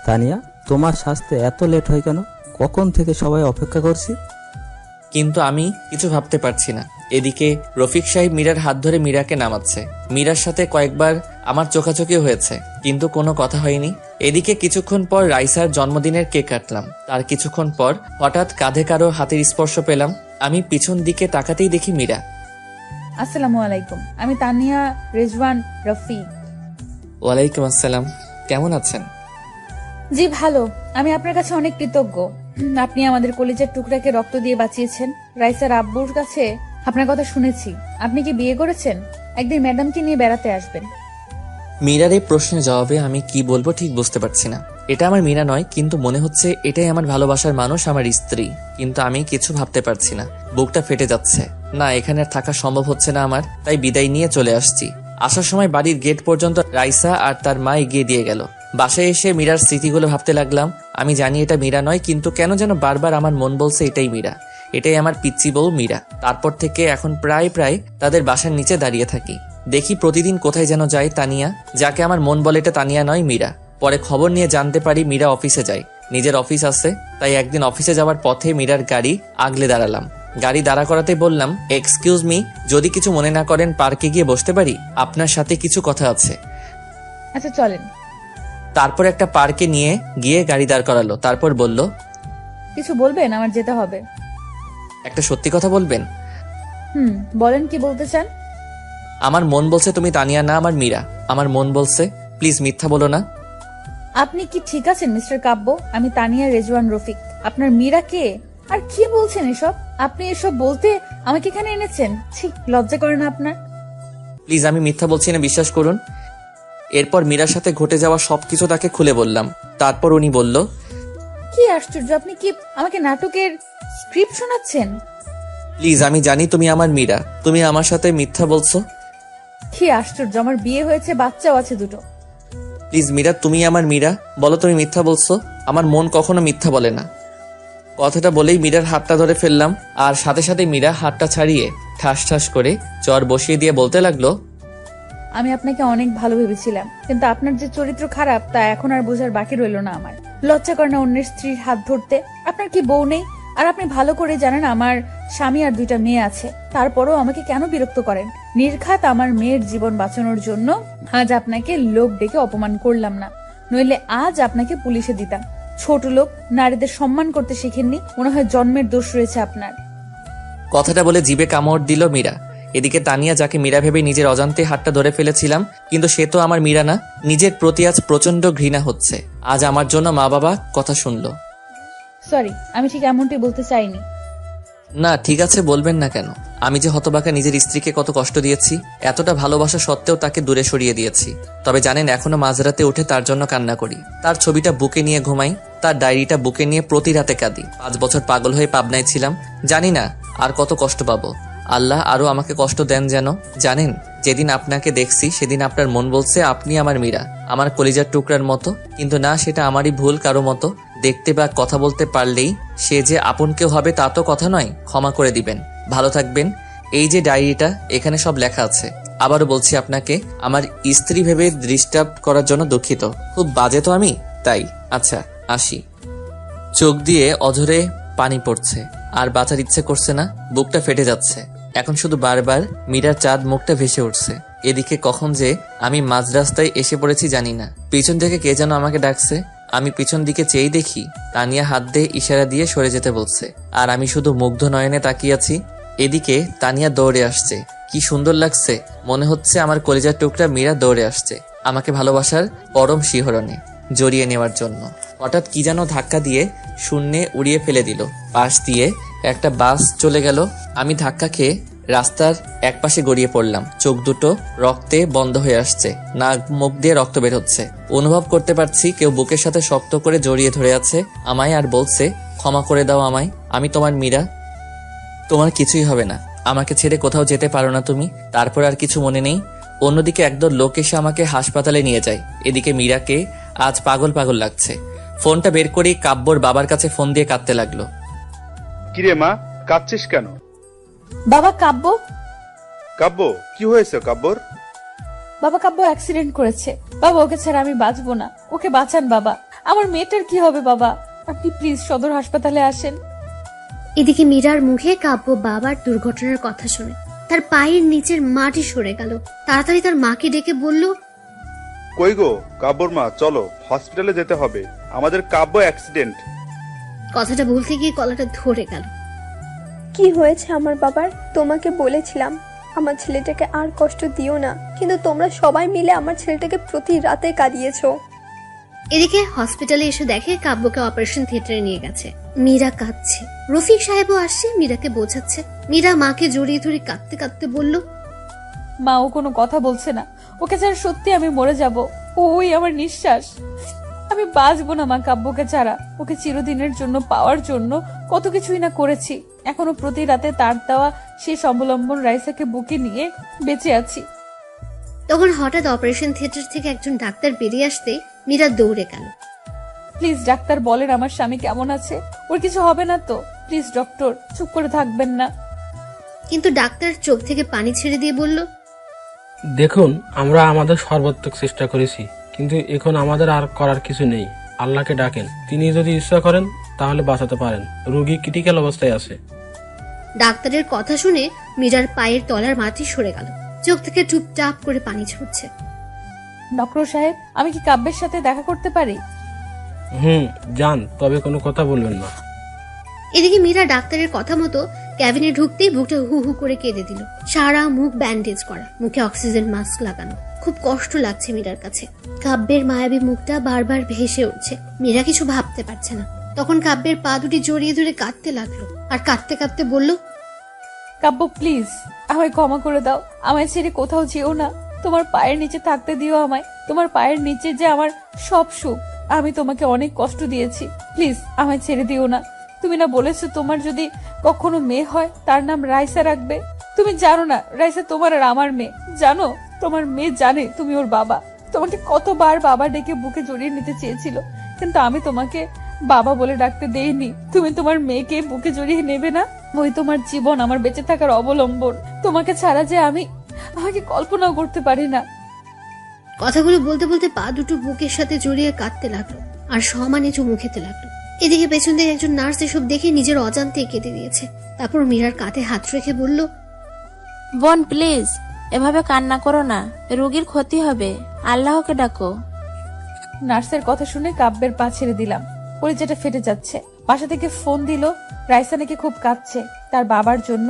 তানিয়া, তোমার শাস্তে এত লেট হয় কেন? কখন থেকে সবাই অপেক্ষা করছি। কিন্তু আমি কিছু ভাবতে পারছি না। এদিকে রফিক সাহেব মীরার হাত ধরে মীরাকে নামাচ্ছে। মীরার সাথে কয়েকবার আমার চোখাচোখি হয়েছে, কিন্তু কোনো কথা হয়নি। এদিকে কিছুক্ষণ পর রাইসার জন্মদিনের কেক কাটলাম। তার কিছুক্ষণ পর হঠাৎ কাঁধে কারো হাতের স্পর্শ পেলাম। আমি পিছন দিকে তাকাতেই দেখি মীরা। আসসালামু আলাইকুম, আমি তানিয়া রেজওয়ান রফিক। ওয়ালাইকুম আসসালাম, কেমন আছেন? জি ভালো। আমি আপনার কাছে অনেক কৃতজ্ঞ। আপনি আমাদের কলেজের টুকরাকে রক্ত দিয়ে বাঁচিয়েছেন। রাইসার আব্বুর কাছে আপনার কথা শুনেছি। আপনি কি বিয়ে করেছেন? একদিন ম্যাডামকে নিয়ে বেড়াতে আসবেন। মীরার এই প্রশ্নের জবাবে আমি কি বলবো ঠিক বুঝতে পারছি না। এটা আমার মীরা নয়, কিন্তু মনে হচ্ছে এটাই আমার ভালোবাসার মানুষ, আমার স্ত্রী। কিন্তু আমি কিছু ভাবতে পারছি না। বুকটা ফেটে যাচ্ছে। না, এখানে আর থাকা সম্ভব হচ্ছে না আমার। তাই বিদায় নিয়ে চলে আসছি। আসার সময় বাড়ির গেট পর্যন্ত রাইসা আর তার মা এগিয়ে দিয়ে গেল। বাসায় এসে মীরার স্মৃতিগুলো ভাবতে লাগলাম। আমি জানি এটা মীরা নয়, কিন্তু কেন যেন বারবার আমার মন বলছে এটাই মীরা, এটাই আমার পিচ্চি বউ মীরা। তারপর থেকে এখন প্রায় তাদের বাসার নিচে দাঁড়িয়ে থাকি। দেখি প্রতিদিন কোথায় যেন যায় তানিয়া, যাকে আমার মন বলে এটা তানিয়া নয়, মীরা। পরে খবর নিয়ে জানতে পারি মীরা অফিসে যায়। নিজের অফিস আছে, তাই একদিন অফিসে যাওয়ার পথে মীরার গাড়ি আগলে দাঁড়ালাম। গাড়ি দাঁড়া করাতে বললাম, এক্সকিউজ মি, যদি কিছু মনে না করেন পার্কে গিয়ে বসতে পারি? আপনার সাথে কিছু কথা আছে। আচ্ছা চলেন। তারপর একটা পার্কে নিয়ে গিয়ে গাড়ি দাঁড় করালো। তারপর বলল, কিছু বলবেন? আমার যেতে হবে। একটা সত্যি কথা বলবেন? বলেন, কি বলতে চান? আমার মন বলছে তুমি তানিয়া না, আমার মীরা। আমার মন বলছে, প্লিজ মিথ্যা বলো না। আপনি কি ঠিক আছেন মিস্টার কাব্য? আমি তানিয়া রেজওয়ান রফিক। আপনার মীরা কে? আর কি বলছেন এসব? আপনি এসব বলতে আমাকে এখানে এনেছেন? ছি, লজ্জা করে না আপনার? প্লিজ, আমি মিথ্যা বলছি না, বিশ্বাস করুন। এরপর মীরার সাথে ঘটে যাওয়া সবকিছু তাকে খুলে বললাম। তারপর উনি বলল, কি আশ্চর্য, আপনি কি আমাকে নাটকের স্ক্রিপ্ট শোনাচ্ছেন? প্লিজ, আমি জানি তুমি আমার মীরা, তুমি আমার সাথে মিথ্যা বলছো। কি আশ্চর্য, আমার বিয়ে হয়েছে, বাচ্চাও আছে দুটো। প্লিজ মীরা, তুমি আমার মীরা, বলো তুমি মিথ্যা বলছো। আমার মন কখনো মিথ্যা বলে না। কথাটা বলেই মীরার হাতটা ধরে ফেললাম, আর সাথে সাথে মীরা হাতটা ছাড়িয়ে ঠাস ঠাস করে চর বসিয়ে দিয়ে বলতে লাগলো, আমি আপনাকে অনেক ভালো ভেবেছিলাম, কিন্তু আপনার যে চরিত্র খারাপ তা এখন আর বোঝার বাকি রইল না আমার। লজ্জা করে না অন্যের স্ত্রীর হাত ধরতে? আপনার কি বউ নেই? আর আপনি ভালো করে জানেন আমার স্বামী আর দুইটা মেয়ে আছে। তারপরও আমাকে কেন বিরক্ত করেন? নির্ঘাত আমার মেয়ের জীবন বাঁচানোর জন্য আজ আপনাকে লোক ডেকে অপমান করলাম না, নইলে আজ আপনাকে পুলিশে দিতাম। ছোট লোক, নারীদের সম্মান করতে শিখেননি, মনে হয় জন্মের দোষ রয়েছে আপনার। কথাটা বলে জিভে কামড় দিল মীরা। এদিকে তানিয়া, যাকে মীরা ভেবে নিজের অজান্তে হাতটা ধরে ফেলেছিলাম, কিন্তু সে তো আমার মীরা না। নিজের প্রতি আজ প্রচন্ড ঘৃণা হচ্ছে। আজ আমার জন্য মা বাবা কথা শুনলো। সরি, আমি ঠিক এমনটি বলতে চাইনি। না, ঠিক আছে, বলবেন না কেন? আমি যে হতবাকা নিজের স্ত্রীকে কত কষ্ট দিয়েছি, এতটা ভালোবাসা সত্ত্বেও তাকে দূরে সরিয়ে দিয়েছি। তবে জানেন, এখনো মাঝরাতে উঠে তার জন্য কান্না করি। তার ছবিটা বুকে নিয়ে ঘুমাই, তার ডায়েরিটা বুকে নিয়ে প্রতি রাতে কাঁদি। 5 বছর পাগল হয়ে পাবনায় ছিলাম। জানি না আর কত কষ্ট পাবো? আল্লাহ আরো আমাকে কষ্ট দেন যেন। জানেন, যেদিন আপনাকে দেখছি সেদিন আপনার মন বলছে আপনি আমার মীরা, আমার কলিজার টুকরার মতো। কিন্তু না, সেটা আমারই ভুল। কারো মতো দেখতে বা কথা বলতে পারলেই সে যে আপন কেউ হবে তা তো কথা নয়। ক্ষমা করে দিবেন। ভালো থাকবেন। এই যে ডায়েরিটা, এখানে সব লেখা আছে। আবারও বলছি আপনাকে, আমার স্ত্রী ভেবে ডিস্টার্ব করার জন্য দুঃখিত। খুব বাজে তো আমি, তাই। আচ্ছা, আসি। চোখ দিয়ে অঝরে পানি পড়ছে, আর বাঁচার ইচ্ছে করছে না, বুকটা ফেটে যাচ্ছে। এখন শুধু বারবার মীরার চাঁদ মুখটা ভেসে উঠছে। এদিকে কখন যে আমি মাঝ রাস্তায় এসে পড়েছি জানি না। পিছন থেকে কে যেন আমাকে ডাকছে। আমি পিছন দিকে চেয়েই দেখি তানিয়া হাত দিয়ে ইশারা দিয়ে সরে যেতে বলছে, আর আমি শুধু মুগ্ধ নয়নে তাকিয়ে আছি। এদিকে তানিয়া দৌড়ে আসছে। কি সুন্দর লাগছে, মনে হচ্ছে আমার কলিজার টুকরা মীরা দৌড়ে আসছে আমাকে ভালোবাসার পরম শিহরণে জড়িয়ে নেওয়ার জন্য। হঠাৎ কি যেন ধাক্কা দিয়ে শূন্যে উড়িয়ে ফেলে দিল। পাশ দিয়ে একটা বাস চলে গেল। আমি ধাক্কা খেয়ে রাস্তার একপাশে গড়িয়ে পড়লাম। চোখ দুটো রক্তে বন্ধ হয়ে আসছে, নাক মুখ দিয়ে রক্ত বের হচ্ছে। অনুভব করতে পারছি কেউ বুকের সাথে শক্ত করে জড়িয়ে ধরে আছে আমায়, আর বলছে, ক্ষমা করে দাও আমায়, আমি তোমার মীরা, তোমার কিছুই হবে না, আমাকে ছেড়ে কোথাও যেতে পারো না তুমি। তারপর আর কিছু মনে নেই। অন্যদিকে একদল লোক এসে আমাকে হাসপাতালে নিয়ে যায়। এদিকে মীরাকে আজ পাগল পাগল লাগছে। ফোনটা বের করেই কাব্যর বাবার কাছে ফোন দিয়ে কাঁদতে লাগলো। কিরে মা, কাঁদছিস কেন? বাবা, কাব্য। কাব্য, কি হয়েছে কাব্যর? বাবা, কাব্য অ্যাক্সিডেন্ট করেছে। বাবা, ওকে ছাড়া আমি বাঁচবো না। ওকে বাঁচান বাবা। আমার মেয়েটার কি হবে বাবা? আপনি প্লিজ সদর হাসপাতালে আসেন। এদিকে মীরার মুখে কাব্য বাবার দুর্ঘটনার কথা শুনে তার পায়ের নিচের মাটি সরে গেল। তাড়াতাড়ি তার মাকে ডেকে বলল, কই গো কাব্যর মা, চলো হসপিটালে যেতে হবে, আমাদের কাব্য অ্যাক্সিডেন্ট। কথাটা বলতে গিয়ে গলাটা ধরে গেল। কি হয়েছে আমার বাবার? তোমাকে বলেছিলাম আমার ছেলেটাকে আর কষ্ট দিও না, কিন্তু তোমরা সবাই মিলে আমার ছেলেটাকে প্রতি রাতে কাঁদিয়েছো। এদিকে হসপিটালে এসে দেখে কাব্যকে অপারেশন থিয়েটারে নিয়ে গেছে। মীরা কাঁদছে। রফিক সাহেবও আসছে, মীরাকে বোঝাচ্ছে। মীরা মাকে জড়িয়ে ধরে কাঁদতে কাঁদতে বলল, মা, ও কোনো কথা বলছে না। ওকে ছাড়া সত্যি আমি মরে যাব। ওই আমার নিঃশ্বাস। আমি বাঁচবো না মা কাব্যকে ছাড়া। ওকে চিরদিনের জন্য পাওয়ার জন্য কত কিছুই না করেছি। এখনো প্রতি রাতে তার দেওয়া শেষ অবলম্বন রাইসাকে বুকে নিয়ে বেঁচে আছি। তখন হঠাৎ অপারেশন থিয়েটার থেকে একজন ডাক্তার বেরিয়ে আসতে মীরা দৌড়ে গেল। প্লিজ ডাক্তার, বলেন আমার স্বামী কেমন আছে? ওর কিছু হবে না তো? প্লিজ ডক্টর, চুপ করে থাকবেন না। কিন্তু ডাক্তার চোখ থেকে পানি ছেড়ে দিয়ে বলল, দেখুন, আমরা আমাদের সর্বাত্মক চেষ্টা করেছি, কিন্তু এখন আমাদের আর করার কিছু নেই। আল্লাহকে ডাকেন, তিনি যদি ইচ্ছা করেন তাহলে বাঁচাতে পারেন। রোগী ক্রিটিক্যাল অবস্থায় আছে। ডাক্তারের কথা শুনে মীরার পায়ের তলার মাটি সরে গেল। চোখ থেকে টুপটাপ করে পানি ঝরছে। ডক্টর সাহেব, আমি কি কাব্যের সাথে দেখা করতে পারি? যান, তবে কোনো কথা বলবেন না। এদিকে মীরা ডাক্তারের কথা মতো ক্যাবিনে ঢুকতেই বুকটা হু হু করে কেঁদে দিল। সারা মুখ ব্যান্ডেজ করা, মুখে অক্সিজেন মাস্ক লাগানো। খুব কষ্ট লাগছে মীরার কাছে। কাব্যের মায়াবী মুখটা বারবার ভেসে উঠছে। মীরা কিছু ভাবতে পারছে না। তখন কাব্যের পা দুটি জড়িয়ে ধরে কাঁদতে লাগলো, আর কাঁদতে কাঁদতে বলল, কাব্য প্লিজ, আমায় ক্ষমা করে দাও। আমায় ছেড়ে কোথাও যেও না। তোমার পায়ের নিচে থাকতে দিও আমায়। তোমার পায়ের নিচে যে আমার সব সুখ। আমি তোমাকে অনেক কষ্ট দিয়েছি। প্লিজ আমায় ছেড়ে দিও না। তুমি না বলেছো তোমার যদি কখনো মেয়ে হয় তার নাম রাইসা রাখবে? তুমি জানো না রাইসা তোমার আর আমার মেয়ে? জানো, তোমার মেয়ে জানে তুমি ওর বাবা। তোমাকে কতবার বাবা ডেকে বুকে জড়িয়ে নিতে চেয়েছিল, কিন্তু আমি তোমাকে বাবা বলে ডাকতে দেইনি। তুমি তোমার মেয়েকে বুকে জড়িয়ে নেবে না? ওই তোমার জীবন, আমার বেঁচে থাকার অবলম্বন। তোমাকে ছাড়া যে আমাকে কল্পনাও করতে পারি না। কথাগুলো বলতে বলতে পা দুটো বুকের সাথে জড়িয়ে কাঁদতে লাগলো, আর সমানে চুমু খেতে লাগলো। এদিকে পেছন থেকে একজন নার্স এসব দেখে নিজের অজান্তে কেঁদে দিয়েছে। তারপর মীরার কাঁধে হাত রেখে বলল, বোন প্লিজ, এভাবে কান্না করো না, রোগীর ক্ষতি হবে, আল্লাহকে ডাকো। নার্সের কথা শুনে কাব্যের পা ছেড়ে দিলাম। কলিজাটা ফেটে যাচ্ছে। বাসা থেকে ফোন দিল, রাইসা নাকি খুব কাঁদছে। তার বাবার জন্য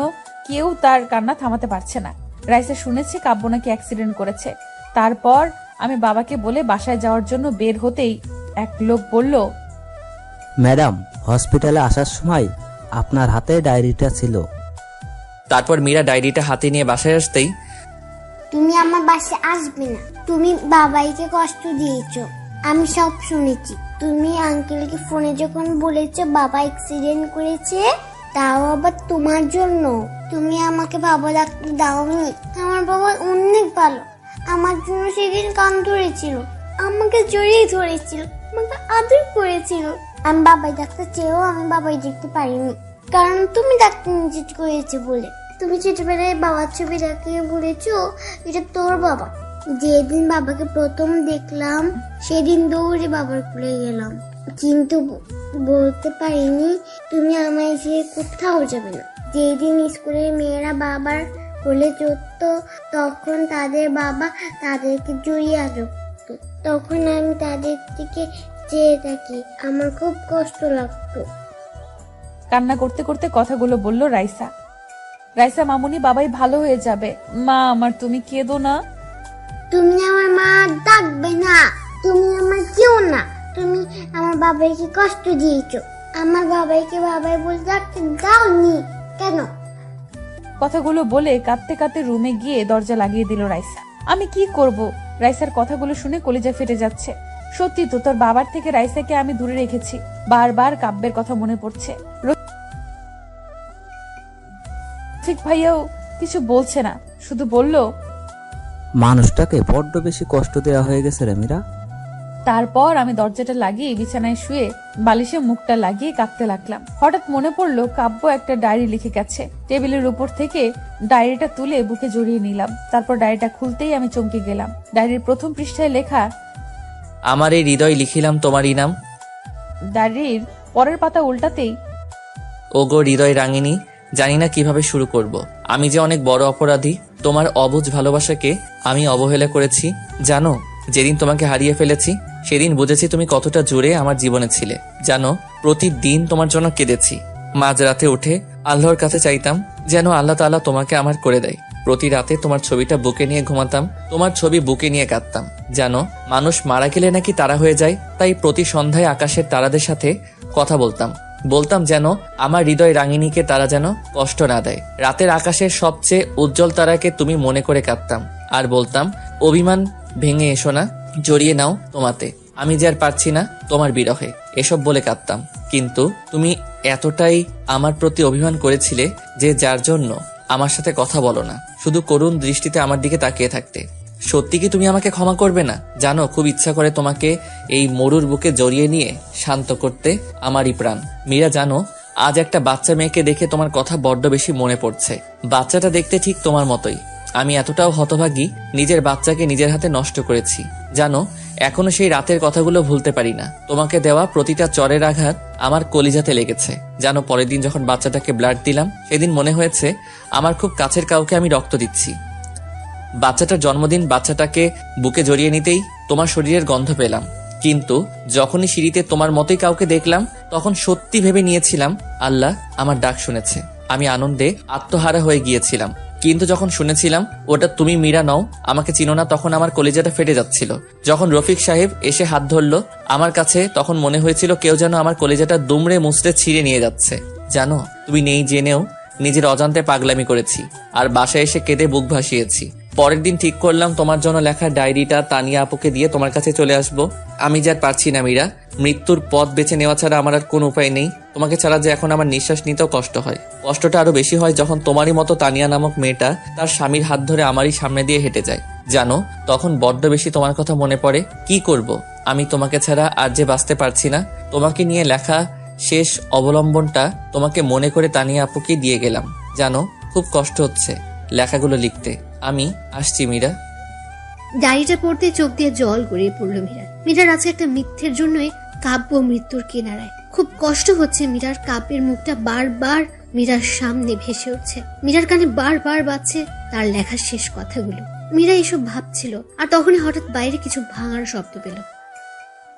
কেউ তার কান্না থামাতে পারছে না। রাইসা শুনেছে কাব্য নাকি অ্যাক্সিডেন্ট করেছে। তারপর আমি বাবাকে বলে বাসায় যাওয়ার জন্য বের হতেই এক লোক বলল, ম্যাডাম, হসপিটালে আসার সময় আপনার হাতে ডায়েরিটা ছিল। তারপর মীরা ডায়েরিটা হাতে নিয়ে বাসায় আসতেই, তুমি আমার বাসায় আসবে না। তুমি বাবাইকে কষ্ট দিয়েছো, আমি সব শুনেছি। তুমি আঙ্কেলকে ফোনে যখন বলেছো বাবা অ্যাক্সিডেন্ট করেছে, তাও আবার তোমার জন্য। তুমি আমাকে বাবা ডাকতে দাওনি। আমার বাবা অনেক ভালো, আমার জন্য সেদিন কান ধরেছিল, আমাকে জড়িয়ে ধরেছিল, আমাকে আদর করেছিল। আমি বাবাই ডাকতে চেয়েও আমি বাবাই দেখতে পারিনি, কারণ তুমি ডাকতে নিষেধ করেছে বলে। তুমি ছোটবেলায় বাবার ছবি দেখিয়ে বলেছো এটা তোর বাবা। যেদিন বাবাকে প্রথম দেখলাম সেদিন দৌড়ে বাবার কোলে গেলাম, কিন্তু বলতে পারিনি তুমি আমায় যে কোথাও যাবে না। যেদিন স্কুলের মেয়েরা বাবার কোলে চড়ত তখন তাদের বাবা তাদেরকে জড়িয়ে আসত, তখন আমি তাদের দিকে চেয়ে থাকি, আমার খুব কষ্ট লাগতো। কান্না করতে করতে কথাগুলো বলল রাইসা। রাইসা মামুনি, বাবাই ভালো হয়ে যাবে। মা আমার, তুমি কেঁদো না। তুমি আমার মা ডাকবে না, তুমি আমার কেউ না। তুমি আমার বাবাইকে কষ্ট দিয়েছো, আমার বাবাইকে বাবাই বলে ডাকতে দাওনি কেন? কথাগুলো বলে কাঁদতে কাঁদতে রুমে গিয়ে দরজা লাগিয়ে দিল রাইসা। আমি কি করব? রাইসার কথাগুলো শুনে কলিজা ফেটে যাচ্ছে। সত্যি তো, তোর বাবার থেকে রাইসাকে আমি দূরে রেখেছি। বারবার কাব্যের কথা মনে পড়ছে। রফিক ভাইয়াও কিছু বলছে না, শুধু বলল, মানুষটাকে বড্ড বেশি কষ্ট দেওয়া হয়ে গেছে রে মীরা। তারপর আমি দরজাটা লাগিয়ে বিছানায় শুয়ে বালিশে মুখটা লাগিয়ে কাঁদতে লাগলাম। হঠাৎ মনে পড়লো কাব্য একটা ডায়েরি লিখে গেছে। টেবিলের উপর থেকে ডায়েরিটা তুলে বুকে জড়িয়ে নিলাম। তারপর ডায়েরিটা খুলতেই আমি চমকে গেলাম। ডায়েরির প্রথম পৃষ্ঠায় লেখা, আমার এই হৃদয় লিখিলাম তোমার ইনাম। ডায়েরির পরের পাতা উল্টাতেই, ওগো হৃদয় রাঙিনী, জানি না কিভাবে শুরু করব। আমি যে অনেক বড় অপরাধী। তোমার অবুঝ ভালোবাসাকে আমি অবহেলা করেছি। জানো, যেদিন তোমাকে হারিয়ে ফেলেছি সেদিন বুঝেছি তুমি কতটা জোরে আমার জীবনে ছিলে। জানো, প্রতিদিন তোমার জন্য কেঁদেছি। মাঝরাতে উঠে আল্লাহর কাছে চাইতাম যেন আল্লাহ তাআলা তোমাকে আমার করে দেয়। প্রতি রাতে তোমার ছবিটা বুকে নিয়ে ঘুমাতাম, তোমার ছবি বুকে নিয়ে কাঁদতাম। জানো, মানুষ মারা গেলে নাকি তারা হয়ে যায়, তাই প্রতি সন্ধ্যায় আকাশের তারাদের সাথে কথা বলতাম যেন আমার হৃদয় রাঙিনীকে তারা যেন কষ্ট না দেয়। রাতের আকাশের সবচেয়ে উজ্জ্বল তারাকে তুমি মনে করে কাঁদতাম আর বলতাম, অভিমান ভেঙে এসো না, জড়িয়ে নাও তোমাতে, আমি যে আর পারছি না তোমার বিরহে, এসব বলে কাঁদতাম। কিন্তু তুমি এতটাই আমার প্রতি অভিমান করেছিলে যে যার জন্য আমার সাথে কথা বলো না, শুধু করুণ দৃষ্টিতে আমার দিকে তাকিয়ে থাকতে। সত্যি কি তুমি আমাকে ক্ষমা করবে না? জানো, খুব ইচ্ছা করে তোমাকে এই মরুর বুকে জড়িয়ে নিয়ে শান্ত করতে আমারই প্রাণ। মীরা, জানো, আজ একটা বাচ্চা মেয়েকে দেখে তোমার কথা বড্ড বেশি মনে পড়ছে। বাচ্চাটা দেখতে ঠিক তোমার মতোই। আমি এতটাও হতভাগী, নিজের বাচ্চাকে নিজের হাতে নষ্ট করেছি। জানো, এখনো সেই রাতের কথাগুলো ভুলতে পারি না। তোমাকে দেওয়া প্রতিটা চরের আঘাত আমার কলিজাতে লেগেছে। জানো, পরের দিন যখন বাচ্চাটাকে ব্লাড দিলাম সেদিন মনে হয়েছে আমার খুব কাছের কাউকে আমি রক্ত দিচ্ছি। বাচ্চাটার জন্মদিন, বাচ্চাটাকে বুকে জড়িয়ে নিতেই তোমার শরীরের গন্ধ পেলাম। কিন্তু যখনই সিঁড়িতে তোমার মতোই কাউকে দেখলাম তখন সত্যি ভেবে নিয়েছিলাম আল্লাহ আমার ডাক শুনেছে। আমি আনন্দে আত্মহারা হয়ে গিয়েছিলাম। কিন্তু যখন শুনেছিলাম ওটা তুমি মীরা নও, আমাকে চিনো না, তখন আমার কলিজাটা ফেটে যাচ্ছিল। যখন রফিক সাহেব এসে হাত ধরলো আমার কাছে তখন মনে হয়েছিল কেউ যেন আমার কলিজাটা দুমড়ে মুচড়ে ছিঁড়ে নিয়ে যাচ্ছে। জানো, তুমি নেই জেনেও নিজের অজান্তে পাগলামি করেছি আর বাসায় এসে কেঁদে বুক ভাসিয়েছি। পরের দিন ঠিক করলাম তোমার জন্য লেখা ডায়েরিটা তানিয়া আপুকে দিয়ে তোমার কাছে চলে আসব। আমি যে আর পারছি না মীরা, মৃত্যুর পথ বেছে নেওয়া ছাড়া আমার আর কোনো উপায় নেই। তোমাকে ছাড়া যে এখন আমার নিঃশ্বাস নিতেও কষ্ট হয়। কষ্টটা আরো বেশি হয় যখন তোমারই মতো তানিয়া নামক মেয়েটা তার স্বামীর হাত ধরে আমারই সামনে দিয়ে হেঁটে যায়। জানো, তখন বড্ড বেশি তোমার কথা মনে পড়ে। কি করব, আমি তোমাকে ছাড়া আর যে বাঁচতে পারছি না। তোমাকে নিয়ে লেখা শেষ অবলম্বনটা তোমাকে মনে করে তানিয়া আপুকে দিয়ে গেলাম। জানো, খুব কষ্ট হচ্ছে লেখাগুলো লিখতে। আমি আসছি মীরা। ডায়েরিটা পড়তে চোখ দিয়ে জল গড়িয়ে পড়লো মীরার আজকে একটা মিথ্যের জন্যই কাব্য মৃত্যুর কিনারায়। খুব কষ্ট হচ্ছে মীরার। কাব্যের মুখটা বারবার মীরার সামনে ভেসে উঠছে, মীরার কানে বারবার বাজছে তার লেখার শেষ কথাগুলো। মীরা এসব ভাবছিল আর তখনই হঠাৎ বাইরে কিছু ভাঙার শব্দ পেল।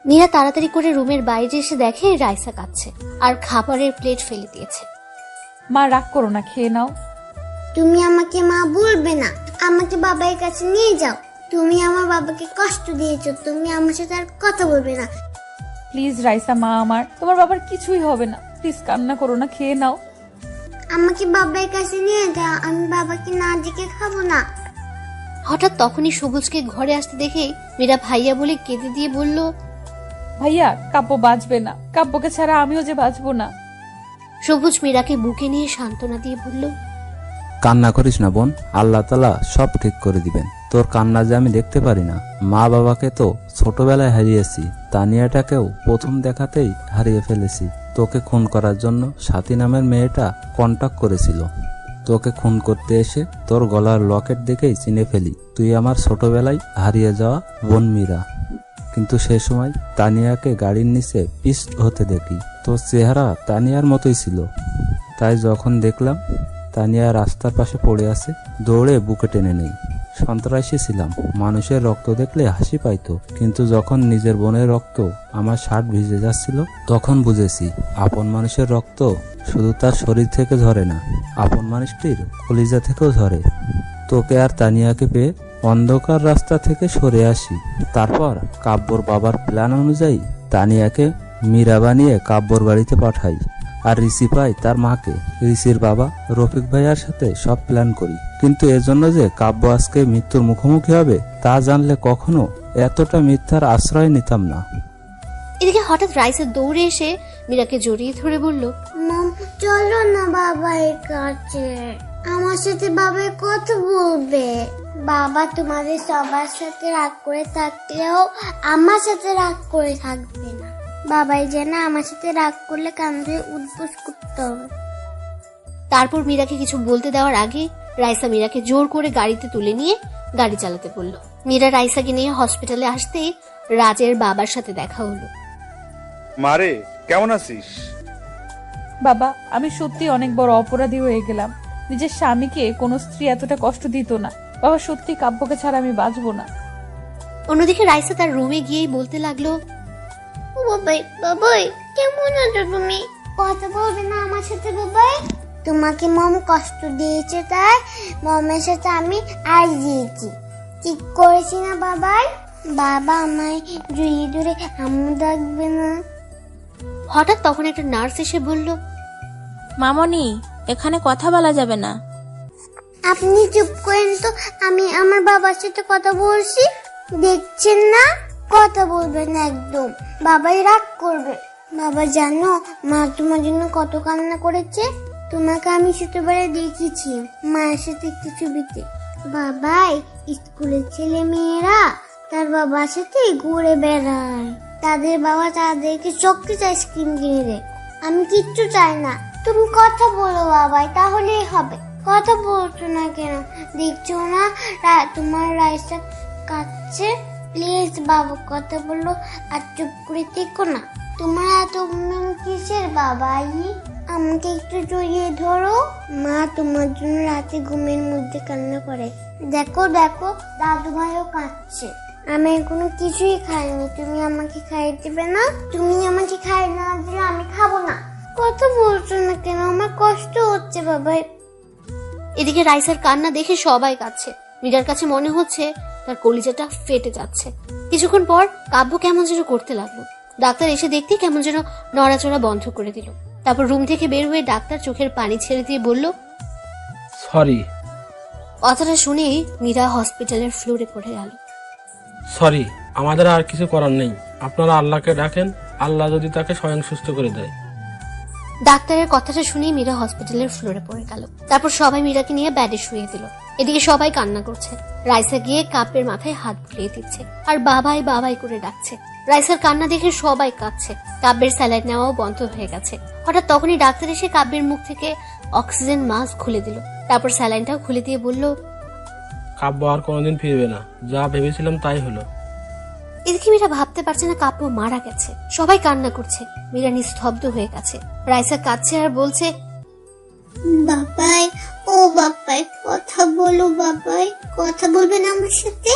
মীরা তাড়াতাড়ি করে রুমের বাইরে এসে দেখে রাইসা কাঁদছে আর খাবারের প্লেট ফেলে দিয়েছে। মা, রাগ করো না, খেয়ে নাও। তুমি আমাকে মা বলবে না, আমাকে বাবার কাছে নিয়ে যাও। তুমি আমার বাবাকে কষ্ট দিয়েছো, তুমি আমার সাথে আর কথা বলবে না। প্লিজ রাইসা, মা আমার, তোমার বাবার কিছুই হবে না। প্লিজ কান্না করো না, খেয়ে নাও। আমাকে বাবার কাছে নিয়ে যাও, আমি বাবাকে না ডেকে খাবো না। হঠাৎ তখনই সবুজকে ঘরে আসতে দেখে মীরা ভাইয়া বলে কেঁদে দিয়ে বলল, ভাইয়া, কাব্য বাঁচবে না। কাব্যকে ছাড়া আমিও যে বাঁচবো না। সবুজ মীরাকে বুকে নিয়ে সান্ত্বনা দিয়ে বলল, কান্না করিস না বোন, আল্লাহ তাআলা সব ঠিক করে দিবেন। তোর কান্না যে আমি দেখতে পারি না। মা বাবাকে তো ছোটবেলায় হারিয়েছি, তানিয়াটাকেও প্রথম দেখাতেই হারিয়ে ফেলেছি। তোকে খুন করার জন্য সাথী নামের মেয়েটা কন্টাক্ট করেছিল। তোকে খুন করতে এসে তোর গলার লকেট দেখেই চিনে ফেলি তুই আমার ছোটবেলায় হারিয়ে যাওয়া বোন মীরা। কিন্তু সে সময় তানিয়াকে গাড়ির নিচে পিস্ট হতে দেখি। তোর চেহারা তানিয়ার মতোই ছিল। তাই যখন দেখলাম তানিয়া রাস্তার পাশে পড়ে আছে, দৌড়ে বুকে টেনে নেই। সন্ত্রাসী ছিলাম, মানুষের রক্ত দেখলে হাসি পাইতো, কিন্তু যখন নিজের বোনের রক্ত আমার শার্ট ভিজে যাচ্ছিল তখন বুঝেছি আপন মানুষের রক্ত শুধু তার শরীর থেকে ঝরে না, আপন মানুষটির কলিজা থেকেও ঝরে। তোকে আর তানিয়াকে পেয়ে অন্ধকার রাস্তা থেকে সরে আসি। তারপর কাব্যর বাবার প্ল্যান অনুযায়ী তানিয়াকে মীরা বানিয়ে কাব্যর বাড়িতে পাঠাই, আর ঋষি পাই তার মাকে। ঋষির বাবা রফিক ভাইয়ার সাথে সব প্ল্যান করি, কিন্তু এজন্য যে কাব্য আজকে মৃত্যুর মুখোমুখি হবে তা জানলে কখনো এতটা মিথ্যার আশ্রয় নিতাম না। এদিকে হঠাৎ রাইসা দৌড়ে এসে মীরাকে জড়িয়ে ধরে বলল, মম চলো না বাবার কাছে, আমার সাথে বাবার কথা বলবে। বাবা তোমাদের সবার সাথে রাগ করে থাকলেও আমার সাথে রাগ করে থাকবে না। বাবাই যেন আমার সাথে রাগ করলে কান ধরে উদ্বোস করতে হবে। তারপর মীরাকে কিছু বলতে দেওয়ার আগে রাইসা মীরাকে জোর করে গাড়িতে তুলে নিয়ে গাড়ি চালাতে বলল। মীরা রাইসাকে নিয়ে হসপিটালে আসতেই রাজের বাবার সাথে দেখা হলো। মারে, কেমন আছিস? বাবা, আমি সত্যি অনেক বড় অপরাধী হয়ে গেলাম। নিজের স্বামীকে কোনো স্ত্রী এতটা কষ্ট দিত না। বাবা, সত্যি কাব্যকে ছাড়া আমি বাঁচবো না। অন্যদিকে রাইসা তার রুমে গিয়েই বলতে লাগলো, বাবাই বাবাই কেমন আছো তুমি? কথা বলবে না আমার সাথে বাবাই? তোমাকে মম কষ্ট দিয়েছে তাই মমের সাথে আমি আর দিয়েছি। ঠিক করেছি না বাবাই? বাবা আমায় জড়িয়ে ধরে আম্মু ডাকবে না? হঠাৎ তখন একটা নার্স এসে বলল, মামনি, এখানে কথা বলা যাবে না। আপনি চুপ করেন তো, আমি আমার বাবার সাথে কথা বলছি। দেখছেন না, কথা বলবেন না একদম, বাবাই রাগ করবে। বাবা জানো মা তোমার জন্য কত কান্না করেছে? তোমাকে আমি ছোটবেলায় দেখেছি মায়ের সাথে একটু ছবিতে। বাবাই স্কুলের ছেলে মেয়েরা তার বাবার সাথে ঘুরে বেড়ায়, তাদের বাবা তাদেরকে চকলেট আইসক্রিম কিনে দেয়। আমি কিচ্ছু চাই না, তুমি কথা বলো বাবাই, তাহলেই হবে। কথা বলছো না কেন? দেখছো না তোমার রাইসটা কাঁদছে? প্লিজ বাবা কথা বলো, আর চুপ করে দেখো না। তোমার এত কিসের বাবাই? আমাকে একটু জড়িয়ে ধরো। মা তোমার জন্য রাতে ঘুমের মধ্যে কান্না করে। দেখো দেখো দাদু ভাইও কাঁদছে। আমি এখনো কিছুই খাইনি, তুমি আমাকে খাইয়ে দেবে না? তুমি আমাকে খাইয়ে না দিলে আমি খাবো না। কথা বলছো না কেন? আমার কষ্ট হচ্ছে বাবাই। এদিকে রাইসার কান্না দেখে সবাই কাঁদছে। মীরার কাছে মনে হচ্ছে তার কলিজাটা ফেটে যাচ্ছে। কিছুক্ষণ পর কাব্য কেমন যেন করতে লাগলো। ডাক্তার এসে দেখতে কেমন যেন নড়াচড়া বন্ধ করে দিল। তারপর রুম থেকে বের হয়ে ডাক্তার চোখের পানি ছেড়ে দিয়ে বলল, সরি। কথাটা শুনেই মীরা হসপিটালের ফ্লোরে পড়ে গেল। সরি, আমাদের আর কিছু করার নেই। আপনারা আল্লাহকে ডাকেন, আল্লাহ যদি তাকে স্বয়ং সুস্থ করে দেয়। ডাক্তারের কথাটা শুনেই মীরা হসপিটালের ফ্লোরে পড়ে গেল। তারপর সবাই মীরাকে নিয়ে বেডে শুয়ে দিল। এদিকে সবাই কান্না করছে। রাইসা গিয়ে কাব্যের মাথায় হাত বুলিয়ে দিচ্ছে আর বাবাই বাবাই করে ডাকছে। রাইসার কান্না দেখে সবাই কাঁদছে। কাব্যের স্যালাইড নেওয়াও বন্ধ হয়ে গেছে। হঠাৎ তখনই ডাক্তার এসে কাব্যের মুখ থেকে অক্সিজেন মাস্ক খুলে দিল। তারপর স্যালাইনটাও খুলে দিয়ে বলল, কাব্য আর কোনোদিন ফিরবে না, যা ভেবেছিলাম তাই হলো। এদিকে মীরা ভাবতে পারছে না কাব্য মারা গেছে। সবাই কান্না করছে। মীরা নিস্তব্ধ হয়ে গেছে। রাইসা কাঁদছে আর বলছে, বাবাই ও বাবাই কথা বলো বাবাই, কথা বলবে না আমার সাথে?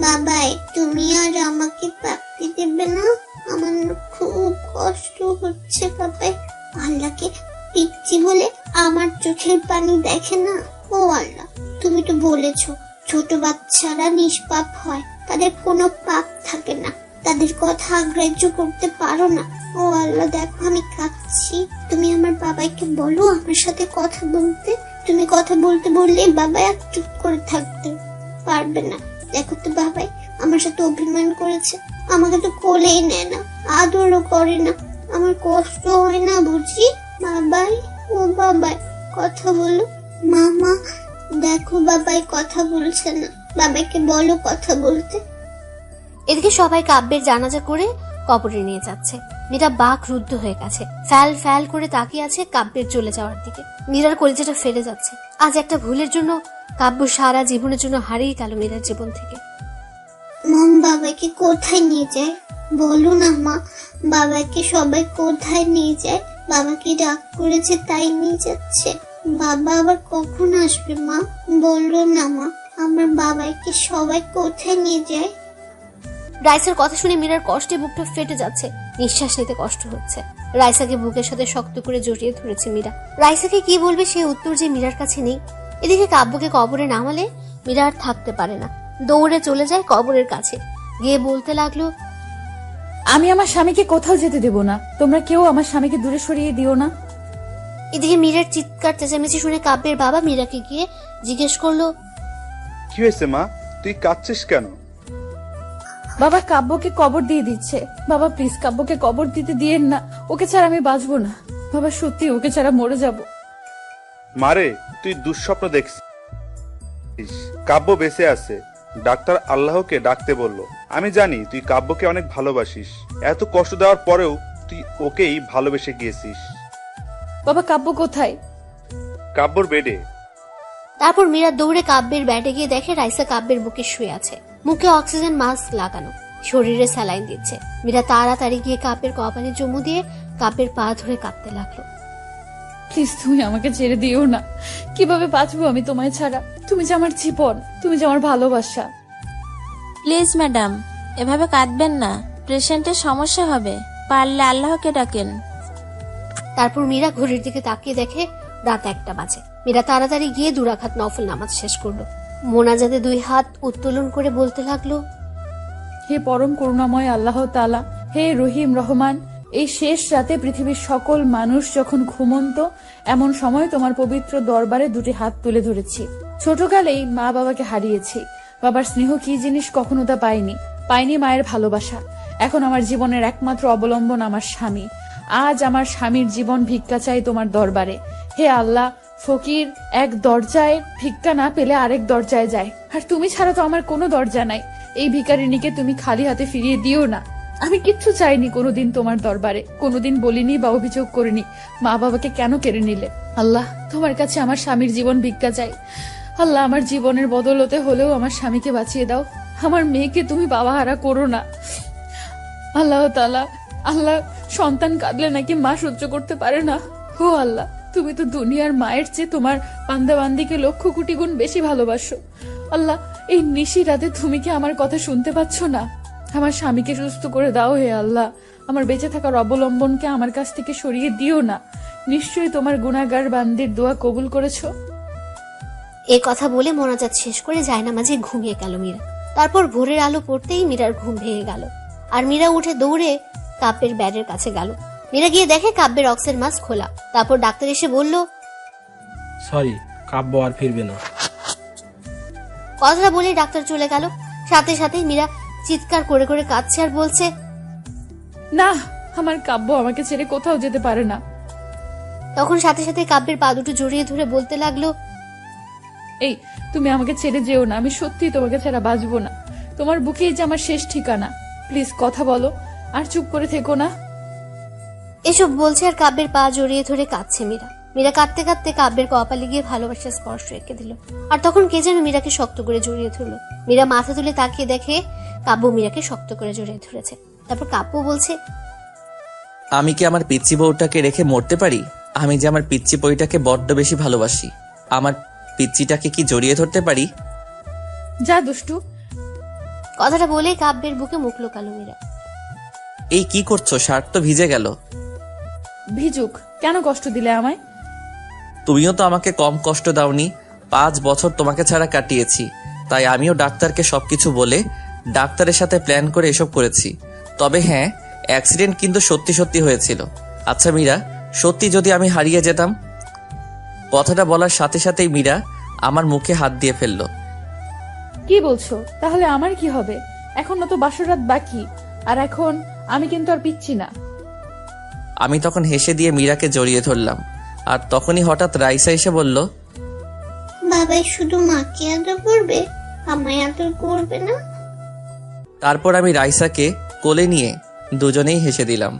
বাবাই তুমি আর আমাকে পাপ্পি দেবে না? আমার খুব কষ্ট হচ্ছে বাবাই। আল্লাহকে পিচ্ছি বলে আমার চোখের পানি দেখে না। ও আল্লাহ, তুমি তো বলেছো ছোট বাচ্চারা নিষ্পাপ হয়, তাদের কোনো পাপ থাকে না, তাদের কথা গ্রাহ্য করতে পারো না। ও আল্লাহ দেখো আমি কাঁদছি, তুমি আমার বাবাইকে বলো আমার সাথে কথা বলতে। তুমি কথা বলতে বললে বাবাই আর চুপ করে থাকতে পারবে না। দেখো তো বাবাই আমার সাথে অভিমান করেছে, আমাকে তো কোলেই নেয় না, আদরও করে না। আমার কষ্ট হয় না বুঝি বাবাই? বাবাই কথা বলো। মামা দেখো, বাবাই কথা বলছে না, বাবাকে বলো কথা বলতে। এদিকে সবাই কাব্যের জানাজা করে কবরে নিয়ে যাচ্ছে। মীরা বাক রুদ্ধ হয়ে গেছে, ফ্যাল ফ্যাল করে তাকিয়ে আছে কাব্যের চলে যাওয়ার দিকে। মীরার কলিজাটা ফেলে যাচ্ছে। আজ একটা ভুলের জন্য কাব্য সারা জীবনের জন্য হারিয়ে গেল মীরার জীবন থেকে। মম বাবাকে কোথায় নিয়ে যায় বলো না মা, বাবাকে সবাই কোথায় নিয়ে যায়? বাবাকে ডাক করেছে তাই নিয়ে যাচ্ছে। বাবা আবার কখন আসবে মা, বললো না মা, আমার বাবাকে সবাই কোথায় নিয়ে যায়? রাইসার কথা শুনে মীরার কষ্টে বুকটা ফেটে যাচ্ছে, নিঃশ্বাস নিতে কষ্ট হচ্ছে। রাইসাকে বুকের সাথে শক্ত করে জড়িয়ে ধরেছে মীরা। রাইসাকে কি বলবে সে উত্তর যে মীরার কাছে নেই। এদিকে কাব্যকে কবরে নামালে মীরা আর থাকতে পারে না, দৌড়ে চলে যায় কবরের কাছে, গিয়ে বলতে লাগলো, আমি আমার স্বামীকে কোথাও যেতে দেব না, তোমরা কেউ আমার স্বামীকে দূরে সরিয়ে দিও না। এদিকে মীরার চিৎকার চেঁচামেচি শুনে কাব্যের বাবা মীরাকে গিয়ে জিজ্ঞেস করলো, কি হয়েছে মা, তুই কাঁদছিস কেন? বাবা কাব্যকে কবর দিয়ে দিচ্ছে। বাবা প্লিজ কাব্যকে কবর দিতে দিয়েন না, ওকে ছাড়া আমি বাঁচবো না। বাবা সত্যি ওকে ছাড়া মরে যাব। মারে, তুই দুঃস্বপ্ন দেখছিস। কাব্য বেঁচে আছে, ডাক্তার আল্লাহকে ডাকতে বলল। আমি জানি তুই কাব্যকে অনেক ভালোবাসিস, এত কষ্ট দেওয়ার পরেও তুই ওকেই ভালোবেসে গিয়েছিস। বাবা কাব্য কোথায়? কাব্যর বেডে। তারপর মীরা দৌড়ে কাব্যের ব্যাটে গিয়ে দেখে রাইসা কাব্যের বুকে শুয়ে আছে, মুখে অক্সিজেন মাস্ক লাগানো, শরীরে স্যালাইন দিচ্ছে। মীরা তাড়াতাড়ি গিয়ে কাব্যের কপালে চুমু দিয়ে কাব্যের পা ধরে কাঁদতে লাগলো। প্লিজ তুমি আমাকে ছেড়ে দিও না, কিভাবে বাঁচবো আমি তোমায় ছাড়া? তুমি যে আমার জীবন, তুমি যে আমার ভালোবাসা। প্লিজ ম্যাডাম, এভাবে কাঁদবেন না, পেশেন্টের সমস্যা হবে, পারলে আল্লাহকে ডাকেন। তারপর মীরা ঘড়ির দিকে তাকিয়ে দেখে রাত 1টা বাজে। মীরা তাড়াতাড়ি গিয়ে 2 রাকাত নফল নামাজ শেষ করলো। মোনাজাতে 2 হাত উত্তোলন করে বলতে লাগলো, হে পরম করুণাময় আল্লাহ তাআলা, হে রহিম রহমান, এই শেষ রাতে পৃথিবীর সকল মানুষ যখন ঘুমন্ত, এমন সময় তোমার পবিত্র দরবারে 2টি হাত তুলে ধরেছি। ছোটকালেই মা বাবাকে হারিয়েছি, বাবার স্নেহ কি জিনিস কখনো তা পাইনি মায়ের ভালোবাসা। এখন আমার জীবনের একমাত্র অবলম্বন আমার স্বামী। আজ আমার স্বামীর জীবন ভিক্ষা চাই তোমার দরবারে। হে আল্লাহ, ফকির এক দরজায় ভিক্ষা না পেলে আরেক দরজায় যায়, আর তুমি ছাড়া তো আমার কোনো দরজা নাই। এই ভিখারিনীকে তুমি খালি হাতে ফিরিয়ে দিও না। আমি কিচ্ছু চাইনি কোনোদিন তোমার দরবারে, কোনোদিন বলিনি বা অভিযোগ করিনি মা বাবাকে কেন কেড়ে নিলে। আল্লাহ, তোমার কাছে আমার স্বামীর জীবন ভিক্ষা চাই। আল্লাহ, আমার জীবনের বদলতে হলেও আমার স্বামীকে বাঁচিয়ে দাও, আমার মেয়েকে তুমি বাবা হারা করো না। আল্লাহ তাআলা, আল্লাহ, সন্তান কাঁদলে নাকি মা সহ্য করতে পারে না। ও আল্লাহ, তুমি তো দুনিয়ার মায়ের চেয়ে তোমার বান্দাবান্দিকে লক্ষ কোটি গুণ বেশি ভালোবাসো। আল্লাহ, এই নিশি রাতে তুমি কি আমার কথা শুনতে পাচ্ছ না? আমার স্বামীকে সুস্থ করে দাও হে আল্লাহ, আমার বেঁচে থাকার অবলম্বনকে আমার কাছ থেকে সরিয়ে দিও না। নিশ্চয়ই তোমার গুনাহগার বান্দির দোয়া কবুল করেছো। এই কথা বলে মোনাজাত শেষ করে জায়নামাজে ঘুমিয়ে গেল মীরা। তারপর ভোরের আলো পড়তেই মীরার ঘুম ভেঙে গেল, আর মীরা উঠে দৌড়ে কাব্যের ব্যাডের কাছে গেল। মীরা গিয়ে দেখে কাব্যের অক্সিজেন মাস্ক খোলা। তারপর ডাক্তার এসে বলল, সরি, কাব্য আর ফিরবে না। কথাটা বলে ডাক্তার চলে গেল। সাথে সাথে মীরা চিৎকার করে করে কাঁদছে আর বলছে, না, আমার কাব্য আমাকে ছেড়ে কোথাও যেতে পারে না। তখন সাথে সাথে কাব্যের পা দুটো জড়িয়ে ধরে বলতে লাগলো, এই তুমি আমাকে ছেড়ে যেও না, আমি সত্যি তোমাকে ছাড়া বাঁচবো না। তোমার বুকেই যে আমার শেষ ঠিকানা, প্লিজ কথা বলো, আর চুপ করে থেকো না। এসব বলছে আর কাব্যের পা জড়িয়ে ধরে কাঁদছে মীরা। মীরা কাঁদতে কাঁদতে কাব্যের কপালে গিয়ে ভালোবাসার স্পর্শ রেখে দিল। আর তখন কে যেন মীরাকে শক্ত করে জড়িয়ে ধরলো। মীরা মাথা তুলে তাকিয়ে দেখে কাব্য মীরাকে শক্ত করে জড়িয়ে ধরেছে। তারপর কাব্য বলছে, আমি কি আমার পিচ্চি বউটাকে রেখে মরতে পারি? আমি যে আমার পিচ্চি বইটাকে বড্ড বেশি ভালোবাসি, আমার পিচ্চিটাকে কি জড়িয়ে ধরতে পারি? যা দুষ্টু। কথাটা বলে কাব্যের বুকে মুখ লুকালো মীরা। এই কি করছো? শার্ট তো ভিজে গেল। ভিজুক, কেন কষ্ট দিলে আমায়? তুমিও তো আমাকে কম কষ্ট দাওনি। 5 বছর তোমাকে ছাড়া কাটিয়েছি, তাই আমিও ডাক্তারকে সবকিছু বলে ডাক্তারের সাথে প্ল্যান করে এসব করেছি। তবে হ্যাঁ, অ্যাক্সিডেন্ট কিন্তু সত্যি সত্যি হয়েছিল। আচ্ছা মীরা, সত্যি যদি আমি হারিয়ে যেতাম? কথাটা বলার সাথে সাথেই মীরা আমার মুখে হাত দিয়ে ফেললো। কি বলছো? তাহলে আমার কি হবে? এখনো তো বাসরাত বাকি, আর এখন আমি কিন্তু আর পিচ্ছি না। আমি তখন হেসে দিয়ে মীরাকে জড়িয়ে ধরলাম। আর তখনই হঠাৎ রাইসা এসে বলল, বাবাই শুধু মাকে আদর করবে, আমায় আদর করবে না? তারপর আমি রাইসাকে কোলে নিয়ে দুজনেই হেসে দিলাম।